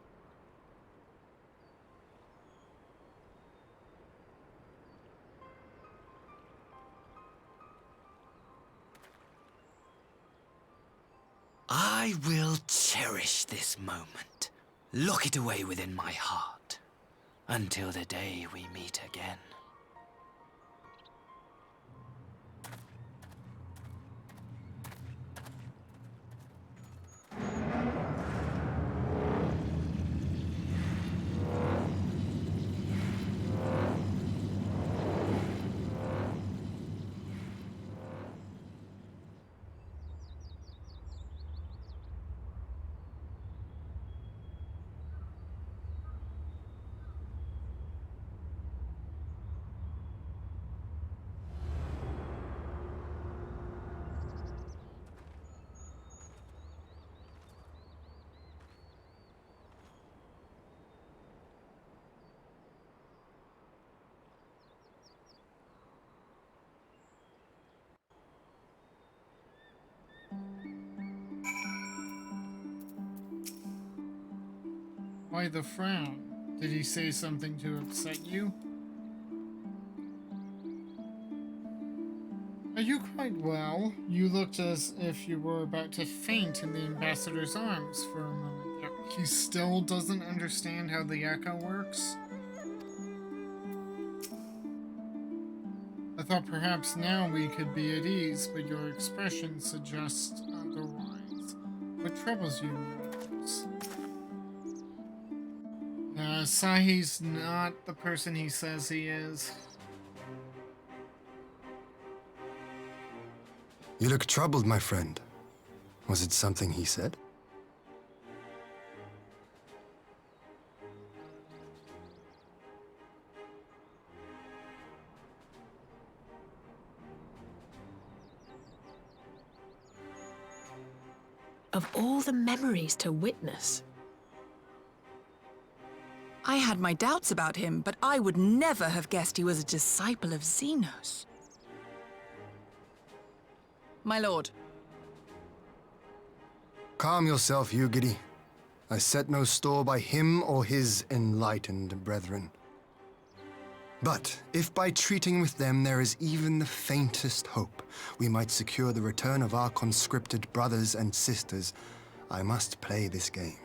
I will cherish this moment, lock it away within my heart, until the day we meet again. Why the frown? Did he say something to upset you? Are you quite well? You looked as if you were about to faint in the ambassador's arms for a moment there. He still doesn't understand how the echo works? thought perhaps now we could be at ease, but your expression suggests otherwise. What troubles you, Myrokos? Sahi's not the person he says he is. You look troubled, my friend. Was it something he said? Of all the memories to witness. I had my doubts about him, but I would never have guessed he was a disciple of Xenos. My lord. Calm yourself, Yugiri. I set no store by him or his enlightened brethren. But if by treating with them there is even the faintest hope we might secure the return of our conscripted brothers and sisters, I must play this game.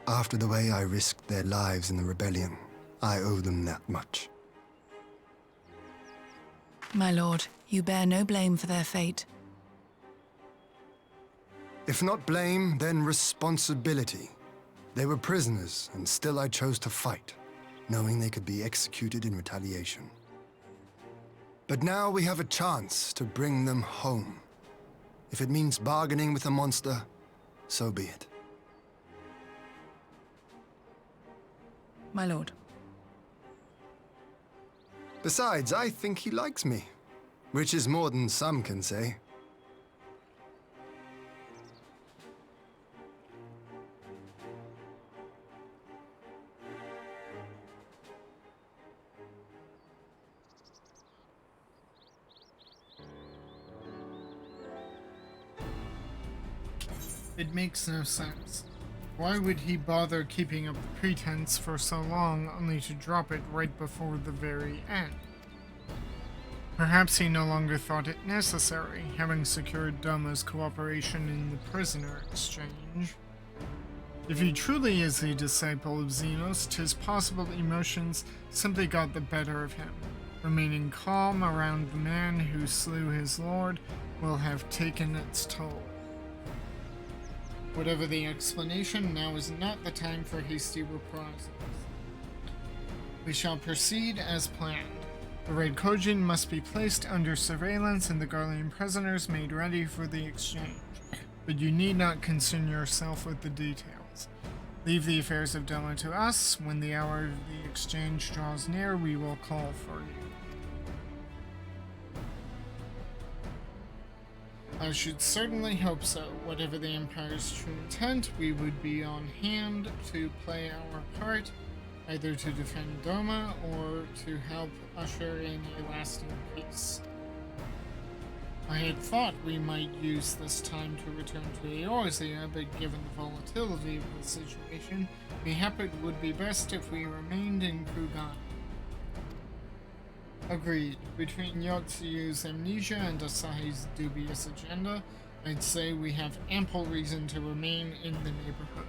After the way I risked their lives in the rebellion, I owe them that much. My lord, you bear no blame for their fate. If not blame, then responsibility. They were prisoners, and still I chose to fight, knowing they could be executed in retaliation. But now we have a chance to bring them home. If it means bargaining with a monster, so be it. My lord. Besides, I think he likes me, which is more than some can say. It makes no sense. Why would he bother keeping up the pretense for so long only to drop it right before the very end? Perhaps he no longer thought it necessary, having secured Doma's cooperation in the prisoner exchange. If he truly is a disciple of Xenos, 'tis possible emotions simply got the better of him. Remaining calm around the man who slew his lord will have taken its toll. Whatever the explanation, now is not the time for hasty reprisals. We shall proceed as planned. The Red Kojin must be placed under surveillance and the Garlean prisoners made ready for the exchange. But you need not concern yourself with the details. Leave the affairs of Doma to us. When the hour of the exchange draws near, we will call for you. I should certainly hope so. Whatever the Empire's true intent, we would be on hand to play our part, either to defend Doma or to help usher in a lasting peace. I had thought we might use this time to return to Eorzea, but given the volatility of the situation, mayhap it would be best if we remained in Kugan. Agreed. Between Yotsuyu's amnesia and Asahi's dubious agenda, I'd say we have ample reason to remain in the neighborhood.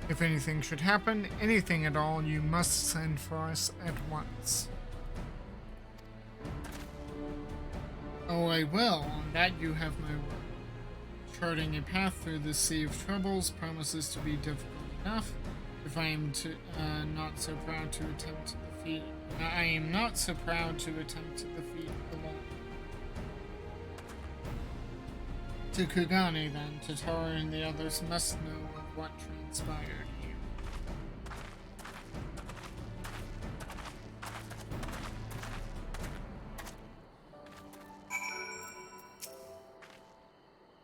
If anything should happen, anything at all, you must send for us at once. Oh, I will. On that you have my word. Charting a path through this sea of troubles promises to be difficult enough. If I am not so proud to attempt to defeat, I am not so proud to attempt to defeat alone. To Kugane, then, Totara and the others must know of what transpired here.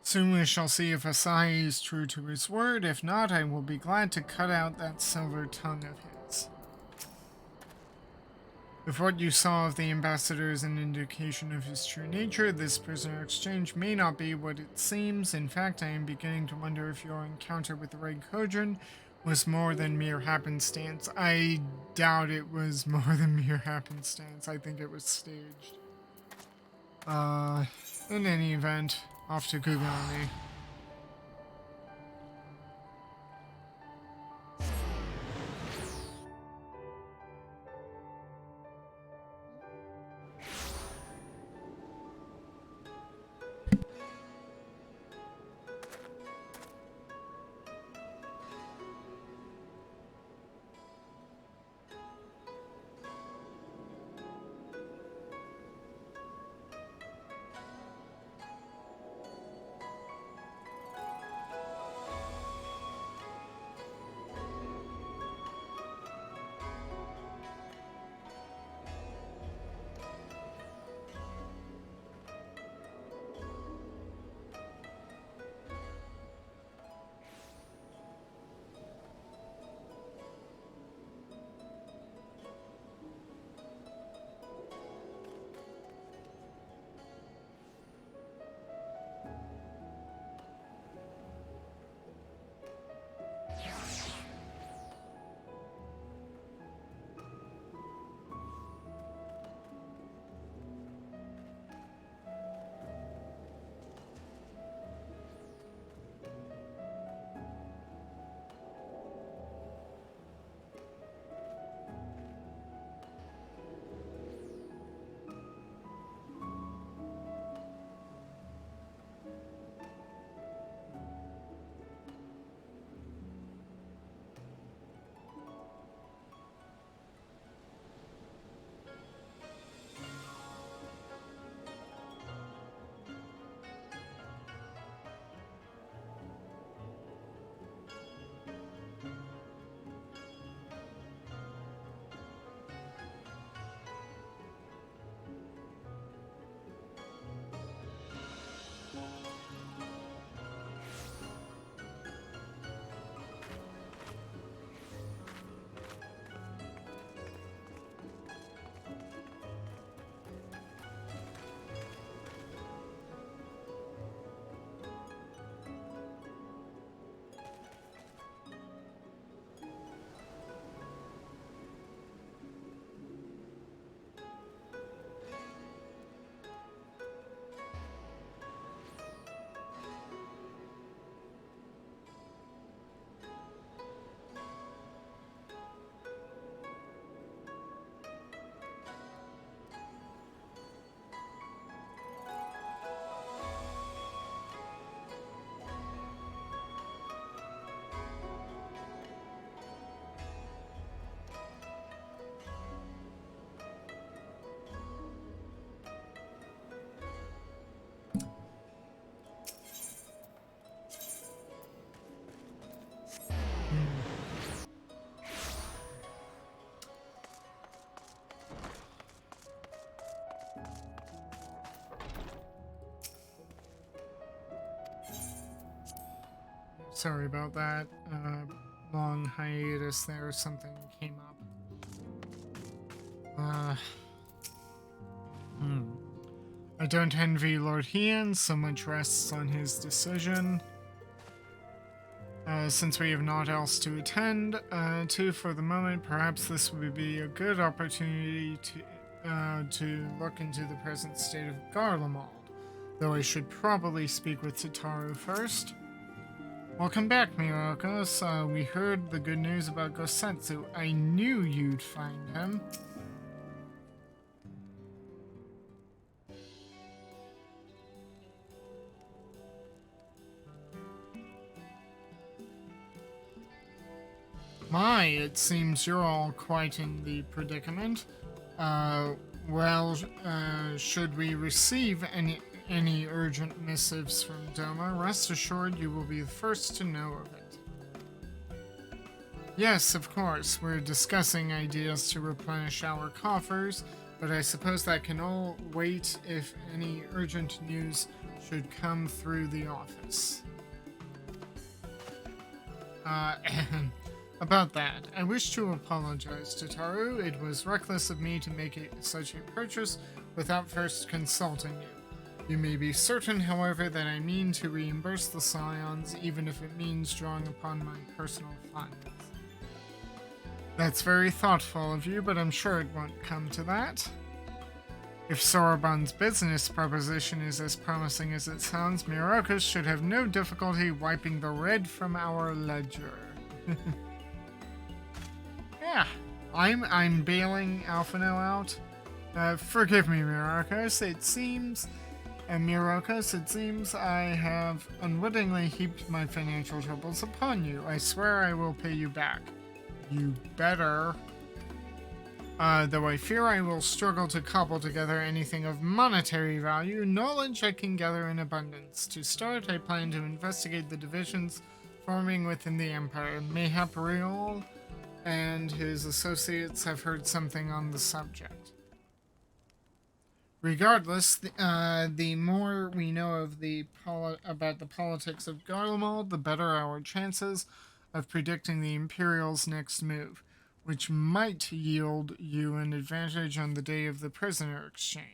Soon we shall see if Asahi is true to his word. If not, I will be glad to cut out that silver tongue of his. If what you saw of the ambassador is an indication of his true nature, this prisoner exchange may not be what it seems. In fact, I am beginning to wonder if your encounter with the Red Kojin was more than mere happenstance. I doubt it was more than mere happenstance. I think it was staged. In any event, off to Kugane. Sorry about that. Long hiatus there, something came up. I don't envy Lord Hien, so much rests on his decision. Since we have naught else to attend to for the moment, perhaps this would be a good opportunity to look into the present state of Garlemald, though I should probably speak with Tataru first. Welcome back, Myrokos. We heard the good news about Gosetsu. I knew you'd find him. My, it seems you're all quite in the predicament. Should we receive any urgent missives from Doma, rest assured you will be the first to know of it. Yes, of course, we're discussing ideas to replenish our coffers, but I suppose that can all wait if any urgent news should come through the office. About that, I wish to apologize, Tataru. It was reckless of me to make such a purchase without first consulting you. You may be certain, however, that I mean to reimburse the Scions, even if it means drawing upon my personal funds. That's very thoughtful of you, but I'm sure it won't come to that. If Soroban's business proposition is as promising as it sounds, Myrokos should have no difficulty wiping the red from our ledger. Yeah, I'm bailing Alphino out. Forgive me, Myrokos. It seems I have unwittingly heaped my financial troubles upon you. I swear I will pay you back. You better. Though I fear I will struggle to cobble together anything of monetary value, knowledge I can gather in abundance. To start, I plan to investigate the divisions forming within the Empire. Mayhap Riol and his associates have heard something on the subject. Regardless, the more we know of about the politics of Garlemald, the better our chances of predicting the Imperial's next move, which might yield you an advantage on the day of the prisoner exchange.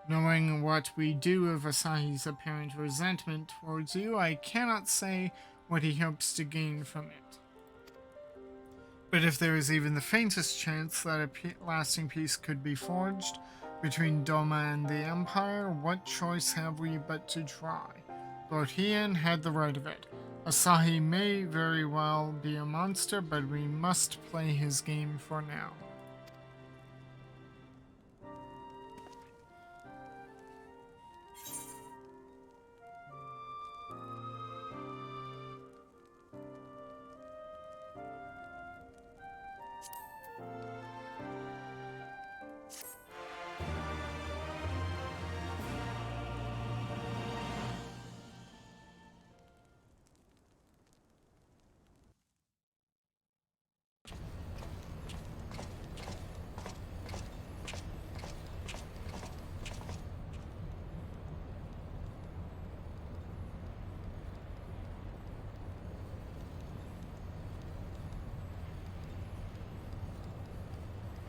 Knowing what we do of Asahi's apparent resentment towards you, I cannot say what he hopes to gain from it. But if there is even the faintest chance that a lasting peace could be forged between Doma and the Empire, what choice have we but to try? Lord Hien had the right of it. Asahi may very well be a monster, but we must play his game for now.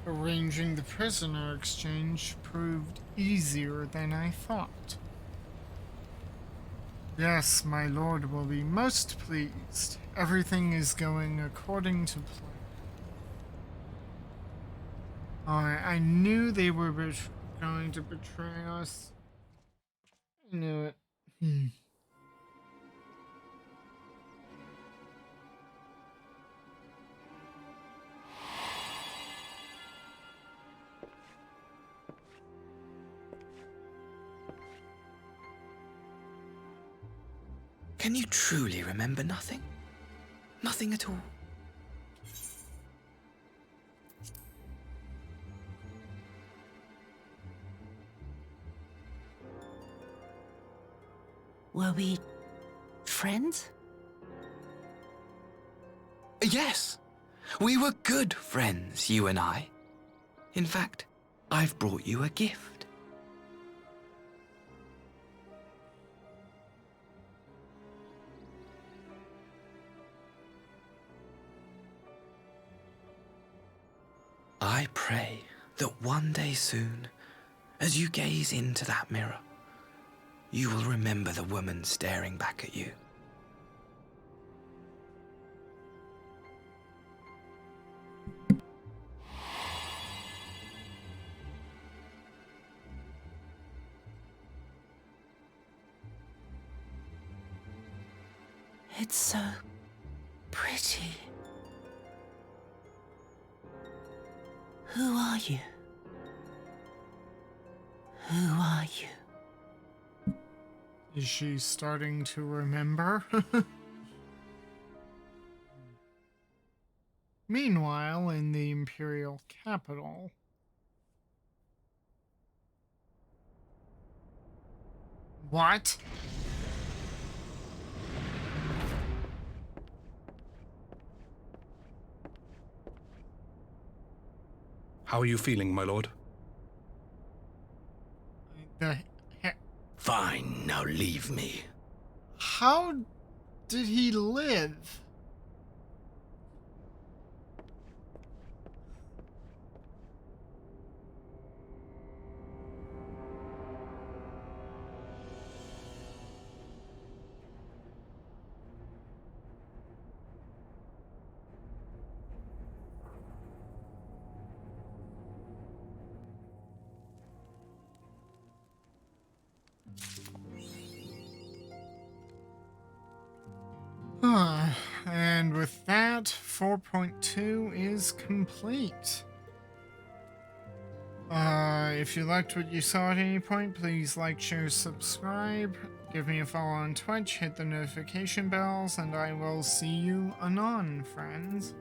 Arranging the prisoner exchange proved easier than I thought. Yes, my lord will be most pleased. Everything is going according to plan. I knew they were going to betray us. I knew it. Can you truly remember nothing? Nothing at all? Were we friends? Yes. We were good friends, you and I. In fact, I've brought you a gift. I pray that one day soon, as you gaze into that mirror, you will remember the woman staring back at you. It's so pretty. Who are you? Who are you? Is she starting to remember? Meanwhile, in the Imperial capital... What? How are you feeling, my lord? Fine, now leave me. How did he live? And with that, 4.2 is complete. If you liked what you saw at any point, please like, share, subscribe, give me a follow on Twitch, hit the notification bells, and I will see you anon, friends.